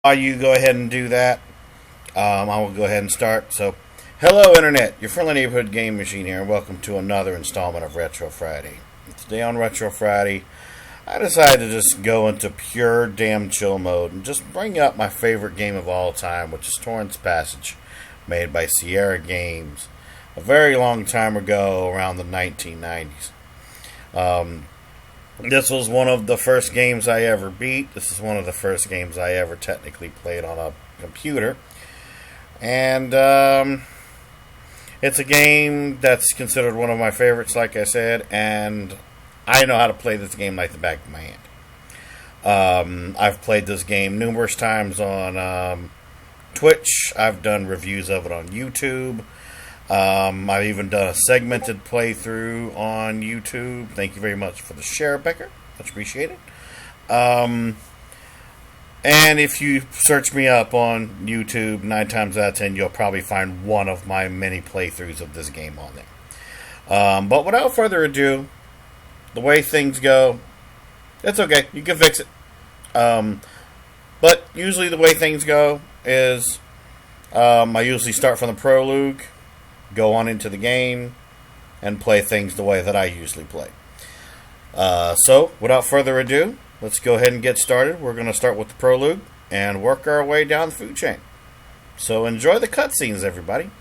While you go ahead and do that, I will go ahead and start. So, hello Internet, your friendly neighborhood game machine here, and welcome to another installment of Retro Friday. Today on Retro Friday, I decided to just go into pure damn chill mode and just bring up my favorite game of all time, which is Torin's Passage, made by Sierra Games, a very long time ago, around the 1990s. This was one of the first games I ever beat. This is one of the first games I ever technically played on a computer. And it's a game that's considered one of my favorites, like I said, and I know how to play this game like the back of my hand. I've played this game numerous times on Twitch. I've done reviews of it on YouTube. I've even done a segmented playthrough on YouTube. Thank you very much for the share, Becker. Much appreciated. And if you search me up on YouTube, 9 times out of 10, you'll probably find one of my many playthroughs of this game on there. But without further ado, the way things go, it's okay. You can fix it. But usually the way things go is I usually start from the prologue, go on into the game, and play things the way that I usually play. So, without further ado, let's go ahead and get started. We're going to start with the prologue and work our way down the food chain. So enjoy the cutscenes, everybody.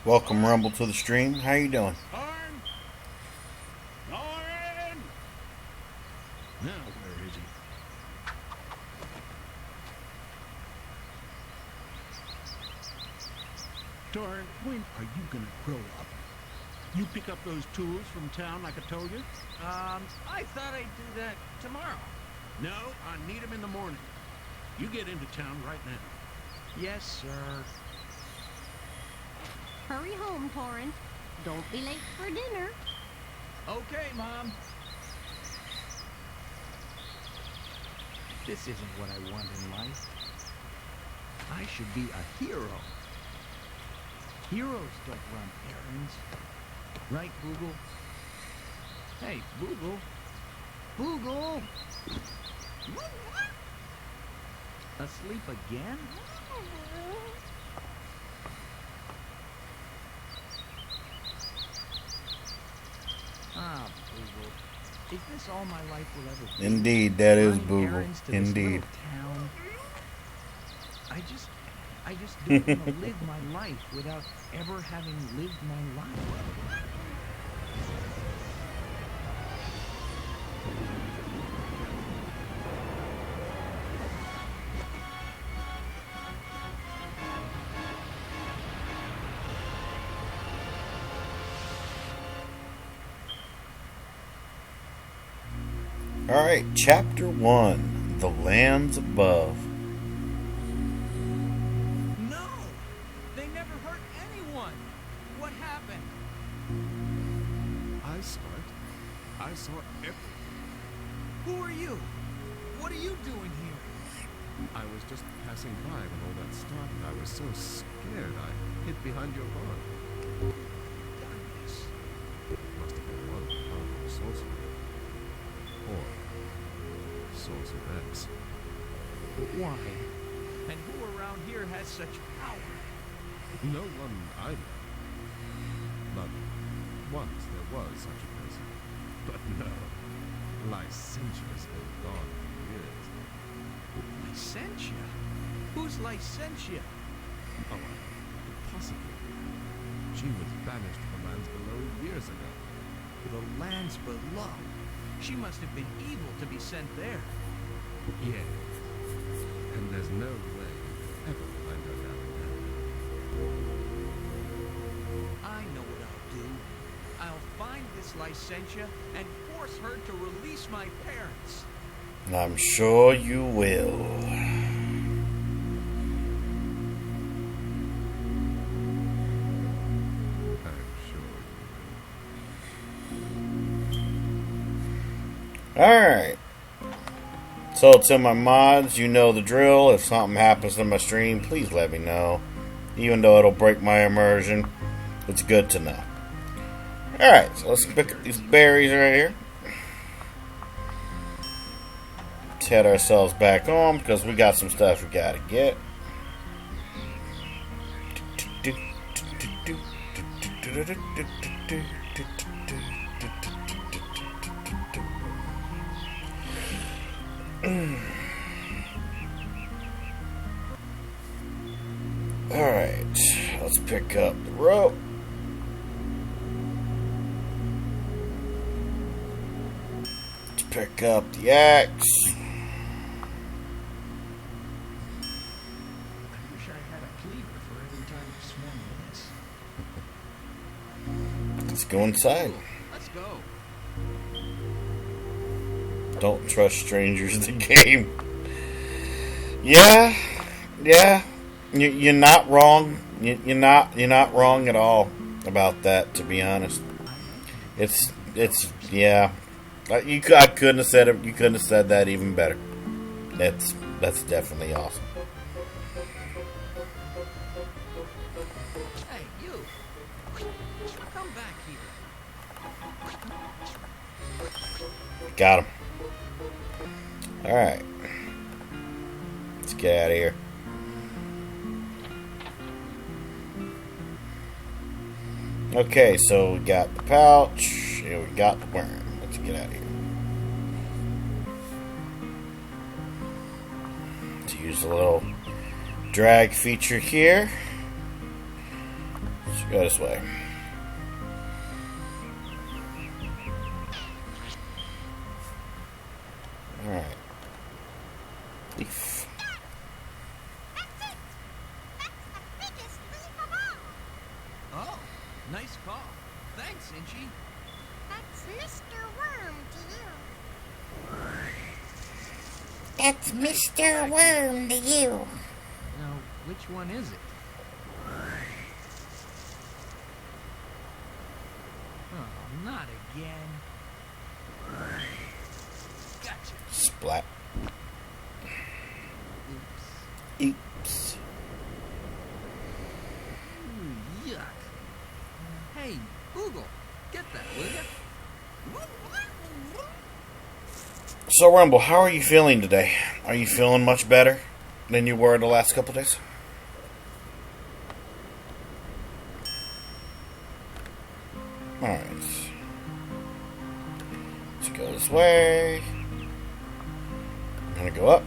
Welcome, Rumble, to the stream. How you doing? Torin! Torin! Now, where is he? Torin, when are you gonna grow up? You pick up those tools from town like I told you? I thought I'd do that tomorrow. No, I need them in the morning. You get into town right now. Yes, sir. Hurry home, Torin. Don't be late for dinner. Okay, Mom. This isn't what I want in life. I should be a hero. Heroes don't run errands. Right, Boogle? Hey, Boogle. Boogle! Asleep again? Ah, Boogle. Is this all my life will ever be? Indeed, that is Running Boogle. errands to this Indeed. little town? I just don't want to live my life without ever having lived my life. Alright, Chapter 1, The Lands Above. No! They never hurt anyone! What happened? I saw it. I saw everything. Who are you? What are you doing here? I was just passing by when all that started. I was so scared I hid behind your barn. Darkness. It must have been one powerful sorcerer. Or Sorcerer X. Why? And who around here has such power? No one I know. But once there was such a person. But no. Licentious been gone for years. Licentia? Who's Licentia? Oh, possibly. She was banished to the lands below years ago. The lands below. She must have been evil to be sent there. Yes. And there's no way you'll ever find her down there. I know what I'll do. I'll find this Licentia and force her to release my parents. I'm sure you will. I'm sure you Alright. So to my mods, you know the drill. If something happens to my stream, please let me know. Even though it'll break my immersion, it's good to know. Alright, so let's pick up these berries right here. Let's head ourselves back home because we got some stuff we gotta get. Alright, let's pick up the rope. Let's pick up the axe. I wish I had a cleaver for every time you swung this. Let's go inside. Let's go. Don't trust strangers in the game. Yeah. You're not wrong. You're not wrong at all about that. To be honest, it's yeah. I couldn't have said it. You couldn't have said that even better. That's definitely awesome. Hey, you. Come back here. Got him. All right. Let's get out of here. Okay, so we got the pouch, and we got the worm. Let's get out of here. Let's use the little drag feature here. Let's go this way. Alright. Leaf. Oh, nice call. Thanks, Inchy. That's Mr. Worm to you. That's Mr. Worm to you. Now, which one is it? Oh, not again. Gotcha. Splat. Oops. Oops. Ooh, yuck. Hey, Google, get that, will ya? So, Rumble, how are you feeling today? Are you feeling much better than you were the last couple of days? Alright. Let's go this way. I'm gonna go up.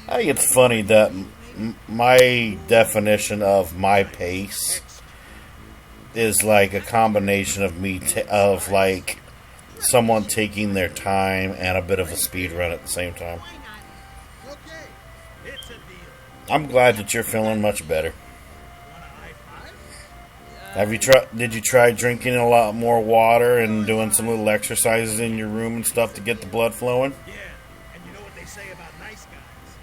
I think it's funny that my definition of my pace is like a combination of of like someone taking their time and a bit of a speed run at the same time. I'm glad that you're feeling much better. Have you Did you try drinking a lot more water and doing some little exercises in your room and stuff to get the blood flowing? Yeah, and you know what they say about nice guys?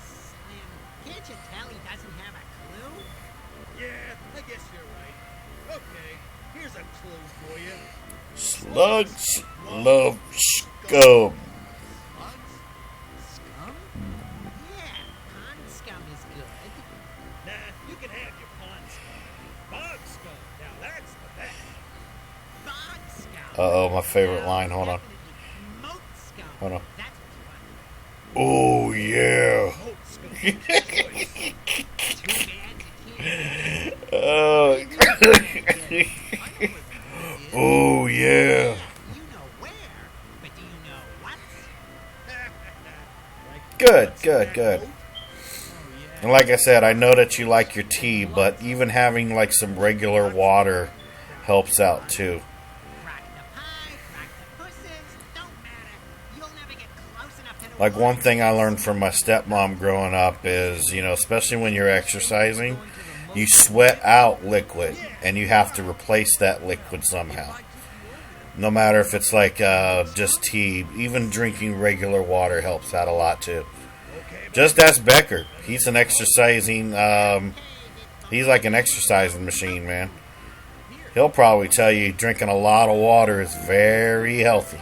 Slim, can't you tell he doesn't have a clue? Yeah, I guess you're right. Okay, here's a clue for you. Slugs love scum. Scum? Yeah, pond scum is good. Nah, you can have your pond scum. Bog scum, now that's the best. Bog scum. Uh-oh, my favorite line. Hold on. Moat scum. Hold on. That's what Oh, yeah. Moat scum. Oh, oh, yeah. you know where, but do you know what? Good, good, good. And like I said, I know that you like your tea, but even having like some regular water helps out too. Rock the pipe, rock the pussies, don't matter. You'll never get close enough to the Like one thing I learned from my stepmom growing up is, you know, especially when you're exercising, you sweat out liquid and you have to replace that liquid somehow. No matter if it's like just tea, even drinking regular water helps out a lot too. Just ask Becker. He's an exercising, he's like an exercising machine, man. He'll probably tell you drinking a lot of water is very healthy.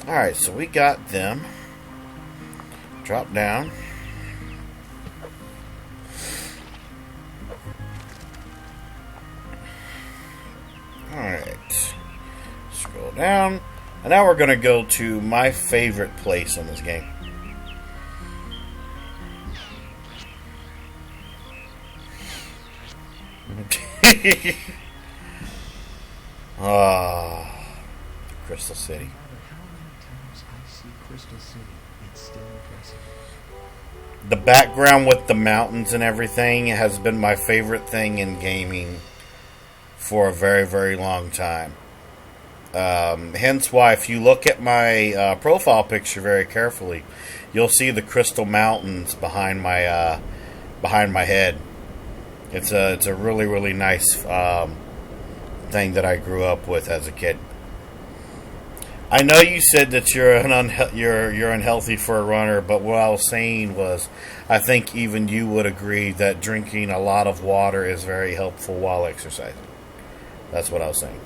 Alright, so we got them. Drop down. Alright. Scroll down. And now we're going to go to my favorite place in this game. Crystal City. The background with the mountains and everything has been my favorite thing in gaming for a very, very long time. Hence why, if you look at my profile picture very carefully, you'll see the crystal mountains behind my head. It's a really, really nice thing that I grew up with as a kid. I know you said that you're you're unhealthy for a runner, but what I was saying was, I think even you would agree that drinking a lot of water is very helpful while exercising. That's what I was saying.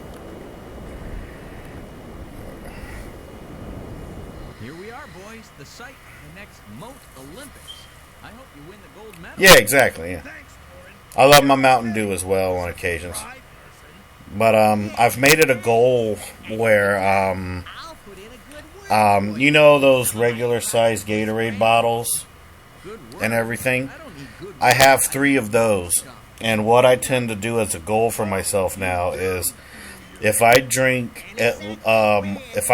Here we are, boys. The site of the next Moat Olympics. I hope you win the gold medal. Yeah, exactly. Yeah. Thanks, Torin. I love my Mountain Dew as well on occasions. But I've made it a goal where I'll put in a good word. you know those regular size Gatorade bottles Good work. and everything? I don't need good I have 3 of those. And what I tend to do as a goal for myself now is if I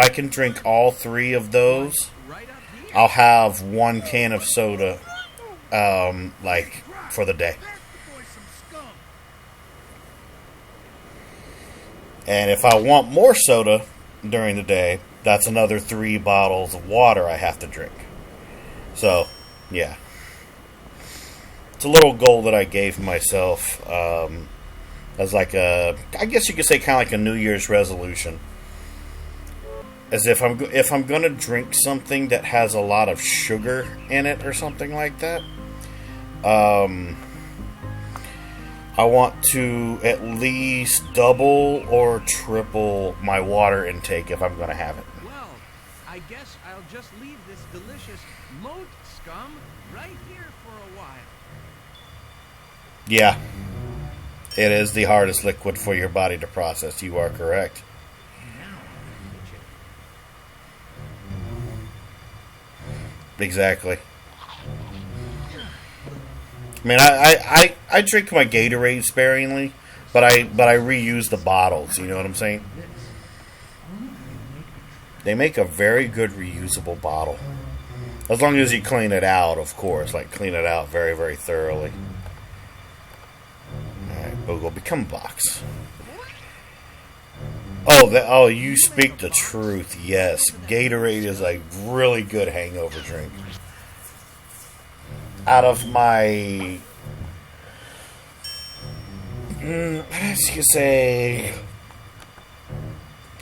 can drink all 3 of those, right up here. I'll have 1 can of soda like for the day. And if I want more soda during the day, that's another 3 bottles of water I have to drink. So, yeah. It's a little goal that I gave myself as like I guess you could say kind of like a New Year's resolution. is if I'm gonna drink something that has a lot of sugar in it or something like that, I want to at least double or triple my water intake if I'm gonna have it. Well, I guess I'll just leave this delicious moat scum right here for a while. Yeah, it is the hardest liquid for your body to process. You are correct. Exactly. I mean, I drink my Gatorade sparingly, but I reuse the bottles. You know what I'm saying? They make a very good reusable bottle, as long as you clean it out, of course. Like, clean it out very, very thoroughly. All right, Boogle, become a box. Oh, you speak the truth. Yes, Gatorade is a really good hangover drink. Out of my,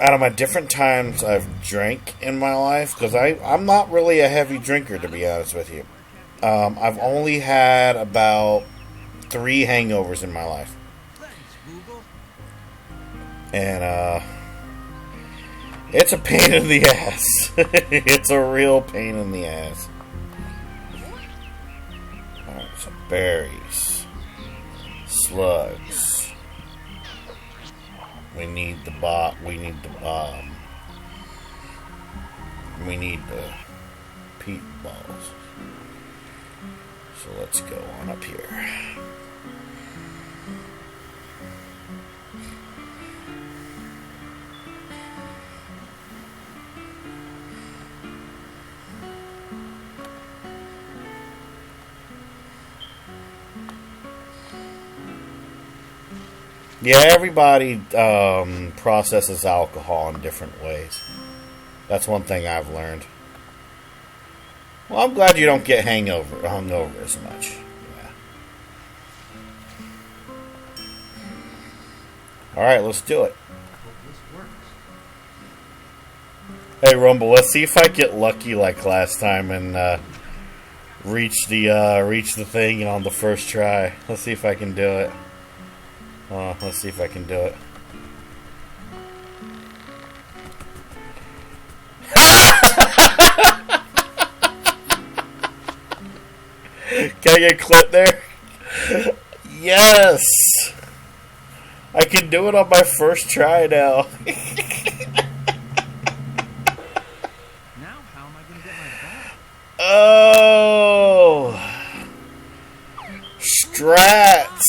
out of my different times I've drank in my life, because I'm not really a heavy drinker, to be honest with you. I've only had about 3 hangovers in my life. And, it's a pain in the ass. It's a real pain in the ass. Alright, so berries. Slugs. We need the peat balls. So let's go on up here. Yeah, everybody processes alcohol in different ways. That's one thing I've learned. Well, I'm glad you don't get hungover as much. Yeah. Alright, let's do it. Hey, Rumble, let's see if I get lucky like last time and reach the thing on the first try. Let's see if I can do it. Let's see if I can do it. Can I get a clip there? Yes! I can do it on my first try now. Now, how am I going to get my ball? Oh! Strats!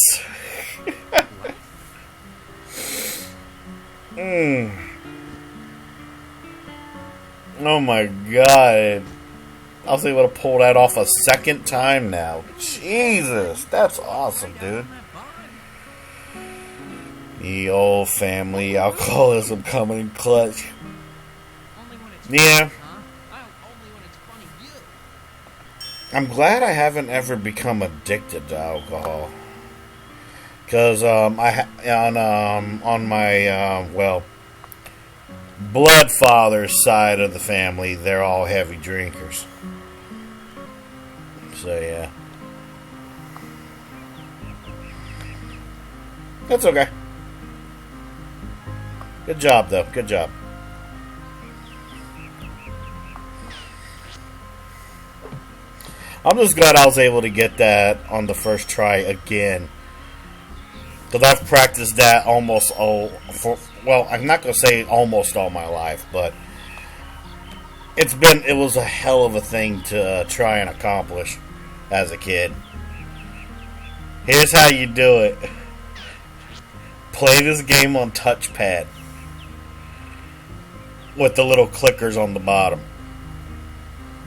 Oh my god. I was able to pull that off a second time now. Jesus, that's awesome, dude. The old family alcoholism coming in clutch. Yeah. I'm glad I haven't ever become addicted to alcohol. Because on my blood father's side of the family, they're all heavy drinkers. So yeah, that's okay. Good job, though. Good job. I'm just glad I was able to get that on the first try again. Because I've practiced that almost I'm not going to say almost all my life, but it was a hell of a thing to try and accomplish as a kid. Here's how you do it. Play this game on touchpad with the little clickers on the bottom.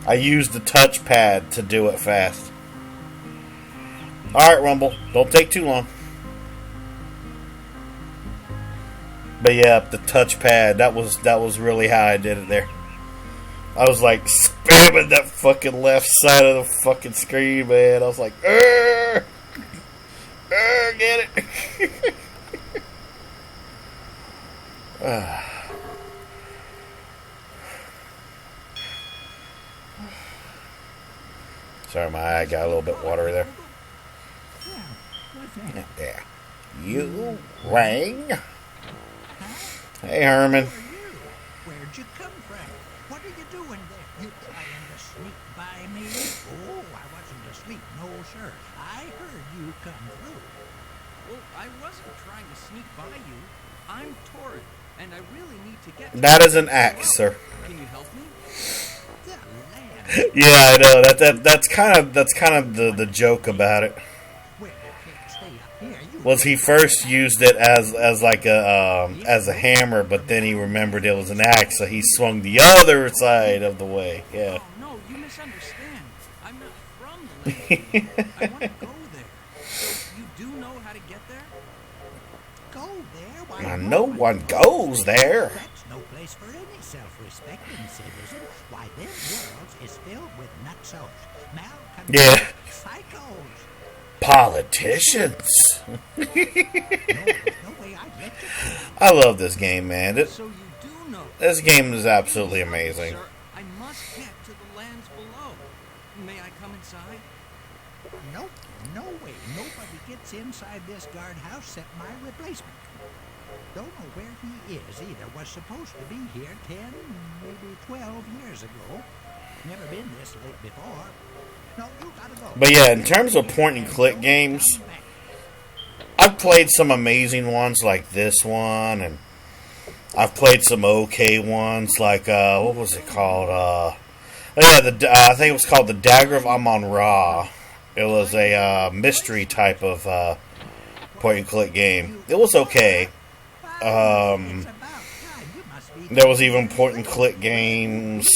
I used the touchpad to do it fast. Alright, Rumble. Don't take too long. But yeah, the touchpad, that was really how I did it there. I was like spamming that fucking left side of the fucking screen, man. I was like, get it. Sorry, my eye got a little bit watery there. Yeah, what's that? Yeah. You rang? Hey, Herman. Who are you? Where'd you come from? What are you doing there? You trying to sneak by me? Oh, I wasn't asleep. No, sir. I heard you come through. Well, I wasn't trying to sneak by you. I'm Torin, and I really need to get to That is an axe, sir. Can you help me? The land. Yeah, I know. That's kind of the joke about it. Well, you can't stay up here. You Was he first used it as like as a hammer, but then he remembered it was an axe, so he swung the other side of the way. Yeah. Oh, no, you misunderstand. I'm not from the land. I want to go there. So you do know how to get there? go there. Why Now, no one goes there. That's no place for any self-respecting citizen. Why, this world is filled with nutsos, malcontents, Yeah. psychos. Politicians. No, there's no way I'd let you go. I love this game, man. So you do know. This game is absolutely amazing. Sir, I must get to the lands below. May I come inside? Nope, no way. Nobody gets inside this guardhouse except my replacement. Don't know where he is either. Was supposed to be here 10, maybe 12 years ago. Never been this late before. No, you gotta go. But yeah, in terms of point and click games, I've played some amazing ones like this one, and I've played some okay ones like what was it called? I think it was called The Dagger of Amon-Ra. It was a mystery type of point and click game. It was okay. There was even point and click games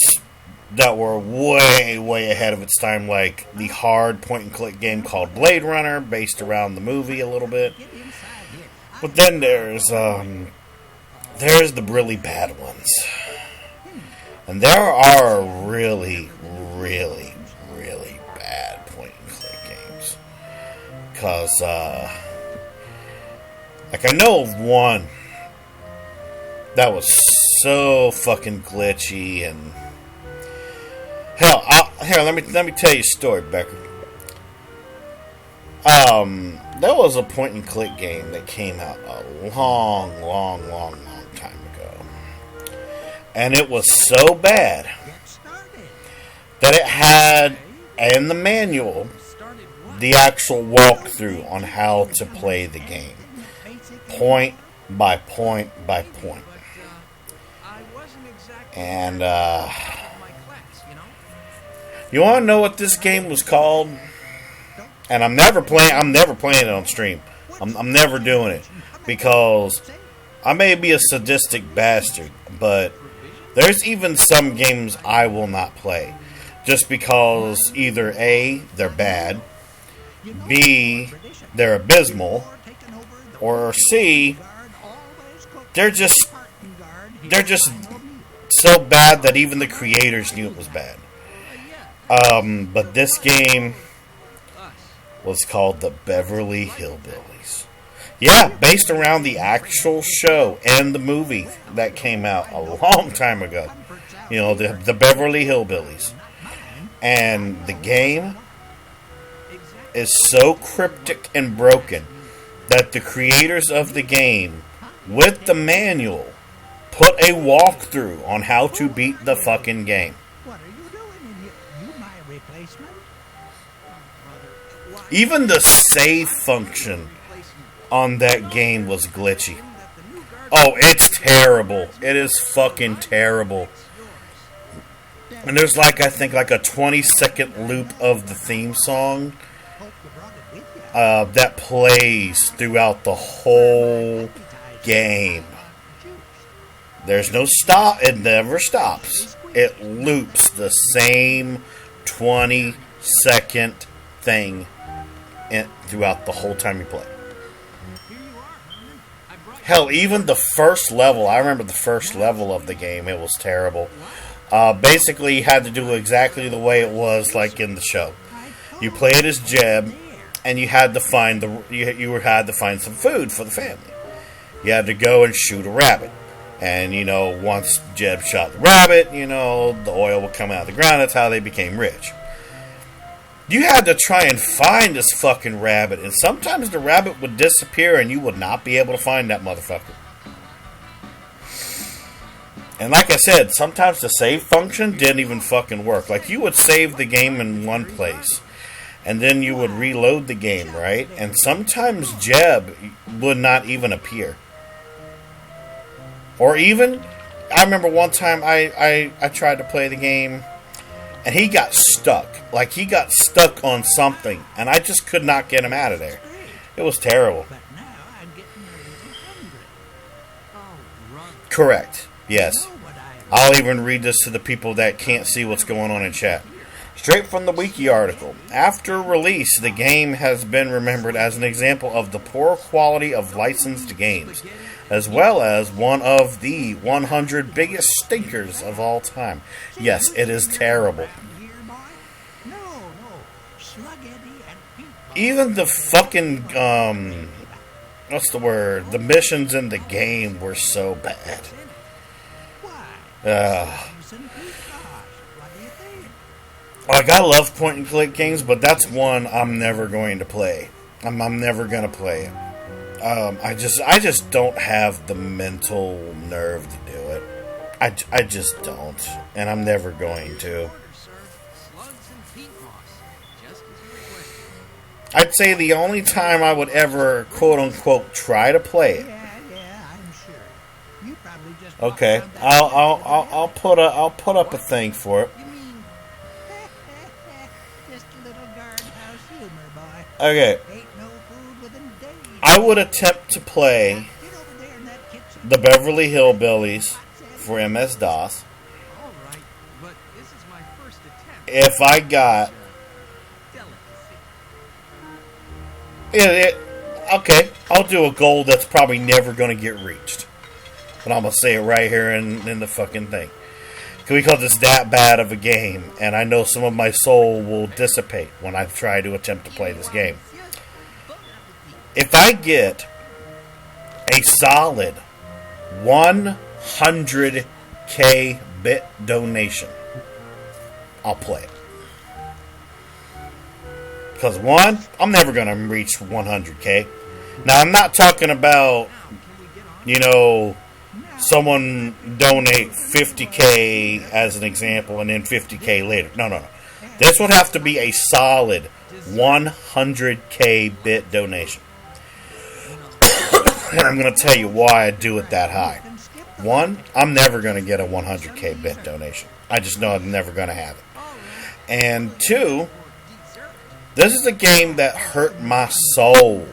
that were way, way ahead of its time, like the hard point and click game called Blade Runner, based around the movie a little bit. But then there's the really bad ones. And there are really, really, really bad point and click games. Because, like, I know of one that was so fucking glitchy and hell. Let me tell you a story, Becker. There was a point and click game that came out a long time ago, and it was so bad that it had in the manual the actual walkthrough on how to play the game, point by point by point. And you want to know what this game was called? And I'm never playing it on stream. I'm never doing it because I may be a sadistic bastard, but there's even some games I will not play just because either A, they're bad, B, they're abysmal, or C, they're just so bad that even the creators knew it was bad. But this game was called the Beverly Hillbillies. Yeah, based around the actual show and the movie that came out a long time ago. You know, the Beverly Hillbillies. And the game is so cryptic and broken that the creators of the game, with the manual, put a walkthrough on how to beat the fucking game. What are you doing in here? You my replacement? Even the save function on that game was glitchy. Oh, it's terrible. It is fucking terrible. And there's like, I think, like a 20-second loop of the theme song that plays throughout the whole game. There's no stop. It never stops. It loops the same 20-second thing throughout the whole time you play. Hell, even the first level, I remember the first level of the game, it was terrible. Basically, you had to do exactly the way it was like in the show. You played as Jeb, and you had to find you had to find some food for the family. You had to go and shoot a rabbit. And, you know, once Jeb shot the rabbit, you know, the oil would come out of the ground. That's how they became rich. You had to try and find this fucking rabbit, and sometimes the rabbit would disappear and you would not be able to find that motherfucker. And like I said, sometimes the save function didn't even fucking work. Like, you would save the game in one place, and then you would reload the game, right? And sometimes Jeb would not even appear. Or even, I remember one time I tried to play the game, and he got stuck. Like, he got stuck on something, and I just could not get him out of there. It was terrible. But now I'm getting a little hungry. Oh, brother. Correct. Yes. Know what I I'll even read this to the people that can't see what's going on in chat. Straight from the wiki article. After release, the game has been remembered as an example of the poor quality of licensed games, as well as one of the 100 biggest stinkers of all time. Yes, it is terrible. here, boy? No. Sluggetti and Pink. Even the fucking, what's the word? The missions in the game were so bad. Why? Samson Pink Boss. What do you think? Like, I love point and click games, but that's one I'm never going to play. I'm never going to play it. I just don't have the mental nerve to do it. I just don't, and I'm never going to. Order, sir. Slugs and peat moss, just as you requested. I'd say the only time I would ever, quote unquote, try to play it. Yeah, I'm sure. You probably just Okay, walked around that I'll put up a thing for it. You mean, just a little guardhouse humor, boy. Okay, Ain't no food within days. I would attempt to play Get over there in that kitchen. the Beverly Hillbillies for MS-DOS all right, but this is my first attempt. if I got Delicacy. okay, I'll do a goal that's probably never going to get reached. But I'm going to say it right here in the fucking thing. Because it's that bad of a game, and I know some of my soul will dissipate when I try to attempt to play this game. If I get a solid 100k bit donation, I'll play it. Because one, I'm never going to reach 100k. Now, I'm not talking about, you know, someone donate 50k as an example and then 50k later. No. This would have to be a solid 100k bit donation. And I'm going to tell you why I do it that high. One, I'm never going to get a 100k bit donation. I just know I'm never going to have it. And two, this is a game that hurt my soul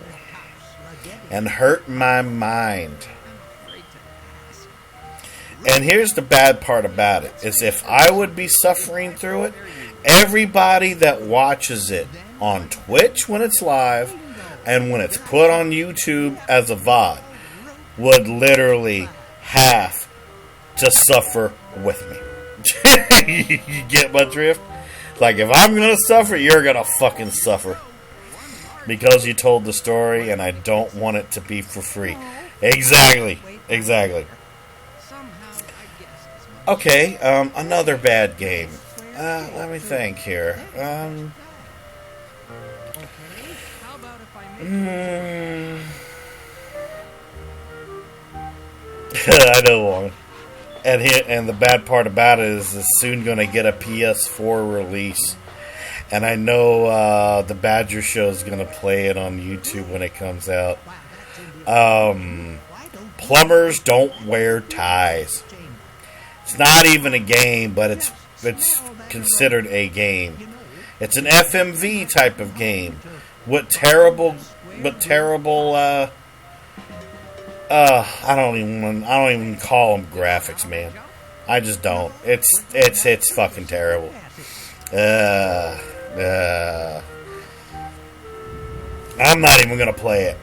and hurt my mind. And here's the bad part about it, is if I would be suffering through it, everybody that watches it on Twitch when it's live and when it's put on YouTube as a VOD would literally have to suffer with me. You get my drift? Like, if I'm going to suffer, you're going to fucking suffer. Because you told the story and I don't want it to be for free. Exactly. Somehow I guessed as much. Okay, another bad game. Let me think here. How about if I make I know one. And the bad part about it is it's soon going to get a PS4 release. And I know the Badger Show is going to play it on YouTube when it comes out. Plumbers don't wear ties. It's not even a game, but it's considered a game. It's an FMV type of game with terrible. I don't even call them graphics, man. I just don't. It's fucking terrible. I'm not even gonna play it.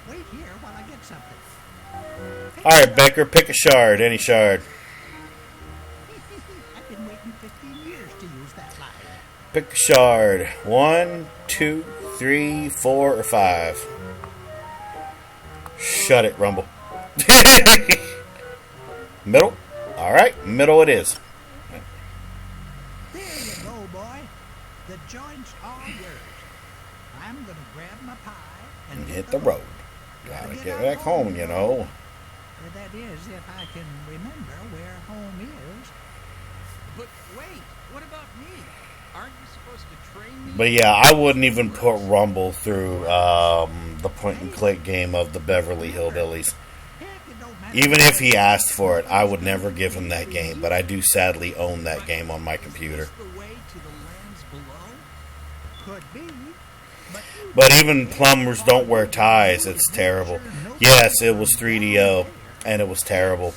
Wait here while I get something. All right, Becker, pick a shard, any shard. I've been waiting 15 years to use that line. Pick a shard. 1, 2, 3, 4, or 5. Shut it, Rumble. Middle. All right, middle it is. There you go, boy. The joint's all yours. I'm gonna grab my pie and Hit the road. Gotta get back home, you know. That is, if I can remember where home is. But wait, what about me? Aren't you supposed to train me? But yeah, I wouldn't even put Rumble through the point-and-click game of the Beverly Hillbillies. Heck, it don't matter. Even if he asked for it, I would never give him that game. But I do sadly own that game on my computer. Is this the way to the lands below? Could be. But even plumbers don't wear ties. It's terrible. Yes, it was 3DO, and it was terrible.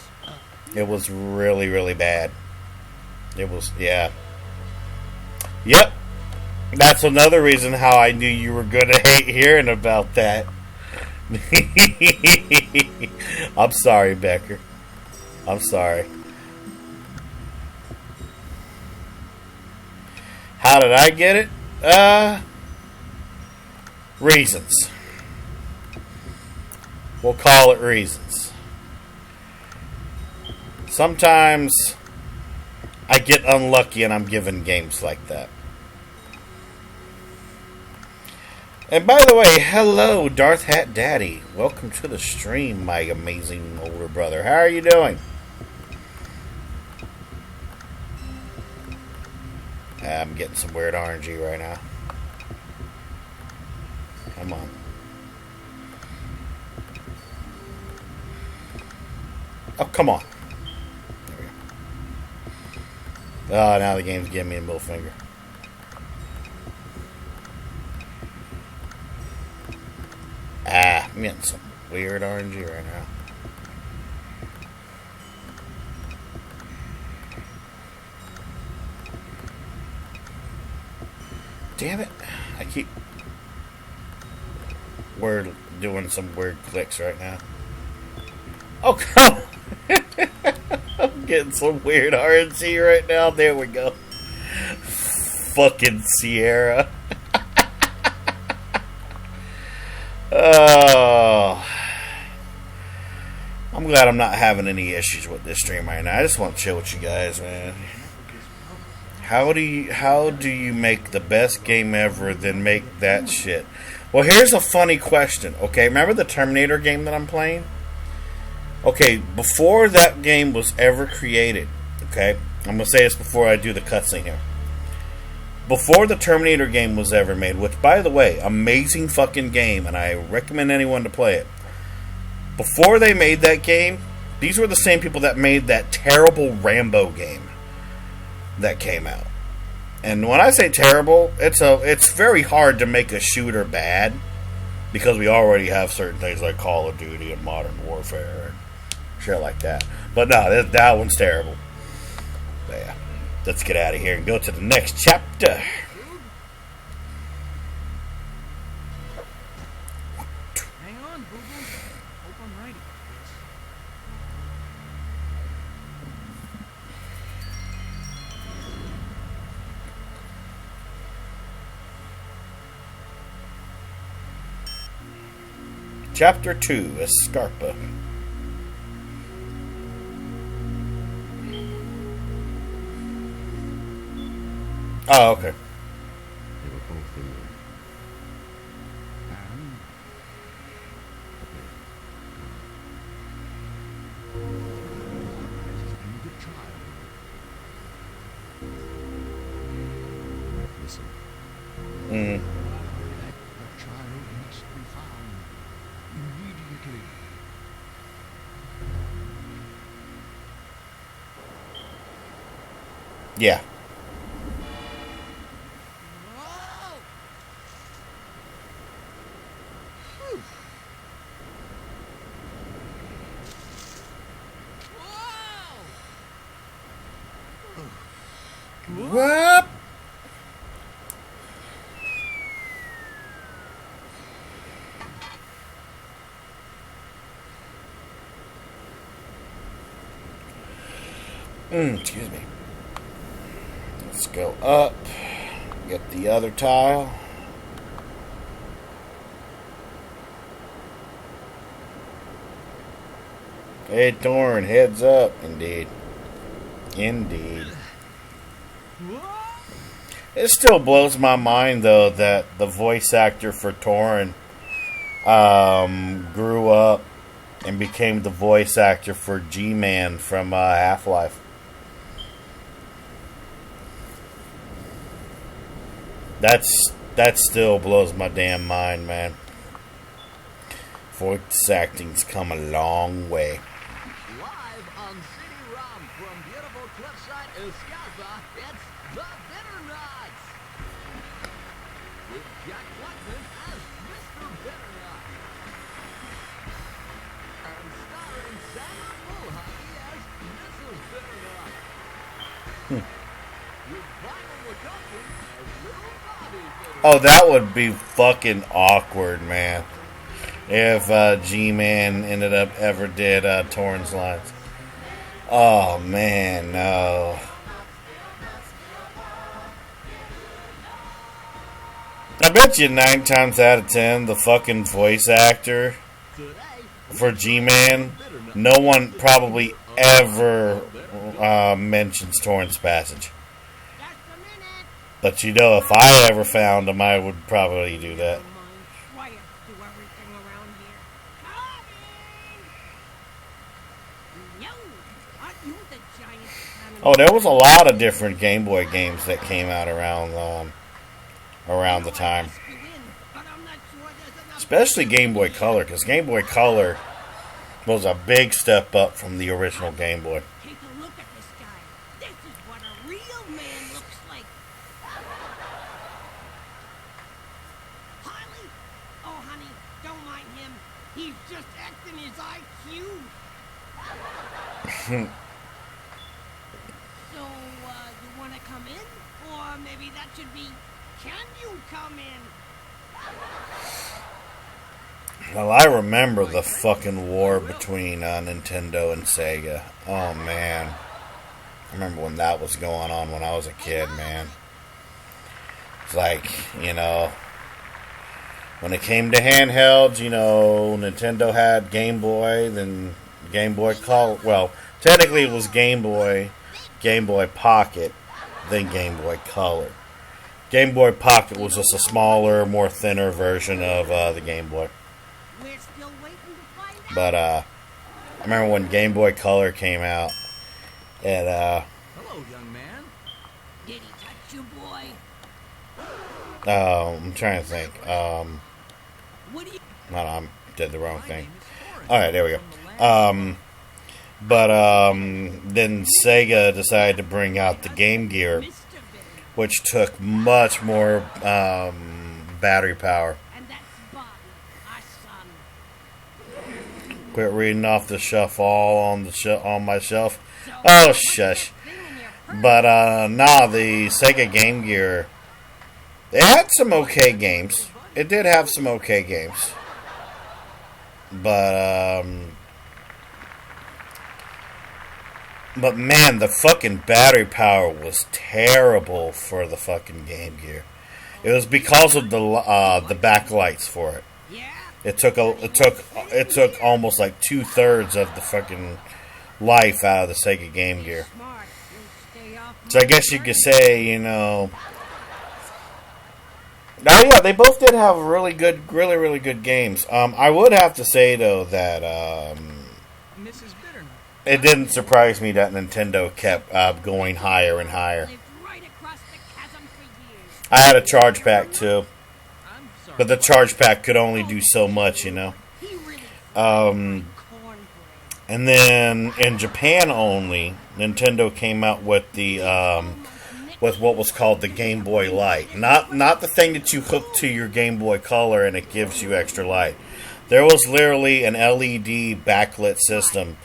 It was really, really bad. It was, yeah. Yep. That's another reason how I knew you were going to hate hearing about that. I'm sorry, Becker. I'm sorry. How did I get it? Reasons. We'll call it reasons. Sometimes I get unlucky and I'm given games like that. And by the way, hello, Darth Hat Daddy. Welcome to the stream, my amazing older brother. How are you doing? I'm getting some weird RNG right now. Come on. Oh, come on. There we go. Oh, now the game's giving me a middle finger. I'm getting some weird RNG right now. Damn it. I keep... We're doing some weird clicks right now. Oh, come on. I'm getting some weird RNG right now. There we go. Fucking Sierra. Oh. I'm glad I'm not having any issues with this stream right now. I just want to chill with you guys, man. How do you make the best game ever, then make that shit? Well, here's a funny question, okay? Remember the Terminator game that I'm playing? Okay, before that game was ever created, okay? I'm going to say this before I do the cutscene here. Before the Terminator game was ever made, which, by the way, amazing fucking game, and I recommend anyone to play it. Before they made that game, these were the same people that made that terrible Rambo game that came out. And when I say terrible, it's very hard to make a shooter bad, because we already have certain things like Call of Duty and Modern Warfare and shit like that. But no, that one's terrible. But yeah, let's get out of here and go to the next chapter. Hang on, Boo-Boo. Hope I'm right. Chapter 2, Escarpa. Oh, okay. They were both in them. And the child. Listen, Mm. The child must be found immediately. Yeah. Whoa! Whoa! What? Excuse me. Let's go up. Get the other tile. Hey, Torin, heads up. Indeed. Indeed. Whoa! It still blows my mind, though, that the voice actor for Torin grew up and became the voice actor for G-Man from Half-Life. That still blows my damn mind, man. Voice acting's come a long way. Live on CD-ROM from beautiful cliffside Escalva, it's The Bitter Nuts! With Jack Blackman as Mr. Bitternut. And starring Sandra Bullock as Mrs. Bitternut. With Vinyl McCutcheon as Little Bobby Bitternut. Oh, that would be fucking awkward, man. If G-Man ended up ever did Torin's lines. Oh, man, no. I bet you 9 times out of 10, the fucking voice actor for G-Man, no one probably ever mentions Torin's passage. But you know, if I ever found him, I would probably do that. Oh, there was a lot of different Game Boy games that came out around the time. Especially Game Boy Color, because Game Boy Color was a big step up from the original Game Boy. Take a look at this guy. This is what a real man looks like. Harley? Oh, honey, don't mind him. He's just acting his IQ. So, you want to come in? Or maybe that should be, can you come in? Well, I remember the fucking war between Nintendo and Sega. Oh, man. I remember when that was going on when I was a kid, man. It's like, you know, when it came to handhelds, you know, Nintendo had Game Boy, then Game Boy Color. Well, technically it was Game Boy Pocket, then Game Boy Color. Game Boy Pocket was just a smaller, more thinner version of the Game Boy. We're still waiting to find out. But I remember when Game Boy Color came out, and Hello, young man. Did he touch you, boy? I'm trying to think. What do you... No, I did the wrong thing. My name is Torin. All right, there we go. But then Sega decided to bring out the Game Gear, Mr. Bitter. which took much more battery power. And that's Bobby, our son. Quit reading off the shelf all on my shelf. Oh, shush. But nah, the Sega Game Gear, it had some okay games. It did have some okay games. But man, the fucking battery power was terrible for the fucking Game Gear. It was because of the backlights for it. Yeah? It took almost like 2/3 of the fucking life out of the Sega Game Gear. Smart. You'll stay off So I guess you could say, you know. Oh yeah, they both did have really good games. I would have to say though that Mrs. Bitternut. it didn't surprise me that Nintendo kept going higher and higher. lived right across the chasm for years. I had a charge pack too, I'm sorry. but the charge pack could only do so much, you know. He really Um, cornbread. and then in Japan only, Nintendo came out with the with what was called the Game Boy Light. Not the thing that you hook to your Game Boy Color and it gives you extra light. There was literally an LED backlit system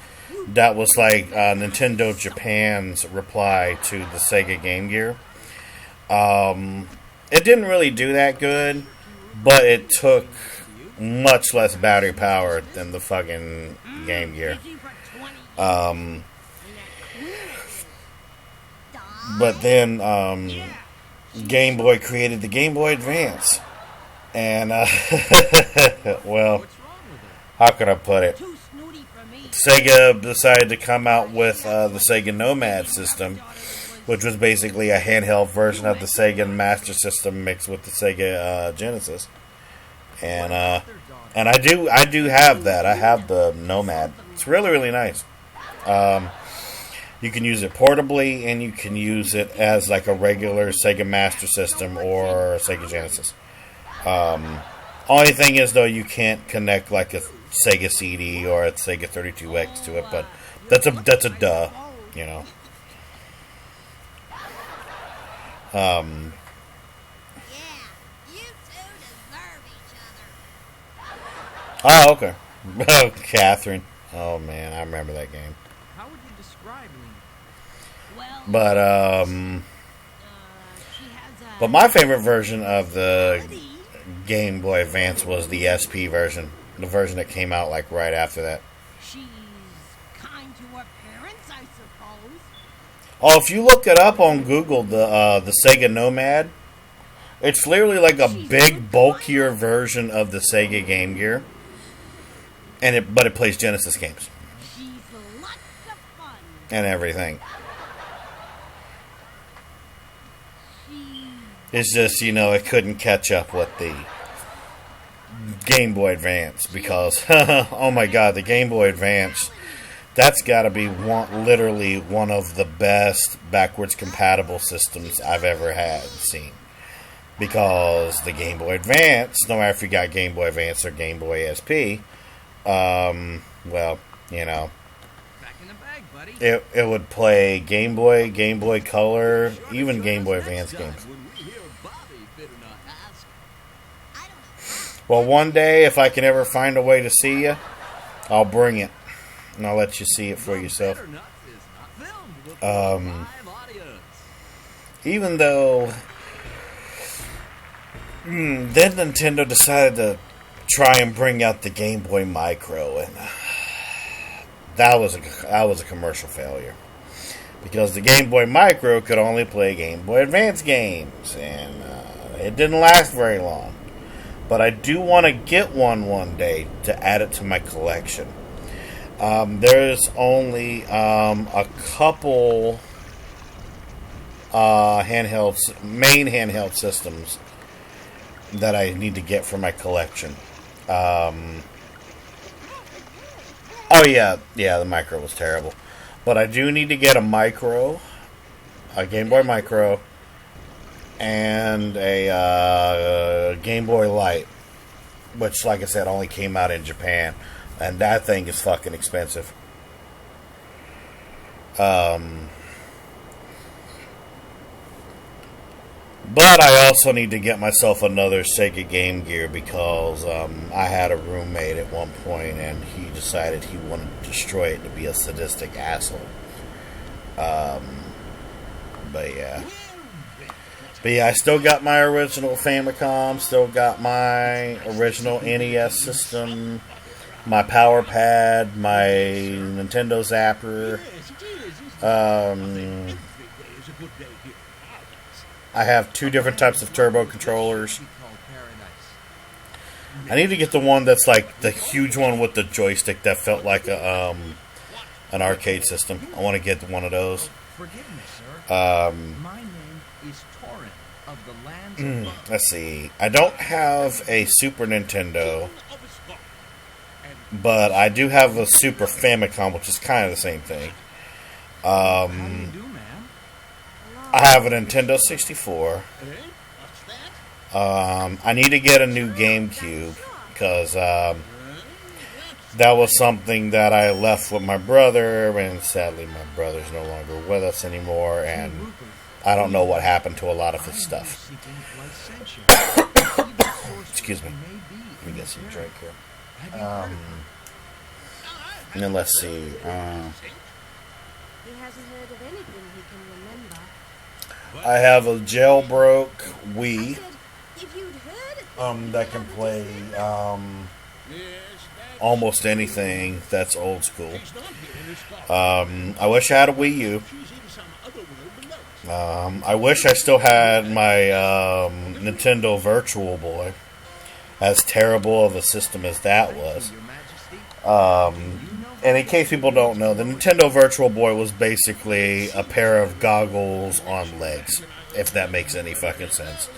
that was like Nintendo Japan's reply to the Sega Game Gear. It didn't really do that good, but it took much less battery power than the fucking Game Gear. Busy for 20 years. But then Game Boy created the Game Boy Advance. And, well, What's wrong with it? how could I put it? Too snooty for me. Sega decided to come out with the Sega Nomad system, which was basically a handheld version of the Sega Master System mixed with the Sega Genesis. And I do have that. I have the Nomad. It's really, really nice. You can use it portably, and you can use it as like a regular Sega Master System or Sega Genesis. Only thing is, though, you can't connect like a Sega CD or a Sega 32X to it, but that's a duh, you know. Yeah, you two deserve each other. Oh, okay. Oh, Catherine. Oh man, I remember that game. How would you describe Lena? Well, But she has a but my favorite version of the Game Boy Advance was the SP version, the version that came out like right after that. she's kind to her parents, I suppose. Oh, if you look it up on Google, the Sega Nomad, it's literally like a big, bulkier version of the Sega Game Gear, but it plays Genesis games She's lots of fun. and everything. It's just, you know, it couldn't catch up with the Game Boy Advance because, oh my god, the Game Boy Advance, that's got to be literally one of the best backwards compatible systems I've ever seen. Because the Game Boy Advance, no matter if you got Game Boy Advance or Game Boy SP, well, you know, Back in the bag, buddy. it would play Game Boy, Game Boy Color, even Game Boy Advance games. When we hear Bobby better not ask. I don't know. Well, one day, if I can ever find a way to see you, I'll bring it. And I'll let you see it for yourself. Better not is not filmed before a live audience. Even though then Nintendo decided to try and bring out the Game Boy Micro, and that was a commercial failure. Because the Game Boy Micro could only play Game Boy Advance games, and it didn't last very long. But I do want to get one day to add it to my collection. There's only a couple main handheld systems that I need to get for my collection. Oh yeah, the Micro was terrible. But I do need to get a Game Boy Micro, and a Game Boy Light, which, like I said, only came out in Japan, and that thing is fucking expensive. But I also need to get myself another Sega Game Gear because I had a roommate at one point, and he decided he wanted to destroy it to be a sadistic asshole. But yeah, I still got my original Famicom, still got my original NES system, my Power Pad, my Nintendo Zapper. I have 2 different types of turbo controllers. I need to get the one that's like the huge one with the joystick that felt like an arcade system. I want to get one of those. Forgive me, sir. My name is Torin of the lands of Let's see. I don't have a Super Nintendo, but I do have a Super Famicom, which is kind of the same thing. How do you do, man? I have a Nintendo 64. I need to get a new GameCube because that was something that I left with my brother, and sadly my brother's no longer with us anymore, and I don't know what happened to a lot of his stuff. Excuse me. Let me get some drink here. And then let's see. He hasn't heard of anything he can remember. I have a jailbroke Wii Said, if you'd heard of that can play almost anything that's old school. I wish I had a Wii U. I wish I still had my Nintendo Virtual Boy. As terrible of a system as that was. Your Majesty, you know And in case people don't know, the Nintendo Virtual Boy was basically a pair of goggles on legs, if that makes any fucking sense.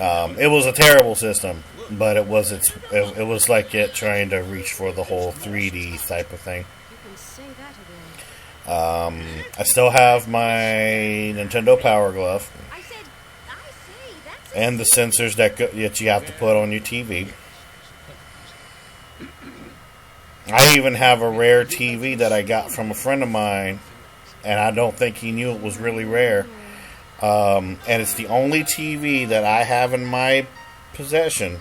It was a terrible system, but it was like it trying to reach for the whole 3D type of thing. I still have my Nintendo Power Glove and the sensors that you have to put on your TV. I even have a rare TV that I got from a friend of mine, and I don't think he knew it was really rare. And it's the only TV that I have in my possession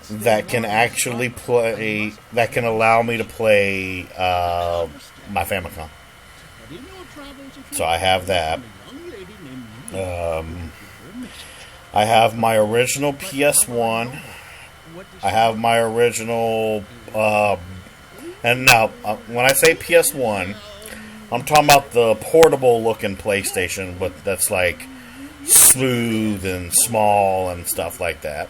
that can actually play, that can allow me to play my Famicom. So I have that. I have my original PS1. I have my original, and now, when I say PS1, I'm talking about the portable looking PlayStation, but that's like smooth and small and stuff like that.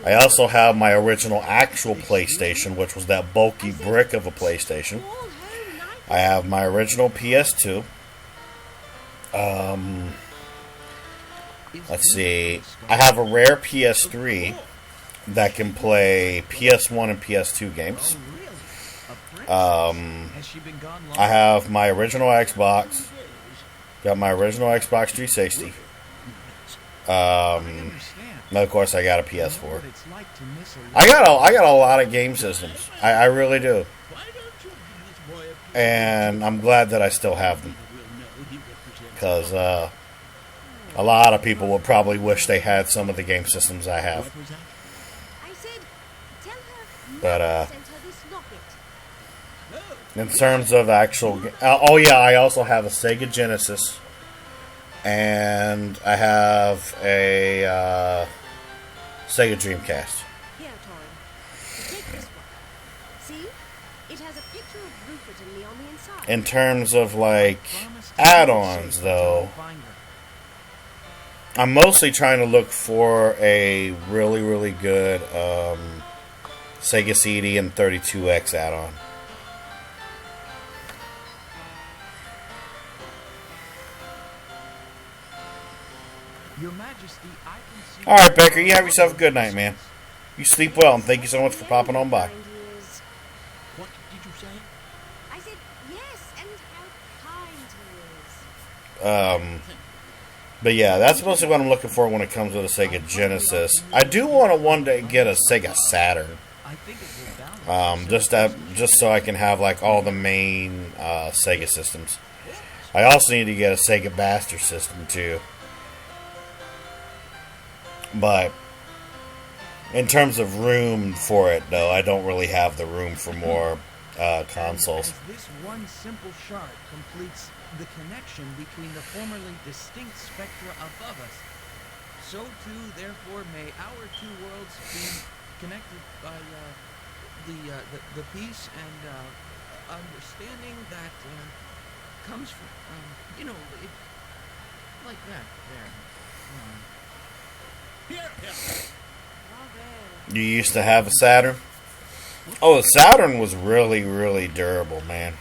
I also have my original actual PlayStation, which was that bulky brick of a PlayStation. I have my original PS2. Let's see. I have a rare PS3 that can play PS1 and PS2 games. I have my original Xbox. Got my original Xbox 360. Now, of course, I got a PS4. I got a lot of game systems. I really do. And I'm glad that I still have them. Because a lot of people would probably wish they had some of the game systems I have. But, in terms of actual... oh, yeah, I also have a Sega Genesis. And I have a Sega Dreamcast. Here, Torin. Take this one. See? It has a picture of Rupert and me on the inside. In terms of, like, add-ons, though, I'm mostly trying to look for a really, really good Sega CD and 32X add-on. Your Majesty, I can see... Alright, Becker, you have yourself a good night, man. You sleep well, and thank you so much for popping on by. What did you say? I said yes, and how kind he is. But yeah, that's mostly what I'm looking for when it comes to the Sega Genesis. I do want to one day get a Sega Saturn. Just so I can have like all the main Sega systems. I also need to get a Sega Master System too. But in terms of room for it, though, I don't really have the room for more consoles. As this one simple shard completes the connection between the formerly distinct spectra above us, so too, therefore, may our two worlds be connected by the peace and understanding that comes from, like that there. You used to have a Saturn? Oh, the Saturn was really, really durable, man.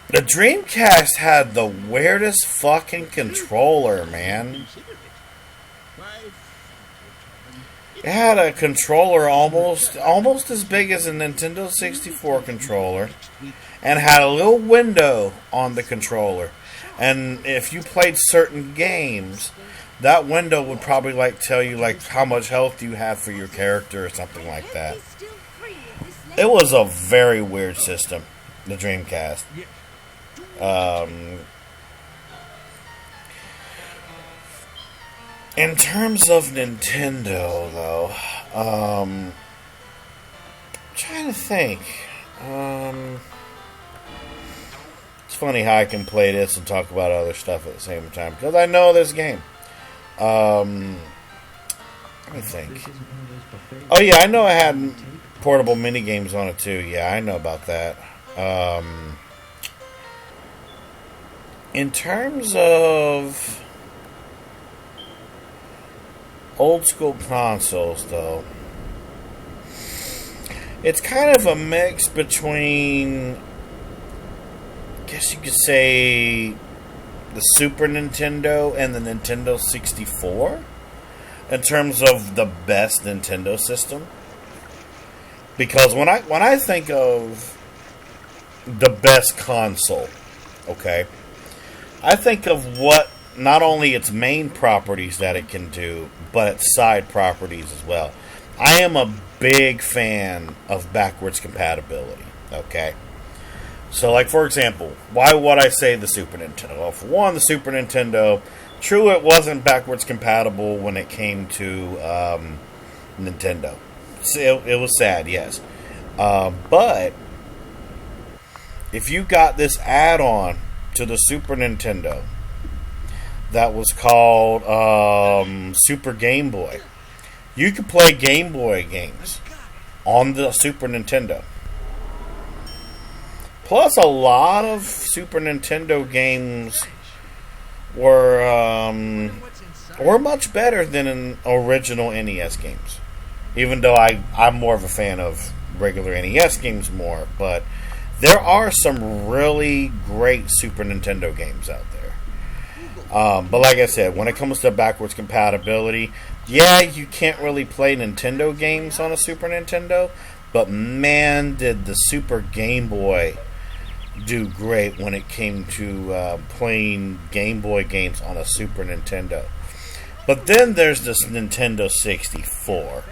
The Dreamcast had the weirdest fucking controller, man. It had a controller almost as big as a Nintendo 64 controller, and had a little window on the controller. And if you played certain games, that window would probably like tell you like how much health you have for your character or something like that. It was a very weird system, the Dreamcast. In terms of Nintendo, though, I'm trying to think. It's funny how I can play this and talk about other stuff at the same time, because I know this game. Let me think. Oh yeah, I know I had portable mini games on it too. Yeah, I know about that. In terms of old school consoles, though, It's kind of a mix between, I guess you could say, the Super Nintendo and the Nintendo 64 in terms of the best Nintendo system. Because when I think of the best console, okay, I think of what not only its main properties that it can do, but its side properties as well. I am a big fan of backwards compatibility, okay? So, like, for example, why would I say the Super Nintendo? Well, for one, the Super Nintendo, true, it wasn't backwards compatible when it came to Nintendo. It was sad, yes. But if you got this add-on to the Super Nintendo that was called Super Game Boy, you could play Game Boy games on the Super Nintendo. Plus, a lot of Super Nintendo games were much better than original NES games. Even though I'm more of a fan of regular NES games more, but there are some really great Super Nintendo games out there. But like I said, when it comes to backwards compatibility, yeah, you can't really play Nintendo games on a Super Nintendo, but man, did the Super Game Boy do great when it came to playing Game Boy games on a Super Nintendo. But then there's this Nintendo 64.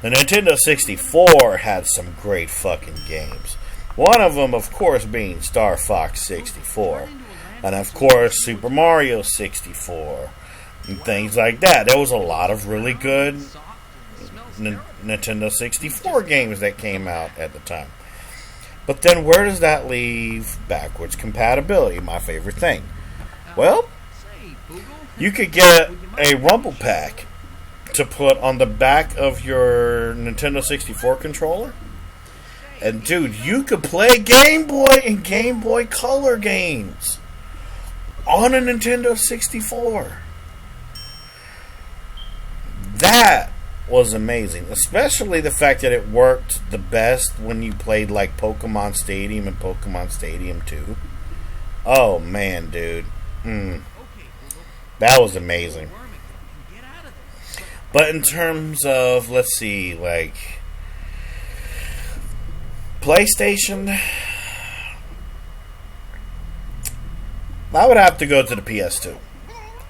The Nintendo 64 had some great fucking games. One of them, of course, being Star Fox 64. And, of course, Super Mario 64. And things like that. There was a lot of really good Nintendo 64 games that came out at the time. But then where does that leave backwards compatibility? My favorite thing. Well, you could get a Rumble Pack to put on the back of your Nintendo 64 controller. And dude, you could play Game Boy and Game Boy Color games on a Nintendo 64. That was amazing. Especially the fact that it worked the best when you played like Pokemon Stadium and Pokemon Stadium 2. Oh man, dude. That was amazing. But in terms of, let's see, like PlayStation, I would have to go to the PS2.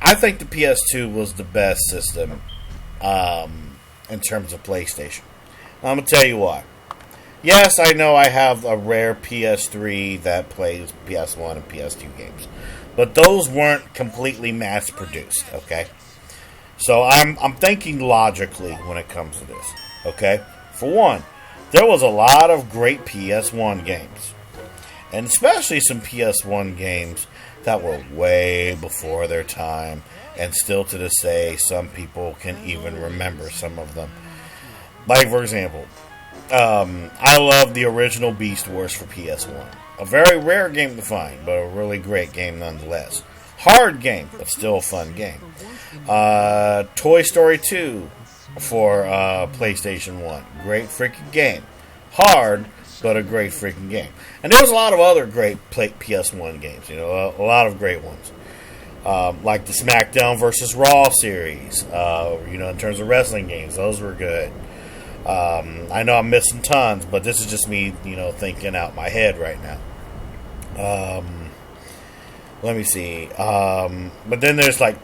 I think the PS2 was the best system in terms of PlayStation. I'm going to tell you why. Yes, I know I have a rare PS3 that plays PS1 and PS2 games. But those weren't completely mass-produced, okay? So I'm thinking logically when it comes to this, okay? For one, there was a lot of great PS1 games. And especially some PS1 games that were way before their time. And still to this day, some people can even remember some of them. Like, for example, I love the original Beast Wars for PS1. A very rare game to find, but a really great game nonetheless. Hard game, but still a fun game. Toy Story 2 for PlayStation 1. Great freaking game. Hard, but a great freaking game. And there was a lot of other great PS1 games, you know, a lot of great ones. Like the SmackDown vs. Raw series, you know, in terms of wrestling games, those were good. I know I'm missing tons, but this is just me, you know, thinking out my head right now. Let me see. But then there's like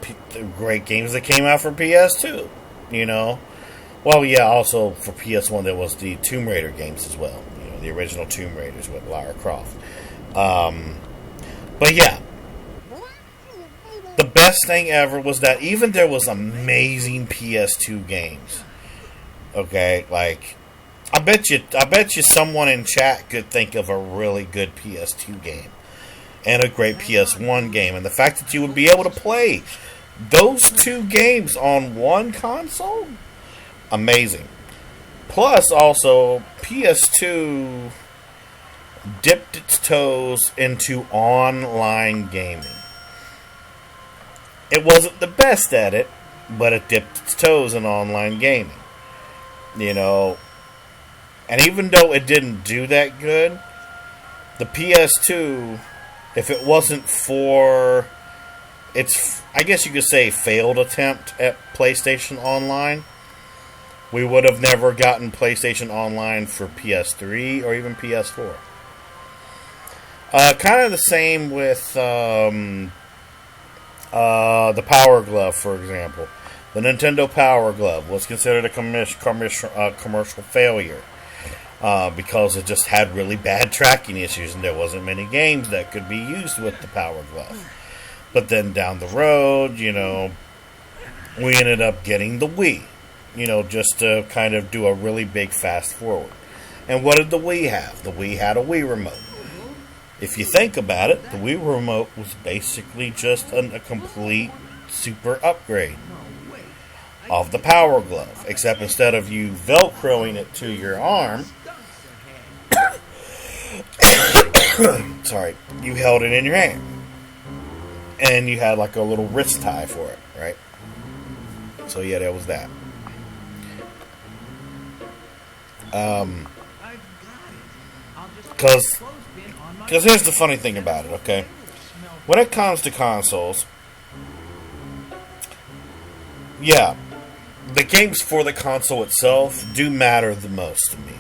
great games that came out for PS2, you know. Well, yeah, also for PS1 there was the Tomb Raider games as well. You know, the original Tomb Raiders with Lara Croft. But yeah. The best thing ever was that even there was amazing PS2 games. Okay, like I bet you someone in chat could think of a really good PS2 game and a great PS1 game, and the fact that you would be able to play those two games on one console, amazing. Plus, also PS2 dipped its toes into online gaming. It wasn't the best at it, but it dipped its toes in online gaming. You know, And even though it didn't do that good, the PS2, if it wasn't for its, I guess you could say, failed attempt at PlayStation Online, we would have never gotten PlayStation Online for PS3 or even PS4. Kind of the same with the Power Glove, for example. The Nintendo Power Glove was considered a commercial failure because it just had really bad tracking issues and there wasn't many games that could be used with the Power Glove. But then down the road, you know, we ended up getting the Wii, you know, just to kind of do a really big fast forward. And what did the Wii have? The Wii had a Wii remote. If you think about it, the Wii remote was basically just a complete super upgrade of the Power Glove. Except instead of you Velcroing it to your arm, sorry, you held it in your hand. And you had like a little wrist tie for it, right? So yeah, there was that. Because here's the funny thing about it, okay? When it comes to consoles, yeah, the games for the console itself do matter the most to me.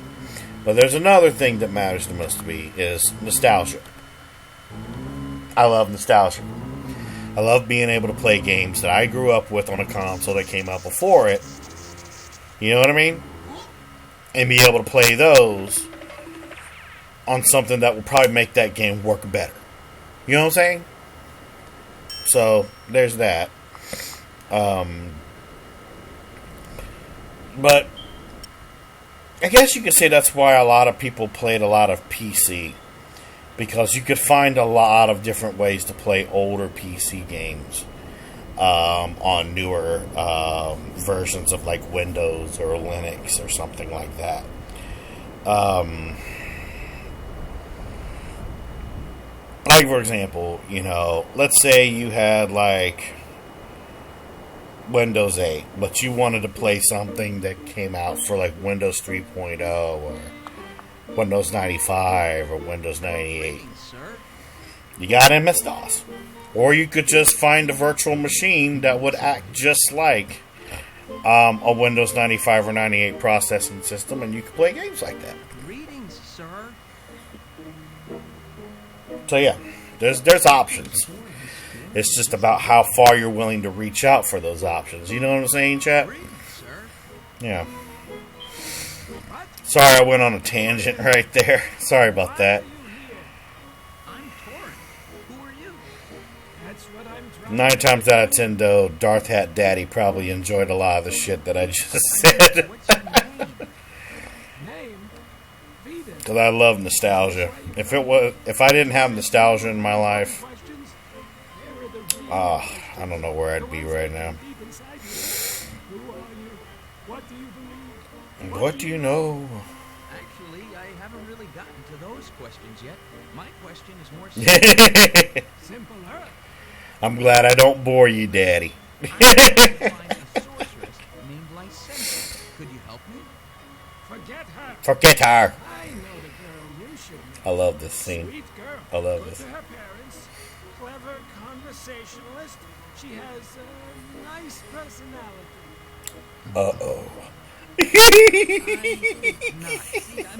But there's another thing that matters the most to me is nostalgia. I love nostalgia. I love being able to play games that I grew up with on a console that came out before it. You know what I mean? And be able to play those on something that will probably make that game work better. You know what I'm saying? So, there's that. But I guess you could say that's why a lot of people played a lot of PC. Because you could find a lot of different ways to play older PC games on newer versions of like Windows or Linux or something like that. Like, for example, you know, let's say you had like Windows 8, but you wanted to play something that came out for like Windows 3.0 or Windows 95 or Windows 98. You got MS-DOS. Or you could just find a virtual machine that would act just like a Windows 95 or 98 processing system, and you could play games like that. Greetings, sir. So yeah, there's options. It's just about how far you're willing to reach out for those options. You know what I'm saying, chat? Yeah. Sorry, I went on a tangent right there. Sorry about that. I'm Torin. Who are you? That's what I'm trying. 9 times out of 10, though, Darth Hat Daddy probably enjoyed a lot of the shit that I just said. Because I love nostalgia. If I didn't have nostalgia in my life, I don't know where I'd be right now. What do you know? Actually, I haven't really gotten to those questions yet. My question is more simpler. I'm glad I don't bore you, Daddy. I'm trying to find a sorceress named Licentious. Could you help me? Forget her. Forget her. I know the girl you should know. I love this scene. Sweet girl. I love Good this. to her parents. Clever conversationalist. She has a nice personality. Uh-oh. I'm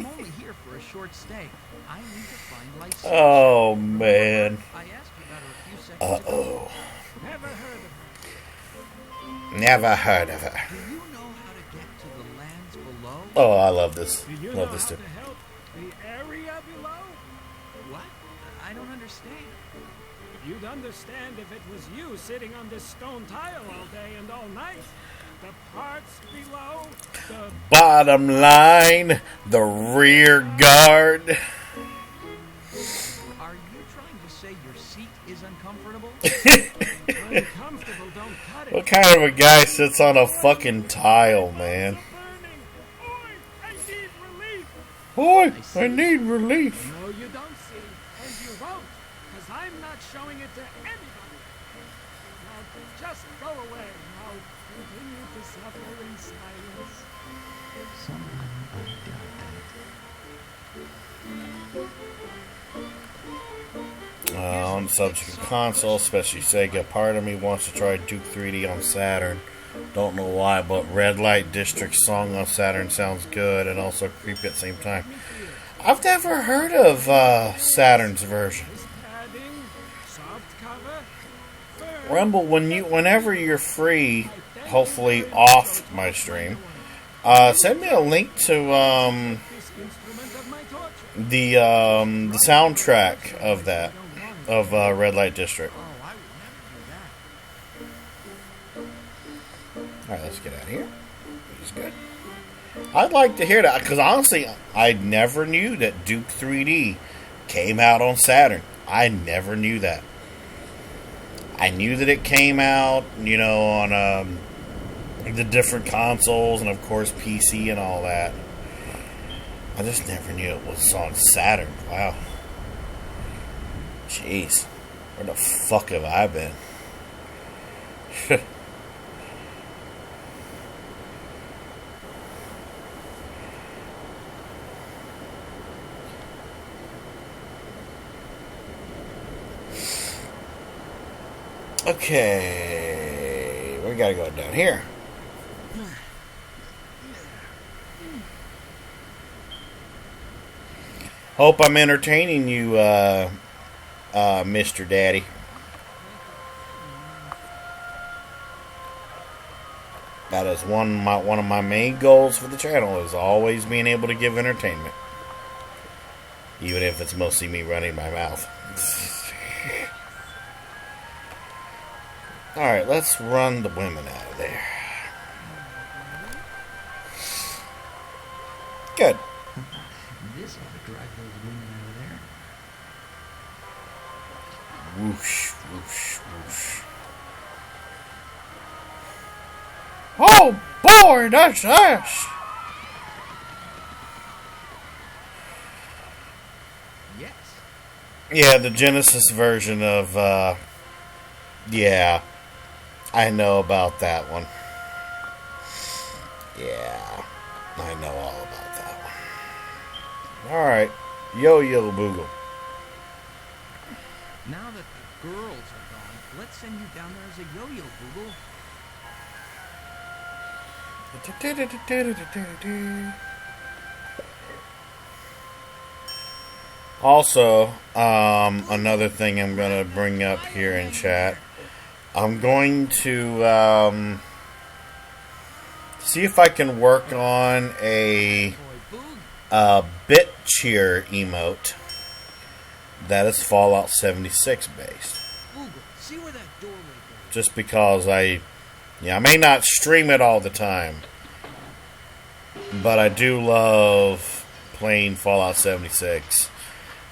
only here for a short stay. I need to find Licentious. Oh, man. I asked you about her a few seconds Uh-oh. ago. Never heard of her. Never heard of her. Do you know how to get to the lands below? Oh, I love this. Do you know Love this how too. to help the area below? What? I don't understand. You'd understand if it was you sitting on this stone tile all day and all night. The parts below, the Bottom line, the rear guard. Are you trying to say your seat is uncomfortable? uncomfortable don't cut it. What kind of a guy sits on a fucking tile, man? Oi, I need relief. Boy, I need relief. No, you don't see, and you won't, because I'm not showing it to anybody. Just go away. I'll continue to suffer in silence. Somehow I doubt that. On the subject of console, especially Sega, part of me wants to try Duke 3D on Saturn. Don't know why, but Red Light District song on Saturn sounds good and also creepy at the same time. I've never heard of Saturn's version. Rumble, whenever you're free, hopefully off my stream, send me a link to the soundtrack of that, of Red Light District. Alright, let's get out of here. He's good. I'd like to hear that, because honestly, I never knew that Duke 3D came out on Saturn. I never knew that. I knew that it came out, you know, on the different consoles and, of course, PC and all that. I just never knew it was on Saturn. Wow. Jeez. Where the fuck have I been? Okay, we gotta go down here. Hope I'm entertaining you, Mr. Daddy. That is one of my main goals for the channel, is always being able to give entertainment, even if it's mostly me running my mouth. Alright, let's run the women out of there. Good. This ought to drive those women out of there. Whoosh, whoosh, whoosh. Oh boy, that's us! Yes. Yeah, the Genesis version of, yeah. I know about that one. Yeah, I know all about that one. Alright, Yo-Yo Boogle. Now that the girls are gone, let's send you down there as a yo-yo, Google. Also, another thing I'm going to bring up here in chat. I'm going to see if I can work on a bit cheer emote that is Fallout 76 based. See where that doorway goes. Just because I may not stream it all the time, but I do love playing Fallout 76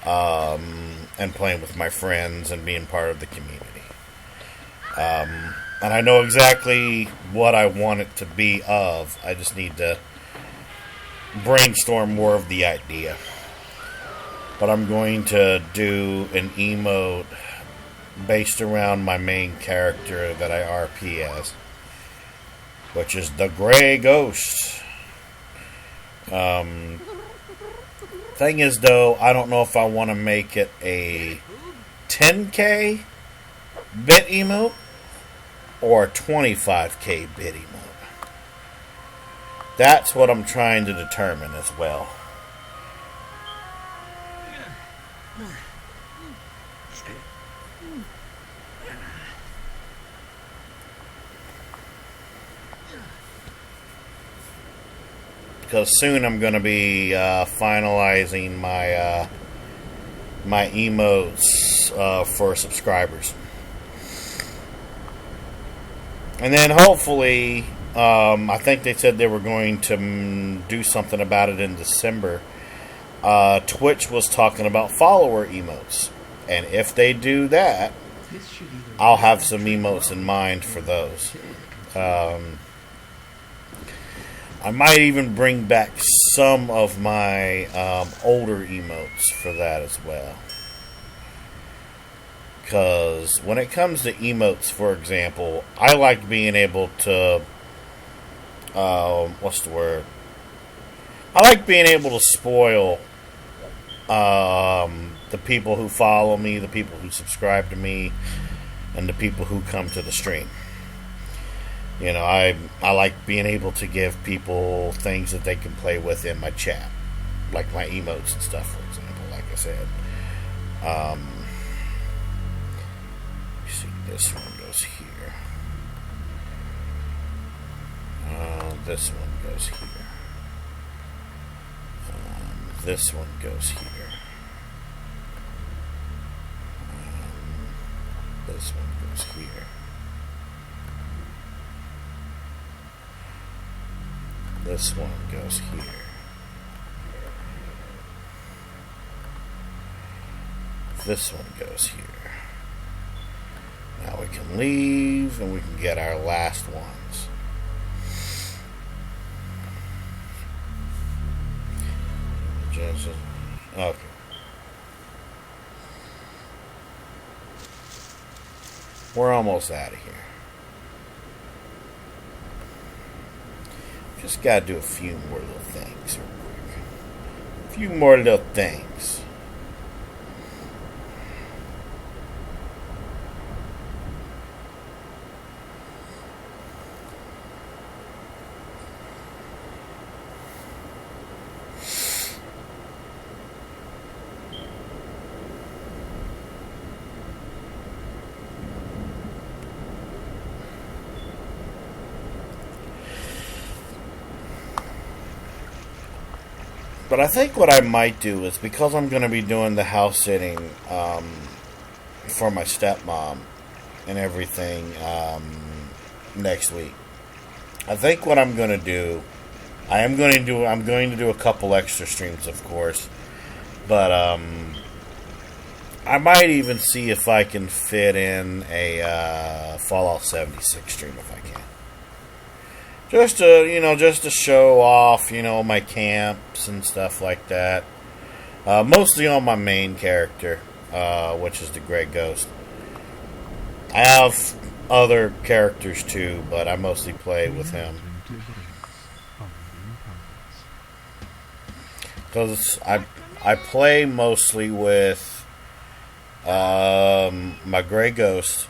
and playing with my friends and being part of the community. And I know exactly what I want it to be of. I just need to brainstorm more of the idea. But I'm going to do an emote based around my main character that I RP as, which is the Gray Ghost. Thing is, though, I don't know if I want to make it a 10k bit emote or a 25k bit emote. That's what I'm trying to determine as well. Because soon I'm going to be finalizing my my emotes for subscribers. And then hopefully, I think they said they were going to do something about it in December. Twitch was talking about follower emotes. And if they do that, I'll have some emotes in mind for those. I might even bring back some of my older emotes for that as well. because when it comes to emotes, for example, I like being able to, what's the word? I like being able to spoil the people who follow me, the people who subscribe to me, and the people who come to the stream. You know, I like being able to give people things that they can play with in my chat, like my emotes and stuff, for example, like I said. You see, this one goes here. This one goes here. This one goes here. This one goes here. This one goes here. This one goes here. Now we can leave and we can get our last ones. Okay. We're almost out of here. Just gotta do a few more little things real quick. A few more little things. But I think what I might do is, because I'm going to be doing the house sitting for my stepmom and everything next week, I think what I'm going to do, I'm going to do a couple extra streams, of course, but I might even see if I can fit in a Fallout 76 stream if I can. Just to show off, my camps and stuff like that. Mostly on my main character, which is the Grey Ghost. I have other characters too, but I mostly play with him. Because I play mostly with my Grey Ghost.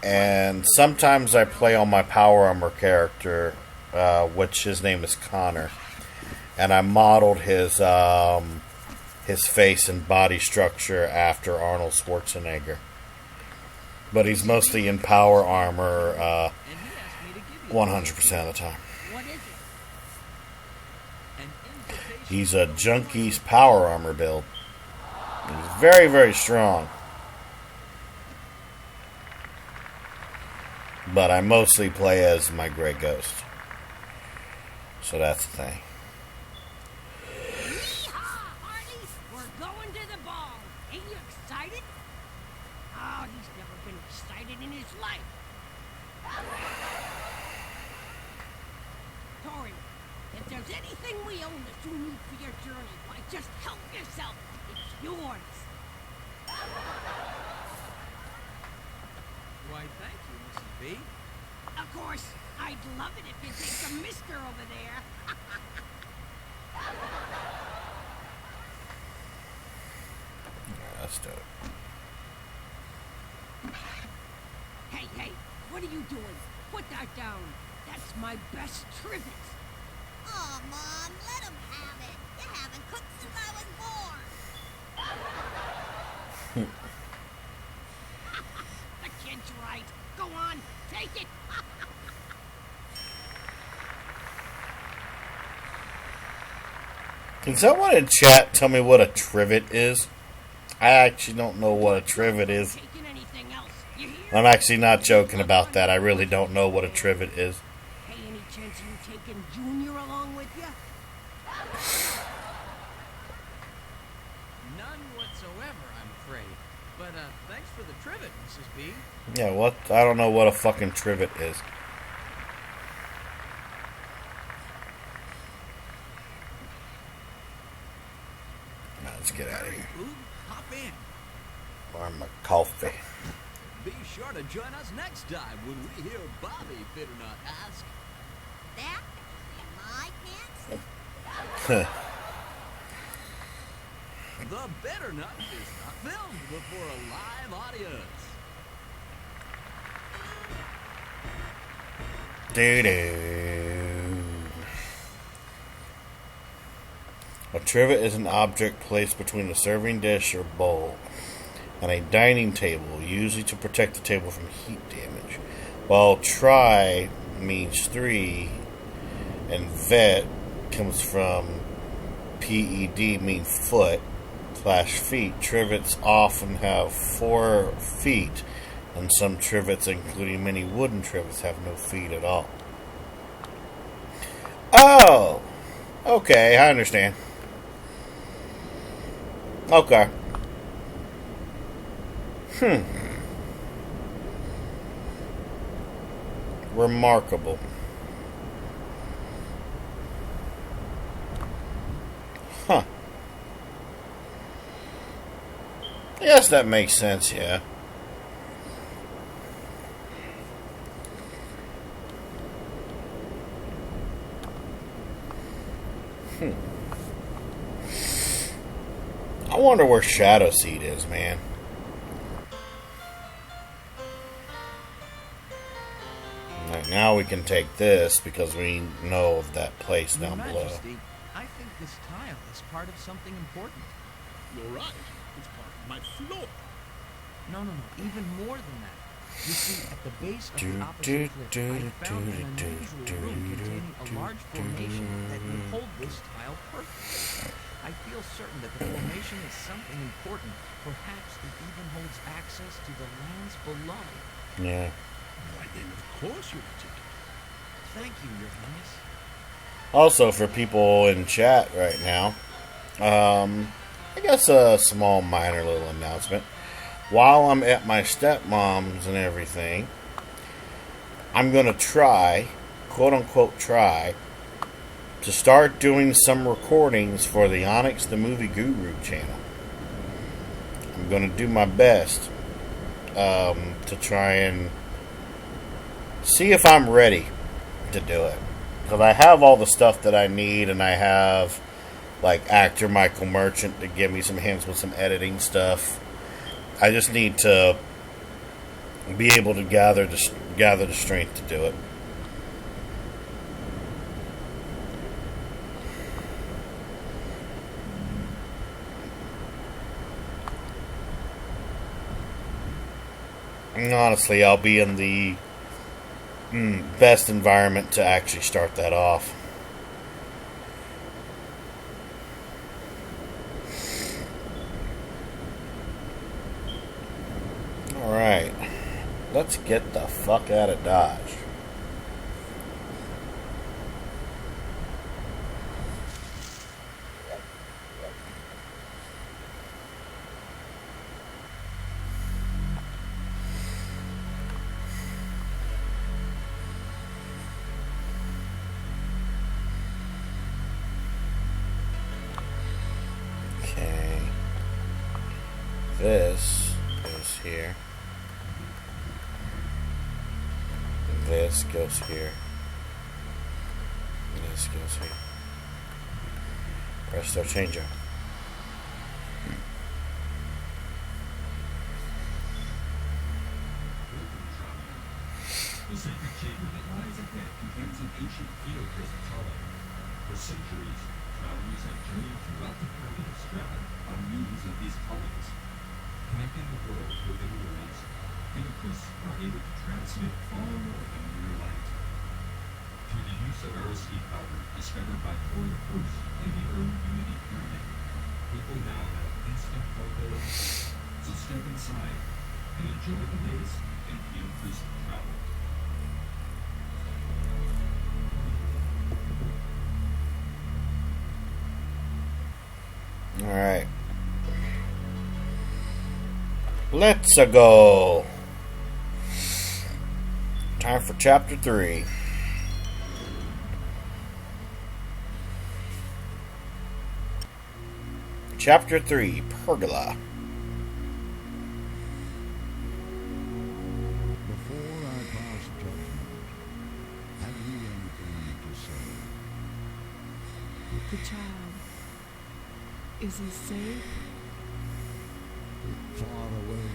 And sometimes I play on my Power Armor character, which his name is Connor. And I modeled his face and body structure after Arnold Schwarzenegger. But he's mostly in Power Armor 100% of the time. He's a Junkie's Power Armor build. He's very, very strong. But I mostly play as my Grey Ghost. So that's the thing. Yeehaw, Hardy! We're going to the ball. Ain't you excited? Oh, he's never been excited in his life. Torin, if there's anything we own that you need for your journey, why, just help yourself. It's yours. Why, thank you, Mrs. B. Of course, I'd love it if you take the mister over there. Let's do it. Hey, what are you doing? Put that down. That's my best trivet. Aw, Mom, let him have it. You haven't cooked since I was born. The kid's right. Go on, take it. Can someone in chat tell me what a trivet is? I actually don't know what a trivet is. Taking anything else, you hear? I'm actually not joking about that. I really don't know what a trivet is. Hey, any chance of you taking Junior along with you? None whatsoever, I'm afraid. But, thanks for the trivet, Mrs. B. Yeah, what? I don't know what a fucking trivet is. Let's get out of here. Food, hop in. Or Be sure to join us next time when we hear Bobby Bitternut ask, That in my pants? The Bitternut is not filmed before a live audience. Doo-doo. A trivet is an object placed between a serving dish or bowl and a dining table, usually to protect the table from heat damage. While tri means 3 and vet comes from PED, mean foot / feet. Trivets often have 4 feet, and some trivets, including many wooden trivets, have no feet at all. Oh! Okay, I understand. Okay. Remarkable. Huh. Yes, that makes sense, yeah. I wonder where Shadow Seed is, man. Right, now we can take this because we know of that place Your down below. Majesty, I think this tile is part of something important. You're right. It's part of my floor. No, even more than that. You see, at the base of Do, the do, opposite cliff, do, I found do, an do, unusual do, room do, containing do, a large do, formation that would do. hold this tile perfectly. I feel certain that the formation is something important. Perhaps it even holds access to the lands below. Yeah. Why then, of course you're particular. Thank you, Your Highness. Also, for people in chat right now, I guess a small minor little announcement. While I'm at my stepmom's and everything, I'm going to try, quote unquote try, to start doing some recordings for the Onyx the Movie Guru channel. I'm going to do my best to try and see if I'm ready to do it. Because I have all the stuff that I need, and I have like actor Michael Merchant to give me some hints with some editing stuff. I just need to be able to gather the strength to do it. And honestly, I'll be in the best environment to actually start that off. Alright, let's get the fuck out of Dodge. Okay, this goes here. This goes here. This goes here. Presto changeup. The sacred chamber that lies ahead contains an ancient geocrystal column. For centuries, travelers have journeyed throughout the Pyramid of Strahd on news of these columns. Connecting the world within worlds, geocrysts are able to transmit far more than mere light. Through the use of aerospeed power discovered by Torin in the early Unity Pyramid, people now have instant mobility. So step inside and enjoy the latest in geocryst travel. Alright. Let's go. Time for chapter 3. Chapter 3, Pergola. child. Is he safe? Far away,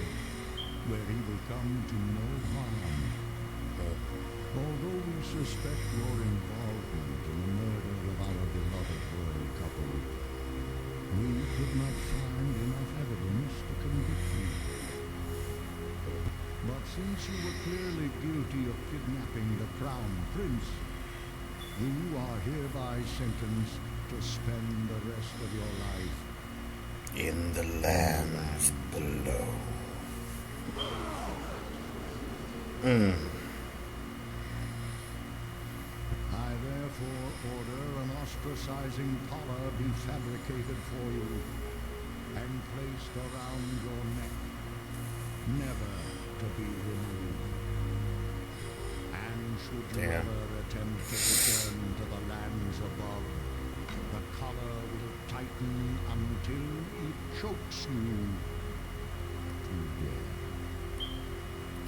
where he will come to no harm. Although we suspect your involvement in the murder of our beloved royal couple, we could not find enough evidence to convict you. But since you were clearly guilty of kidnapping the Crown Prince, you are hereby sentenced to spend the rest of your life in the lands below. I therefore order an ostracizing collar be fabricated for you and placed around your neck, never to be removed. And should you ever attempt to return to the lands above, the collar will tighten until it chokes you to death.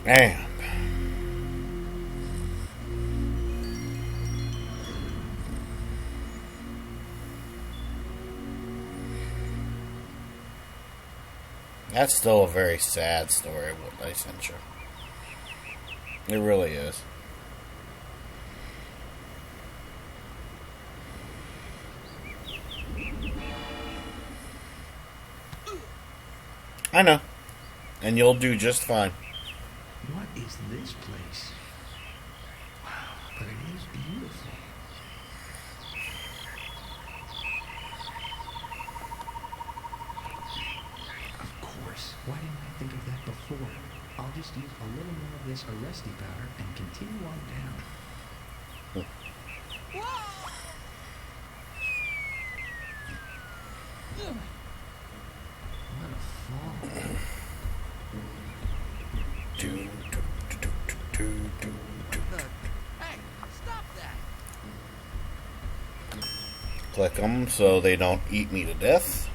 And that's still a very sad story, what I sent you. It really is. I know. And you'll do just fine. What is this place? Wow, but it is beautiful. Of course. Why didn't I think of that before? I'll just use a little more of this arresty powder and continue on down. What a fall. Hey, stop that! Click them so they don't eat me to death.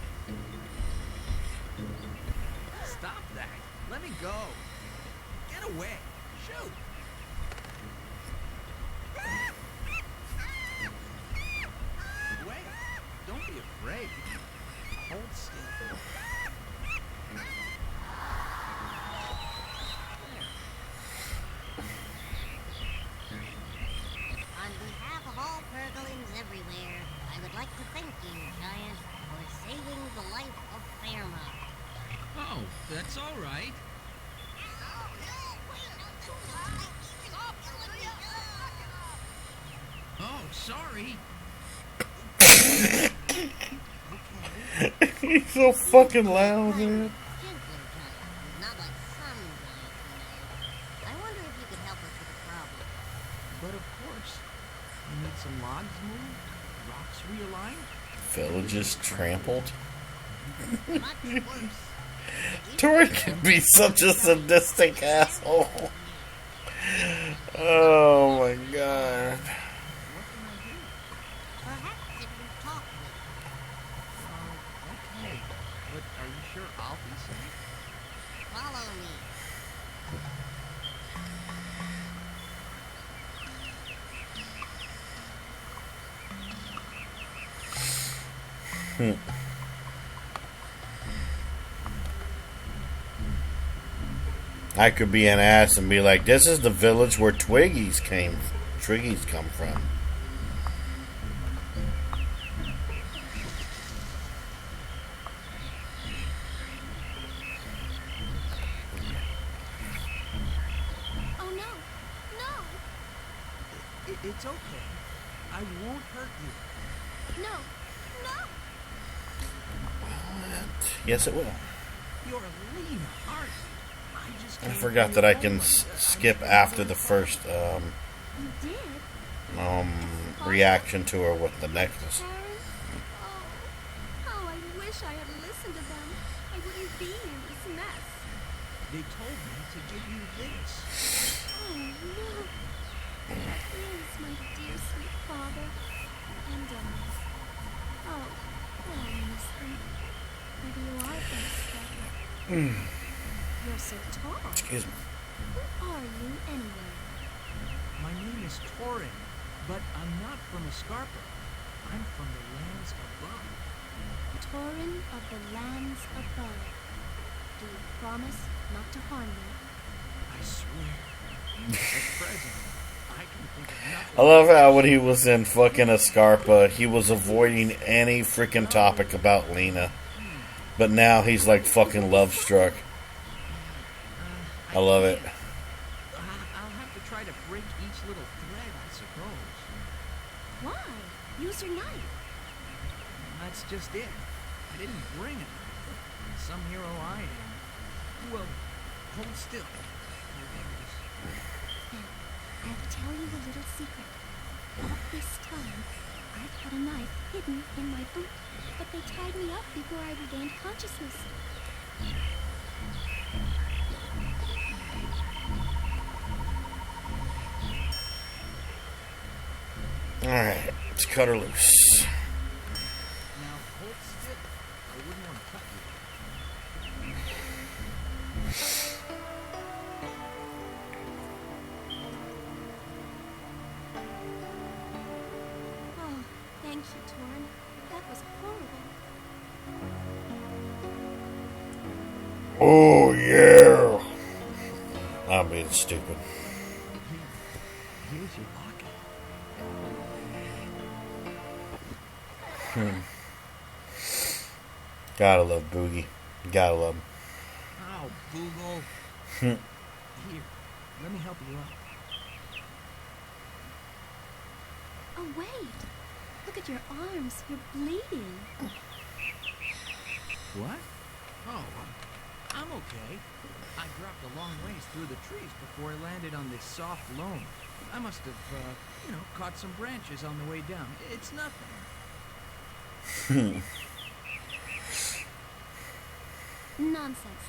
Stop that! Let me go! Get away! Shoot! Wait! Don't be afraid. Hold still. On behalf of all Purglings everywhere, I would like to thank you, Giant, for saving the life of Fairmont. Oh, that's all right. Oh, sorry. He's so fucking loud, man. Gentler giant, not like some giants we know. I wonder if you could help us with a problem. But of course. You need some logs moved, rocks realigned. Villages trampled. Much worse. Torin can be such a sadistic asshole. Oh my god. Perhaps if we talk with him. Okay. But are you sure I'll be safe? Follow me. I could be an ass and be like, this is the village where Twiggies come from. Oh no! No! It's okay. I won't hurt you. No! No! Yes, it will. You're a lean heart. I forgot that I can skip after the first You did? reaction to her with the necklace. Parents? Oh, how I wish I had listened to them. I wouldn't be in this mess. They told me to give you this. Oh no! Please, my dear sweet father. And oh, I miss them. Maybe you are things better. You're so tall. Excuse me. Who are you anyway? My name is Torin, but I'm not from Escarpa. I'm from the lands above. Torin of the lands above. Do you promise not to harm me? I swear. At present, I can think of nothing. I love how when he was in fucking Escarpa, he was avoiding any freaking topic about Lena. But now he's like fucking love struck. I love it. I'll have to try to break each little thread, I suppose. Why? Use your knife. That's just it. I didn't bring it. Some hero I am. Well, hold still. Then, I'll tell you a little secret. All this time, I've had a knife hidden in my boot, but they tied me up before I regained consciousness. Alright, let's cut her loose. Now, hold still. I wouldn't want to cut you. Oh, thank you, Torin. That was horrible. Oh, yeah. I'm being stupid. Here's your pocket. Gotta love Boogie. Gotta love him. Ow, Boogle. Hmm. Here, let me help you up. Oh, wait. Look at your arms. You're bleeding. What? Oh, I'm okay. I dropped a long ways through the trees before I landed on this soft loam. I must have, caught some branches on the way down. It's nothing. Nonsense.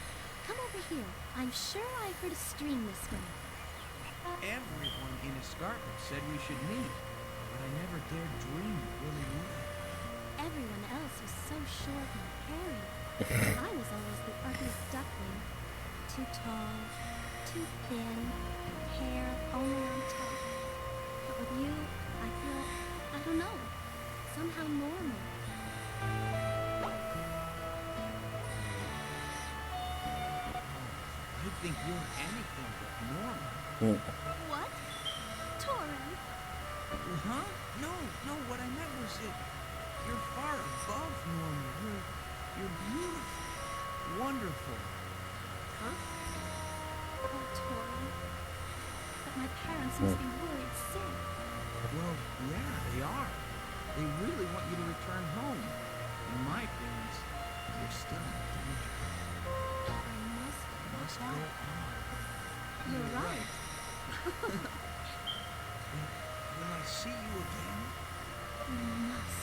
Come over here. I'm sure I heard a stream this way. Everyone in Escarpa said we should meet, but I never dared dream it really would. Everyone else was so short and hairy. I was always the ugliest duckling. Too tall, too thin, hair only on top. But with you, I feel, I don't know, somehow normal. I think you're anything but normal. What? Torin? Huh? No, what I meant was that you're far above normal. You're beautiful, wonderful, perfect. Oh, Torin. But my parents must be worried sick. Well, yeah, they are. They really want you to return home. In my appearance, you're still in danger. I must Must go go back. on. You're right. Will I see you again? You must.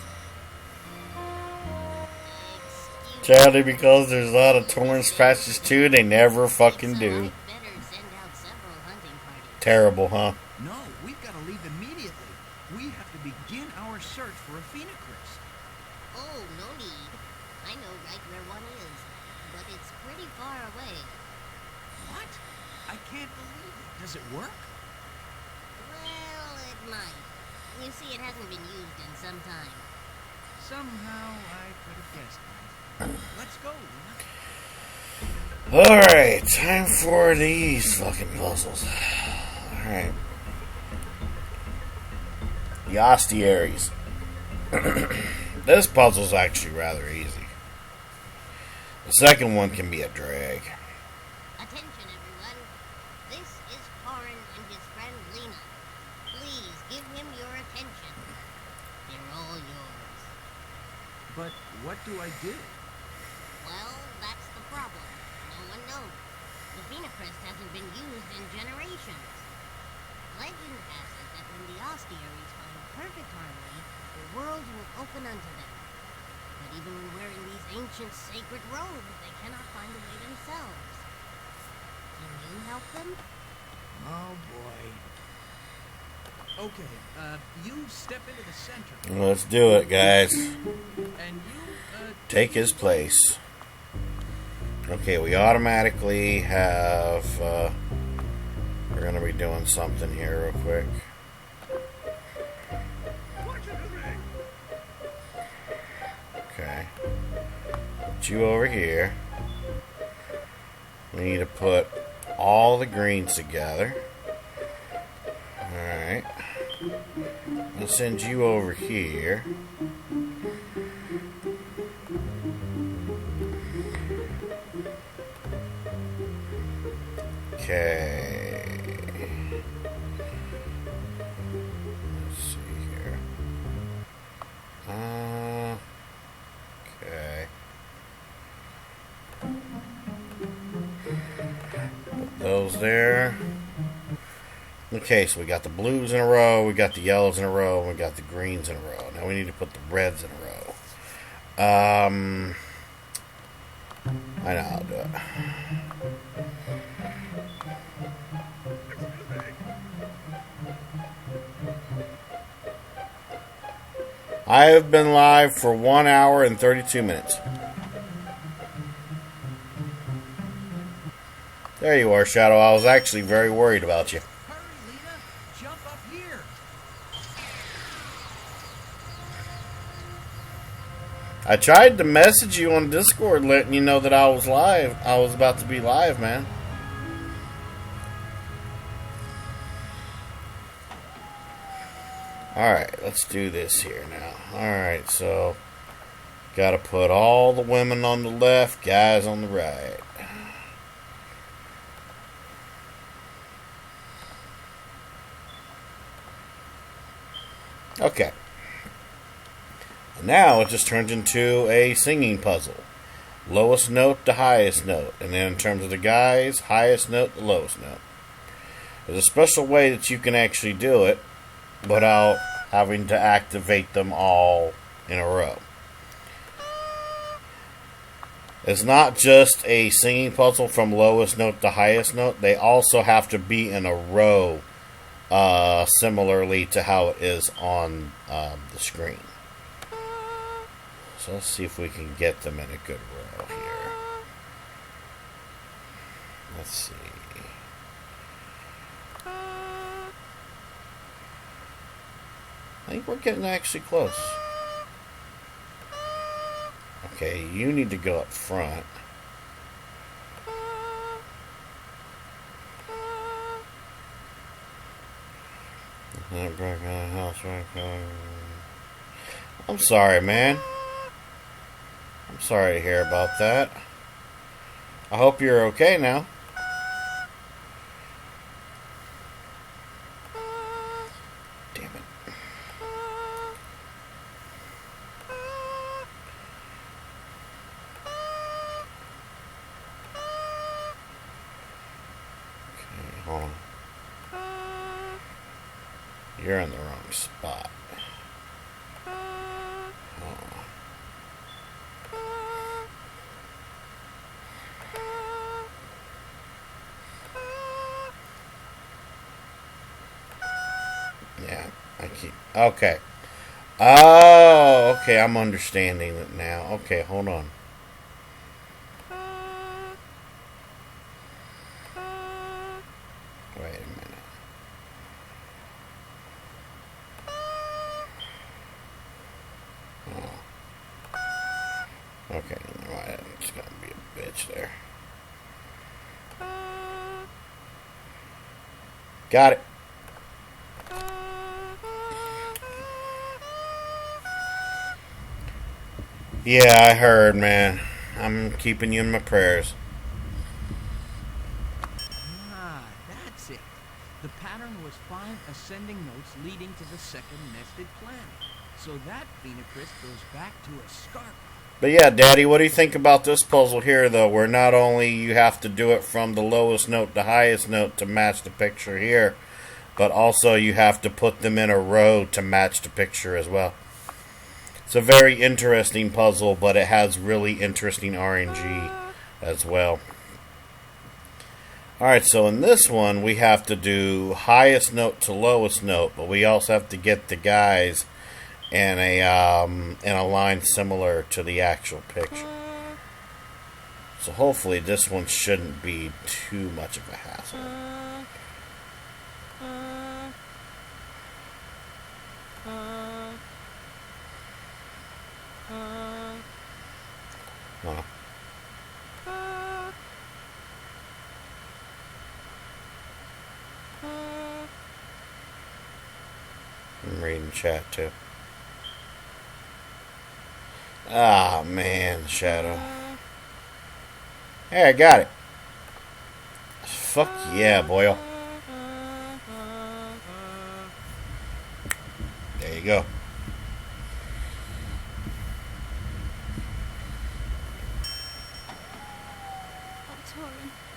Sadly, because there's a lot of Torrance patches too, they never fucking do. Better send out several hunting parties. Terrible, huh? No, we've got to leave immediately. We have to begin our search for a phoenix. Oh, no need. I know right where one is, but it's pretty far away. What? I can't believe it. Does it work? Well, it might. You see, it hasn't been used in some time. Somehow I could have guessed that. Let's go, Lena. Alright, time for these fucking puzzles. Alright. The Ostiaries. This puzzle's actually rather easy. The second one can be a drag. Attention, everyone. This is Torin and his friend Lena. Please give him your attention. They're all yours. But what do I do? Well, that's the problem. No one knows. The Phoenix hasn't been used in generations. Legend has it that when the Ostiaries find perfect harmony, the world will open unto them. But even when wearing these ancient sacred robes, they cannot find a way themselves. Can you help them? Oh, boy. Okay, you step into the center. Let's do it, guys. And you, Take his place. Okay, we automatically have... we're going to be doing something here real quick. you over here. We need to put all the greens together. Alright. I'll send you over here. Okay. Let's see here. Okay. Put those there. Okay, so we got the blues in a row, we got the yellows in a row, and we got the greens in a row. Now we need to put the reds in a row. I know, I'll do it. I have been live for 1 hour and 32 minutes. There you are, Shadow. I was actually very worried about you. Hurry, Lena! Jump up here! I tried to message you on Discord letting you know that I was live. I was about to be live, man. Alright, let's do this here now. Alright, so gotta put all the women on the left, guys on the right. Okay. Now it just turns into a singing puzzle. Lowest note to highest note. And then in terms of the guys, highest note to lowest note. There's a special way that you can actually do it without having to activate them all in a row. It's not just a singing puzzle from lowest note to highest note. They also have to be in a row, similarly to how it is on the screen. So let's see if we can get them in a good row here. Let's see. I think we're getting actually close. Okay, you need to go up front. I'm sorry, man. I'm sorry to hear about that. I hope you're okay now. Damn it. Okay, hold on. You're in the wrong spot. Yeah, I keep... Okay. Oh, okay, I'm understanding it now. Okay, hold on. Wait a minute. Oh. Okay, well, it's gonna be a bitch there. Got it. Yeah, I heard, man. I'm keeping you in my prayers. Ah, that's it. The pattern was 5 ascending notes leading to the second nested planet. So that Phoenix goes back to a scarp. But yeah, Daddy, what do you think about this puzzle here, though, where not only you have to do it from the lowest note to highest note to match the picture here, but also you have to put them in a row to match the picture as well. It's a very interesting puzzle, but it has really interesting RNG as well. Alright, so in this one, we have to do highest note to lowest note, but we also have to get the guys in a line similar to the actual picture. So hopefully this one shouldn't be too much of a hassle. I'm reading chat too. Ah, man, Shadow. Hey, I got it. Fuck yeah, boyo. There you go.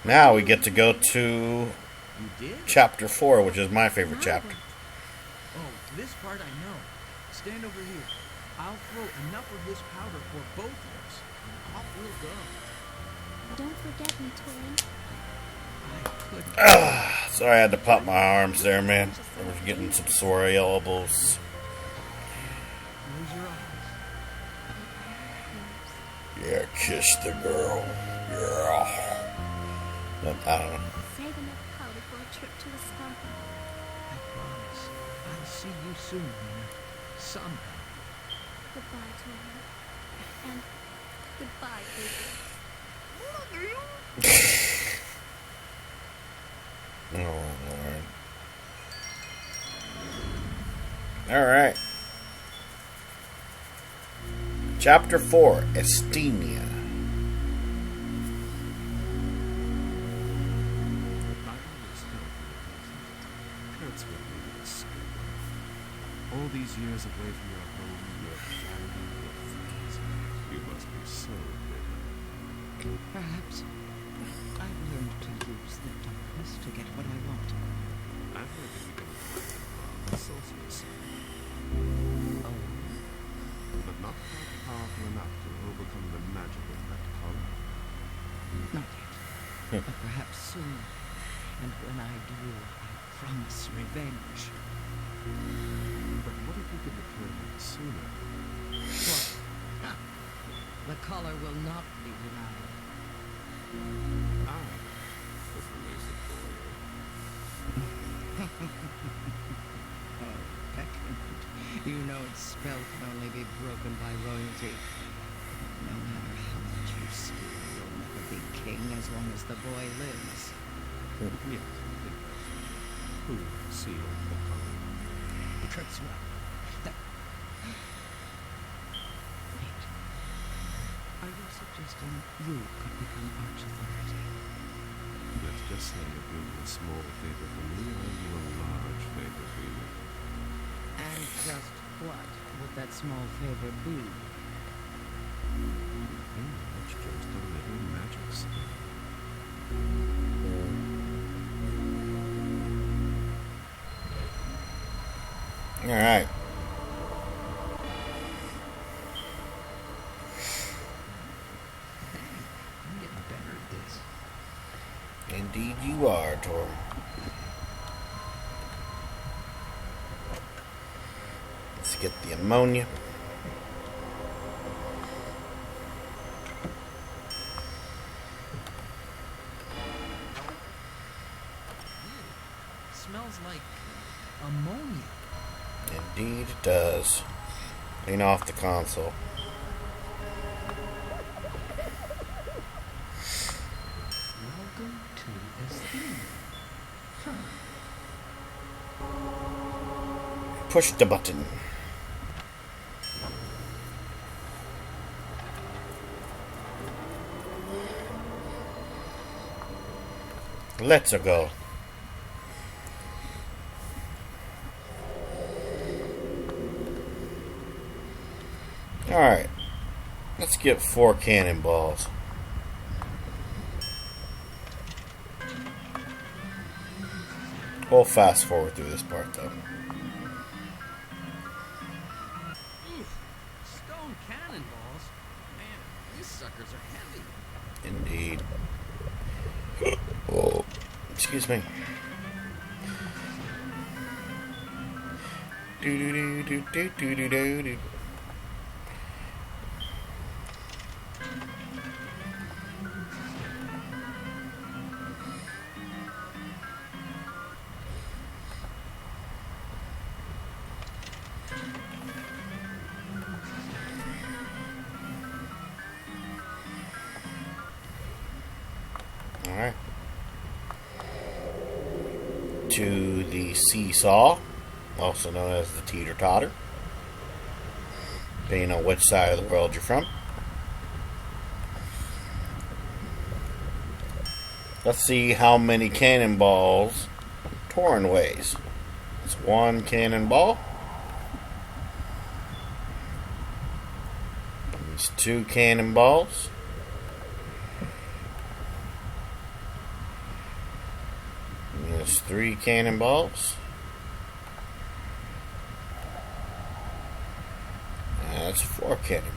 Now we get to go to Chapter 4, which is my favorite chapter. Oh, this part I know. Stand over here. I'll throw enough of this powder for both of us, and off we'll go. Don't forget me, Torin. Sorry I had to pop my arms there, man. I was getting some sore elbows. Close your eyes. Yeah, kiss the girl. Yeah. I don't know. Save enough powder for a trip to the swamp. I promise. I'll see you soon, Nina. Somehow. Goodbye, Torin. And goodbye, baby. Oh, Lord. Alright. Chapter 4, Estimia. All these years away from your home, your family, your friends, you must be so bitter. Perhaps I've learned to use the darkness to get what I want. I've heard that you can a sorceress. Oh. But not quite powerful enough to overcome the magic of that color. Not yet. But perhaps soon. And when I do, I promise revenge. But what if you could return it sooner? What? The collar will not be denied. I was released for you. Oh, Peckland. You know its spell can only be broken by royalty. No matter how much you steal, you'll never be king as long as the boy lives. Yes, I think that's right. Who sealed the collar? Kurtzwell. Wait. Are you suggesting you could become Arch-Authority? Let's just say you're doing a small favor for me, I'll do a large favor for you. And just what would that small favor be? Nothing much, just a little magic spell. Alright. I'm getting better at this. Indeed you are, Torin. Let's get the ammonia. Smells like ammonia. Indeed it does. Lean off the console. Welcome to Estimia. Push the button. Let's go. Alright. Let's get 4 cannonballs. We'll fast forward through this part though. Oof. Stone cannonballs? Man, these suckers are heavy. Indeed. Oh, excuse me. Do do do do do do do do do. Alright. To the seesaw. also known as the teeter-totter, depending on which side of the world you're from. Let's see how many cannonballs Torin weighs. It's one cannonball. It's two cannonballs. And there's three cannonballs. And that's four cannonballs.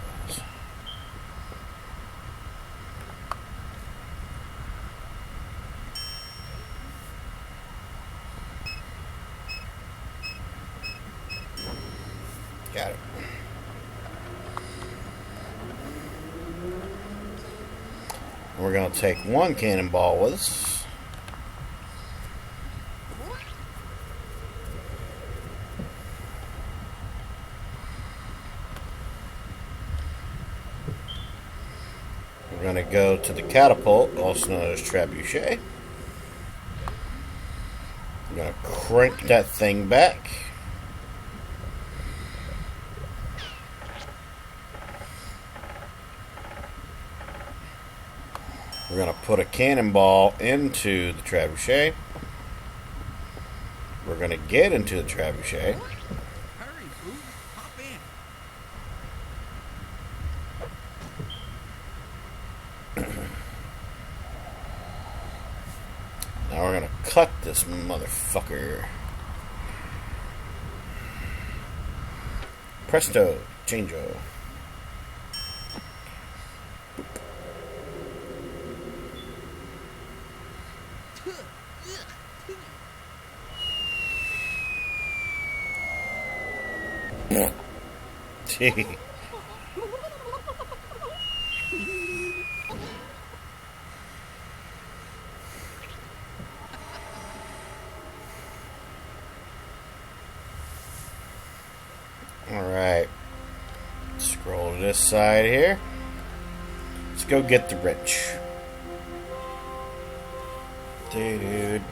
Got it. We're going to take one cannonball with us. We're going to go to the catapult, also known as trebuchet. We're going to crank that thing back. We're going to put a cannonball into the trebuchet. We're going to get into the trebuchet. Hurry, Boo. Hop in. Now we're going to cut this motherfucker. Presto, changeo. Gee. Alright. Scroll to this side here. Let's go get the wrench. Do-do-do-do.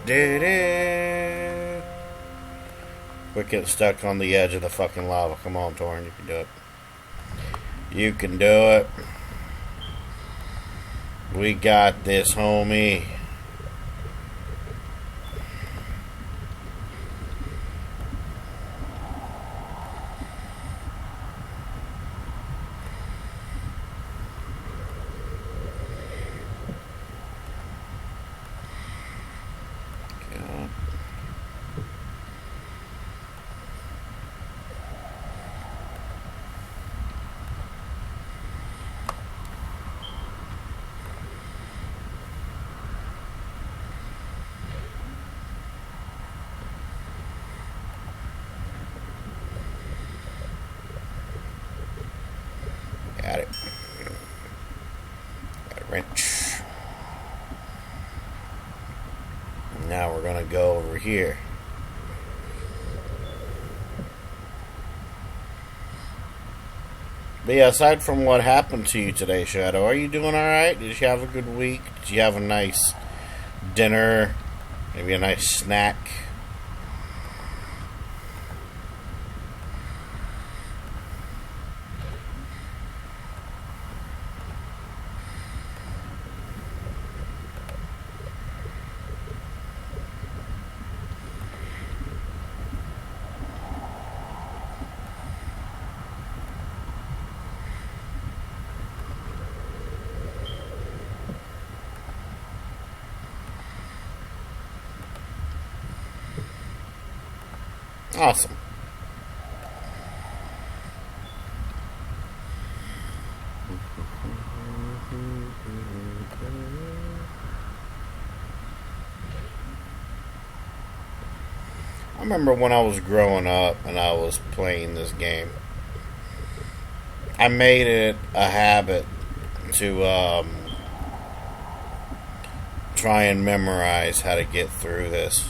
Quit getting stuck on the edge of the fucking lava. Come on, Torin, you can do it. You can do it. We got this, homie. Got it. Got a wrench. Now we're gonna go over here. But yeah, aside from what happened to you today, Shadow, are you doing alright? Did you have a good week? Did you have a nice dinner? Maybe a nice snack? Awesome. I remember when I was growing up and I was playing this game, I made it a habit to try and memorize how to get through this.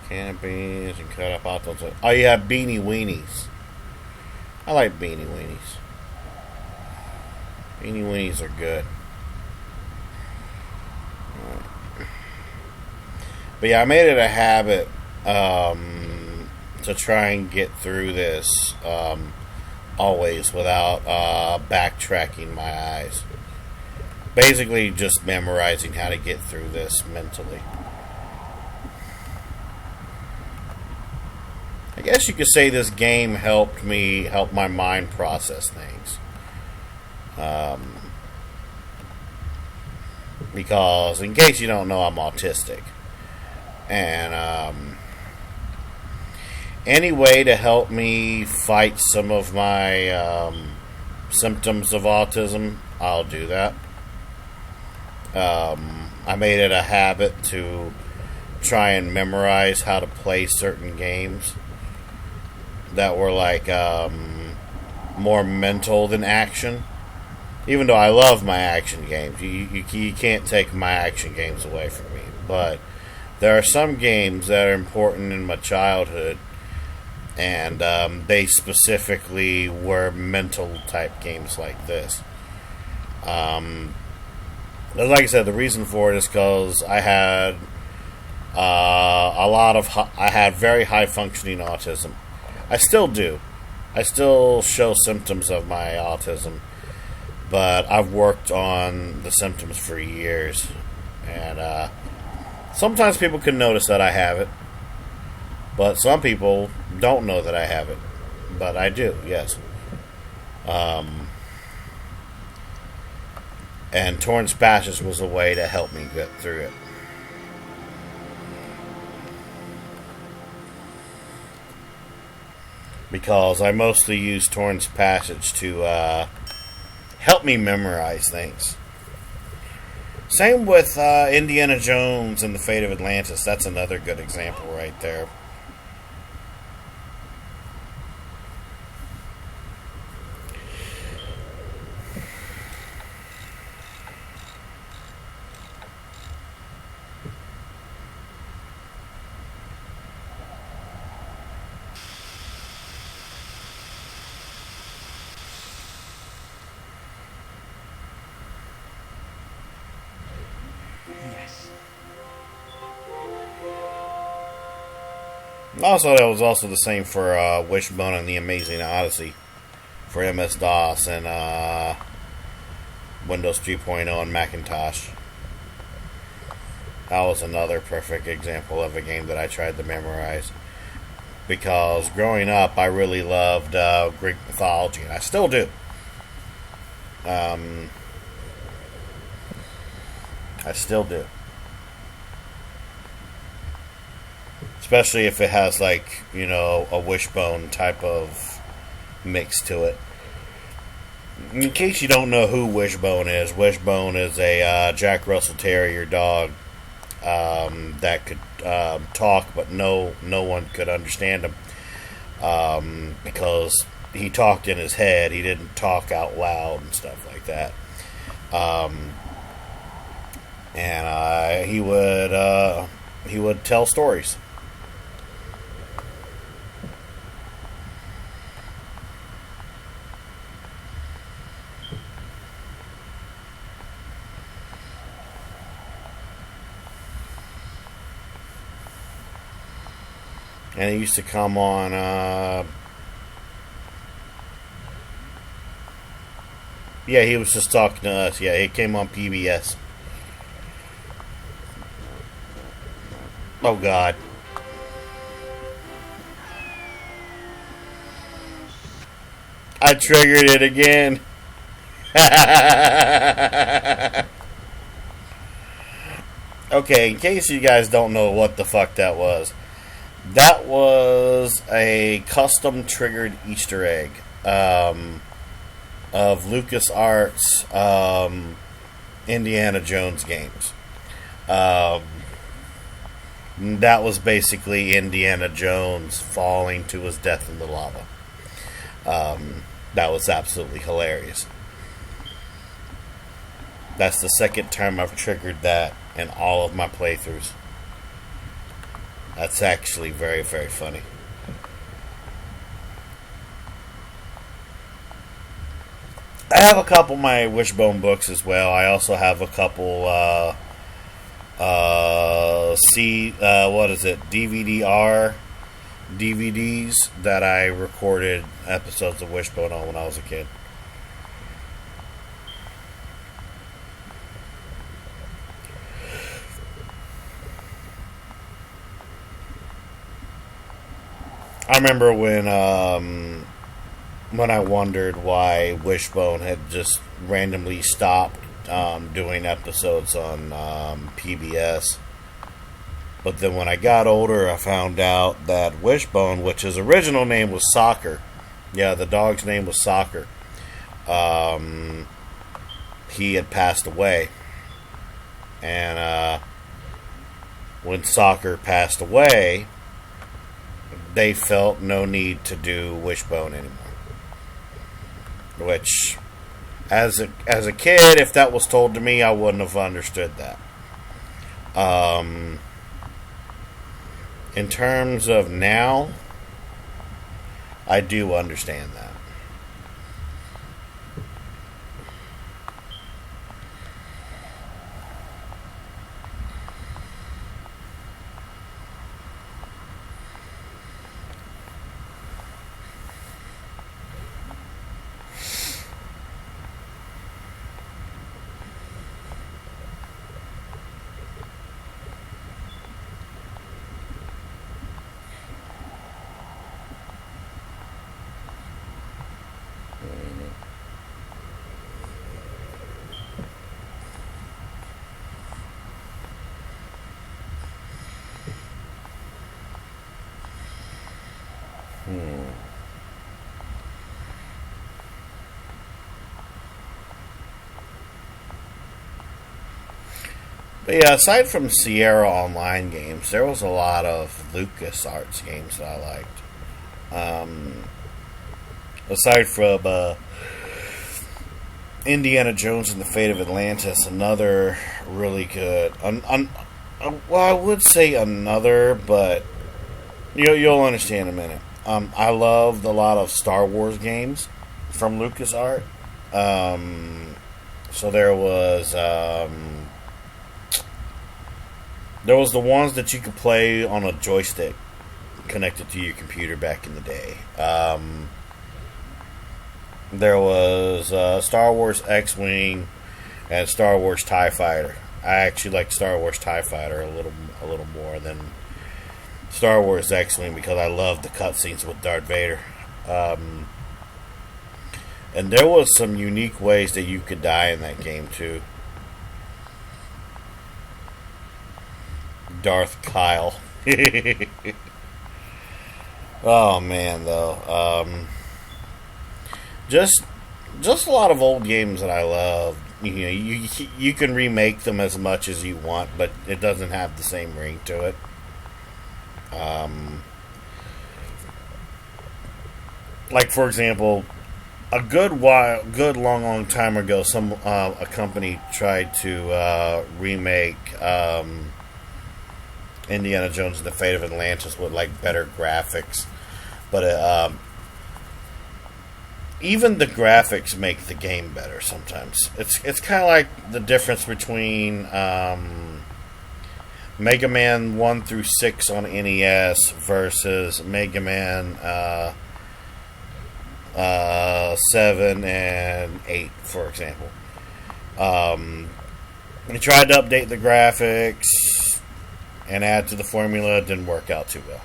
Can of beans and cut up hot dogs. Oh yeah, beanie weenies. I like beanie weenies. Beanie weenies are good. But yeah, I made it a habit to try and get through this always without backtracking my eyes. Basically, just memorizing how to get through this mentally. I guess you could say this game helped my mind process things. Because, in case you don't know, I'm autistic. And any way to help me fight some of my symptoms of autism, I'll do that. I made it a habit to try and memorize how to play certain games that were like more mental than action. Even though I love my action games, you can't take my action games away from me. But there are some games that are important in my childhood, and they specifically were mental type games like this. Like I said, the reason for it is because I had I had very high functioning autism. I still do. I still show symptoms of my autism, but I've worked on the symptoms for years, and sometimes people can notice that I have it, but some people don't know that I have it, but I do, yes. And Torin's Passage was a way to help me get through it. Because I mostly use Torin's Passage to help me memorize things. Same with Indiana Jones and the Fate of Atlantis. That's another good example right there. Also, that was also the same for Wishbone and the Amazing Odyssey for MS-DOS and Windows 3.0 and Macintosh. That was another perfect example of a game that I tried to memorize. Because growing up, I really loved Greek mythology, and I still do. I still do. Especially if it has, like, you know, a Wishbone type of mix to it. In case you don't know who Wishbone is a Jack Russell Terrier dog that could talk, but no one could understand him because he talked in his head. He didn't talk out loud and stuff like that. And he would tell stories. And it used to come on, yeah, he was just talking to us. Yeah, it came on PBS. Oh, God. I triggered it again. Okay, in case you guys don't know what the fuck that was. That was a custom triggered Easter egg of LucasArts Indiana Jones games. That was basically Indiana Jones falling to his death in the lava. That was absolutely hilarious. That's the second time I've triggered that in all of my playthroughs. That's actually very, very funny. I have a couple of my Wishbone books as well. I also have a couple DVD-R DVDs that I recorded episodes of Wishbone on when I was a kid. I remember when I wondered why Wishbone had just randomly stopped doing episodes on PBS. But then when I got older, I found out that Wishbone, which his original name was Soccer. Yeah, the dog's name was Soccer. He had passed away. And when Soccer passed away, they felt no need to do Wishbone anymore. Which, as a kid, if that was told to me, I wouldn't have understood that. In terms of now, I do understand that. But yeah, aside from Sierra Online games, there was a lot of LucasArts games that I liked. Aside from Indiana Jones and the Fate of Atlantis, another really good... well, I would say another, but you'll understand in a minute. I loved a lot of Star Wars games from LucasArts. So there was the ones that you could play on a joystick connected to your computer back in the day. There was Star Wars X-Wing and Star Wars TIE Fighter. I actually like Star Wars TIE Fighter a little more than Star Wars X-Wing because I love the cutscenes with Darth Vader. And there was some unique ways that you could die in that game too. Darth Kyle. Oh man, though. Just a lot of old games that I love. You can remake them as much as you want, but it doesn't have the same ring to it. Like for example, a good long time ago, a company tried to remake Indiana Jones and the Fate of Atlantis with like better graphics, but even the graphics make the game better sometimes. It's kind of like the difference between Mega Man 1 through 6 on NES versus Mega Man 7 and 8, for example. We tried to update the graphics and add to the formula. It didn't work out too well.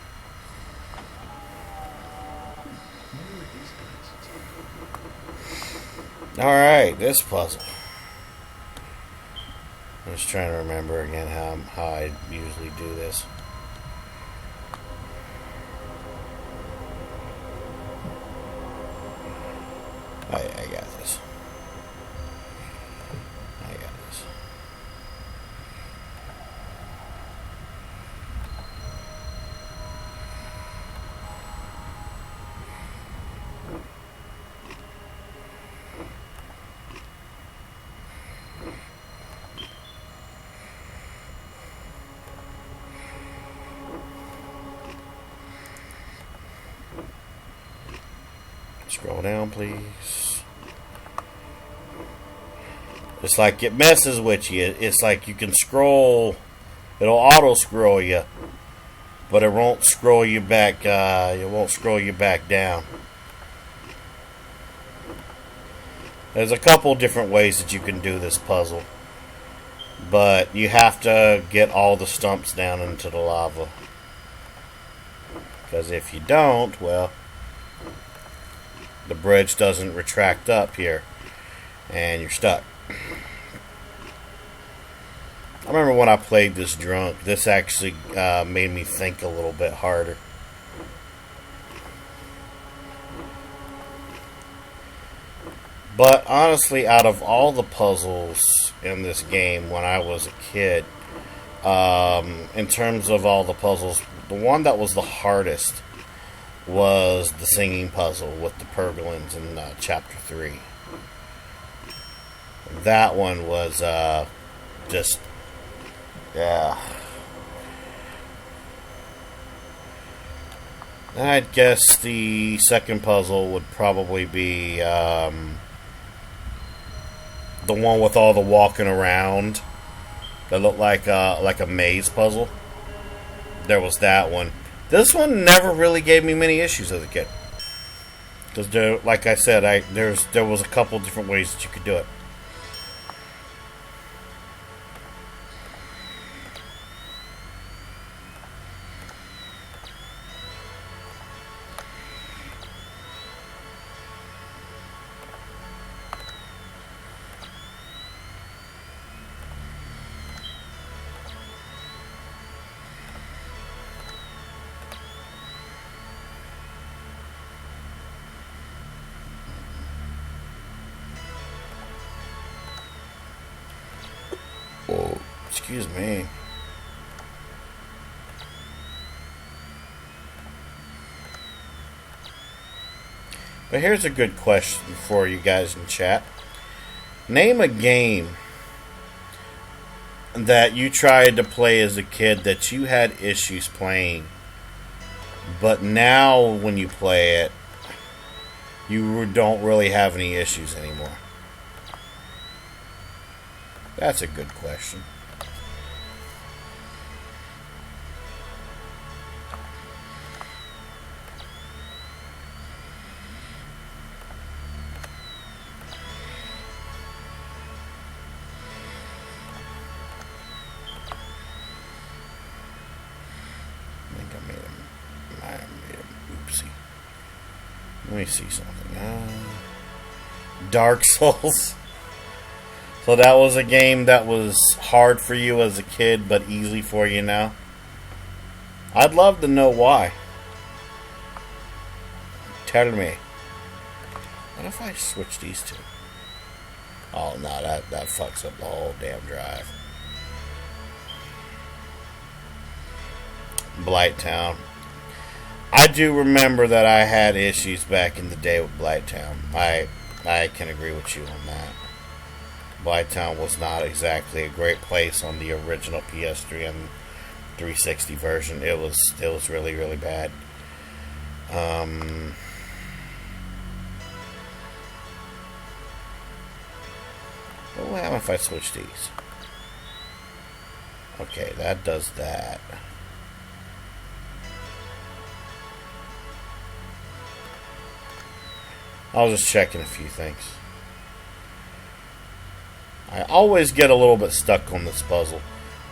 Alright, this puzzle. I'm just trying to remember again how I usually do this. I got this. Scroll down, please. It's like it messes with you. It's like you can scroll It'll auto scroll you, but it won't scroll you back. It won't scroll you back down. There's a couple different ways that you can do this puzzle, but you have to get all the stumps down into the lava. Because if you don't, well, the bridge doesn't retract up here, and you're stuck. I remember when I played this drunk, this actually made me think a little bit harder. But honestly, out of all the puzzles in this game when I was a kid, in terms of all the puzzles, the one that was the hardest was the singing puzzle with the purglins in Chapter 3. That one was just, yeah. I'd guess the second puzzle would probably be the one with all the walking around that looked like a maze puzzle. There was that one. This one never really gave me many issues as a kid, because like I said, there was a couple different ways that you could do it. Oh, excuse me. But here's a good question for you guys in chat. Name a game that you tried to play as a kid that you had issues playing, but now when you play it, you don't really have any issues anymore. That's a good question. I think I made him. Oopsie. Let me see something. Dark Souls. So that was a game that was hard for you as a kid, but easy for you now? I'd love to know why. Tell me. What if I switch these two? Oh, no, that fucks up the whole damn drive. Blighttown. I do remember that I had issues back in the day with Blighttown. I can agree with you on that. Blighttown was not exactly a great place on the original PS3 and 360 version. It was really, really bad. What will happen if I switch these? Okay, that does that. I was just checking a few things. I always get a little bit stuck on this puzzle,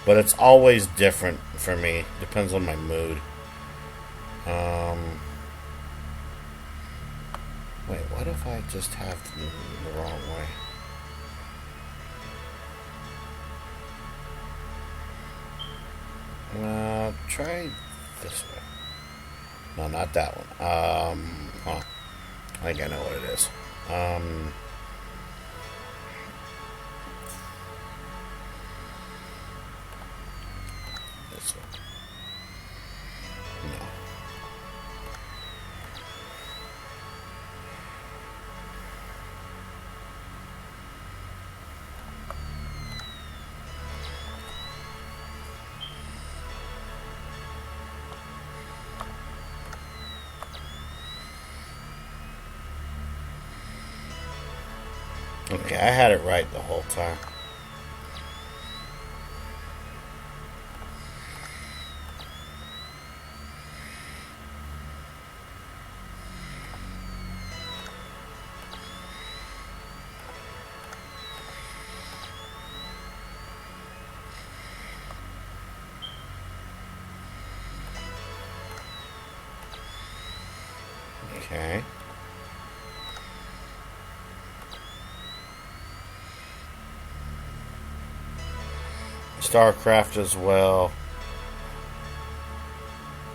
but it's always different for me. Depends on my mood. Wait, what if I just have the wrong way? Try this way. No, not that one. I think I know what it is. This one. No. Okay, I had it right the whole time. Okay. StarCraft as well.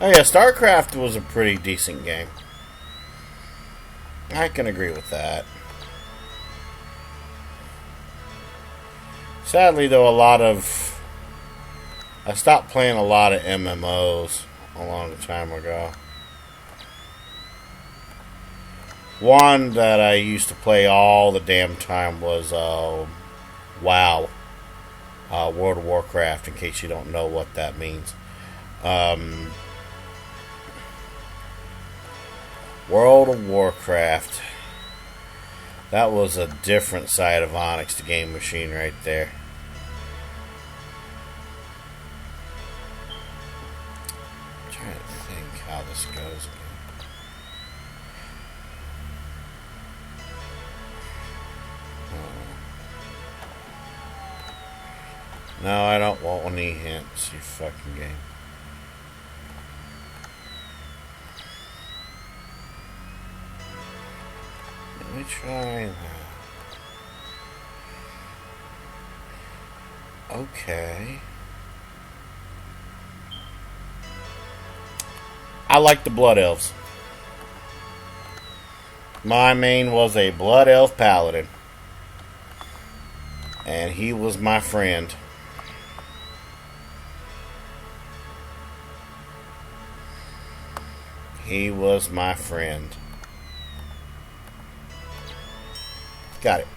Oh yeah, StarCraft was a pretty decent game. I can agree with that. Sadly though, I stopped playing a lot of MMOs a long time ago. One that I used to play all the damn time was WoW. World of Warcraft, in case you don't know what that means. World of Warcraft. That was a different side of OnyxTheGamingMachine right there. I'm trying to think how this goes again. No, I don't want any hints, you fucking game. Let me try that. Okay. I like the Blood Elves. My main was a Blood Elf Paladin. And he was my friend. He was my friend. Got it.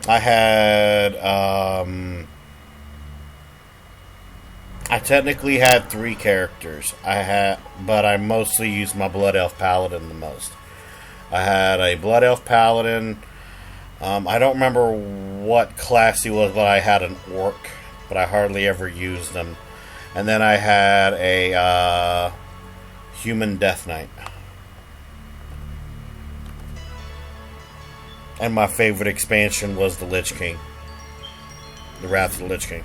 I had, I technically had 3 characters. But I mostly used my Blood Elf Paladin the most. I had a Blood Elf Paladin. I don't remember what class he was, but I had an Orc. But I hardly ever used them. And then I had a Human Death Knight. And my favorite expansion was the Lich King. The Wrath of the Lich King.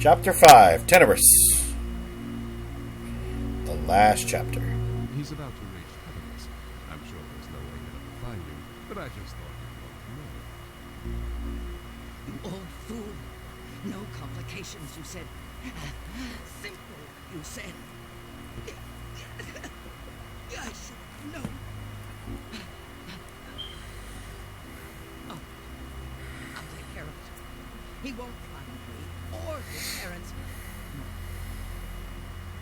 Chapter 5, Tenebrous. The last chapter. He's about to reach Tenebrous. I'm sure there's no way he'll ever find you, but I just thought you'd want to know. You old fool. No complications, you said. Simple, you said. I should have known. Oh, I'll take care of it. He won't find me or his parents. No.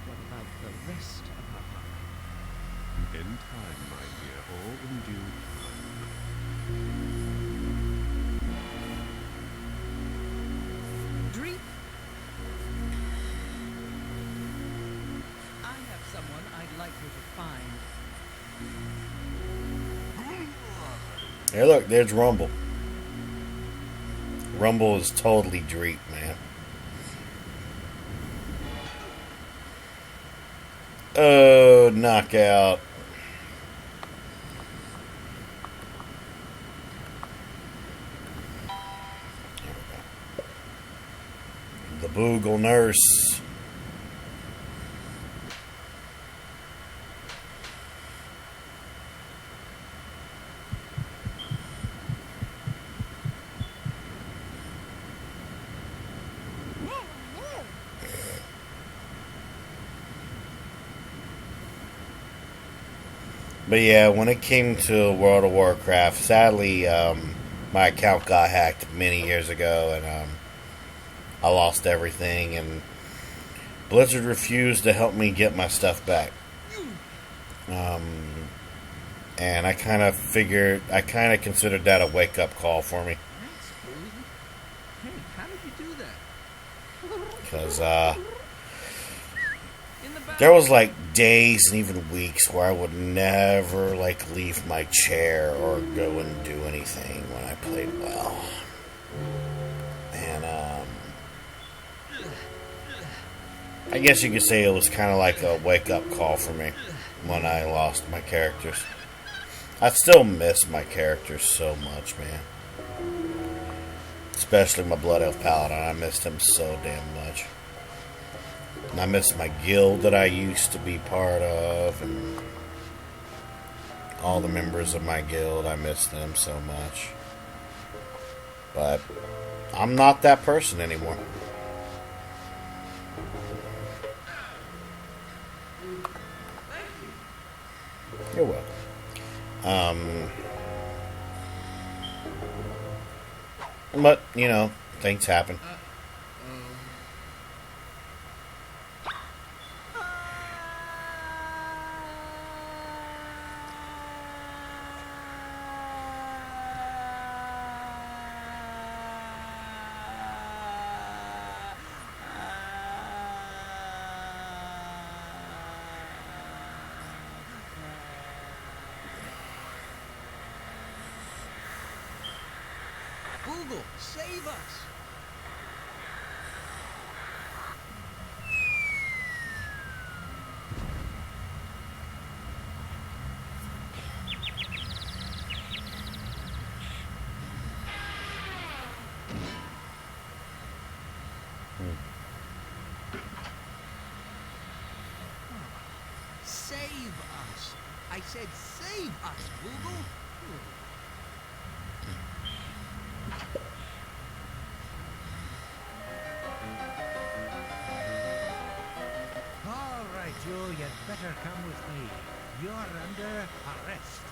What about the rest of our father? In time, my dear, all in due time. Dream? I have someone I'd like you to find. Hey, look, there's Rumble. Rumble is totally Dreep, man. Oh, knockout. The Boogle Nurse. But yeah, when it came to World of Warcraft, sadly, my account got hacked many years ago, and I lost everything, and Blizzard refused to help me get my stuff back. And I kind of considered that a wake-up call for me. That's cool. Hey, how did you do that? Because, there was like days and even weeks where I would never like leave my chair or go and do anything when I played well. And I guess you could say it was kind of like a wake-up call for me when I lost my characters. I still miss my characters so much, man. Especially my Blood Elf Paladin. I missed him so damn much. And I missed my guild that I used to be part of, and all the members of my guild. I miss them so much. But I'm not that person anymore. You're welcome. But, you know, things happen. Google, save us! Save us! I said save us, Google! All right, Joe, you'd better come with me. You're under arrest.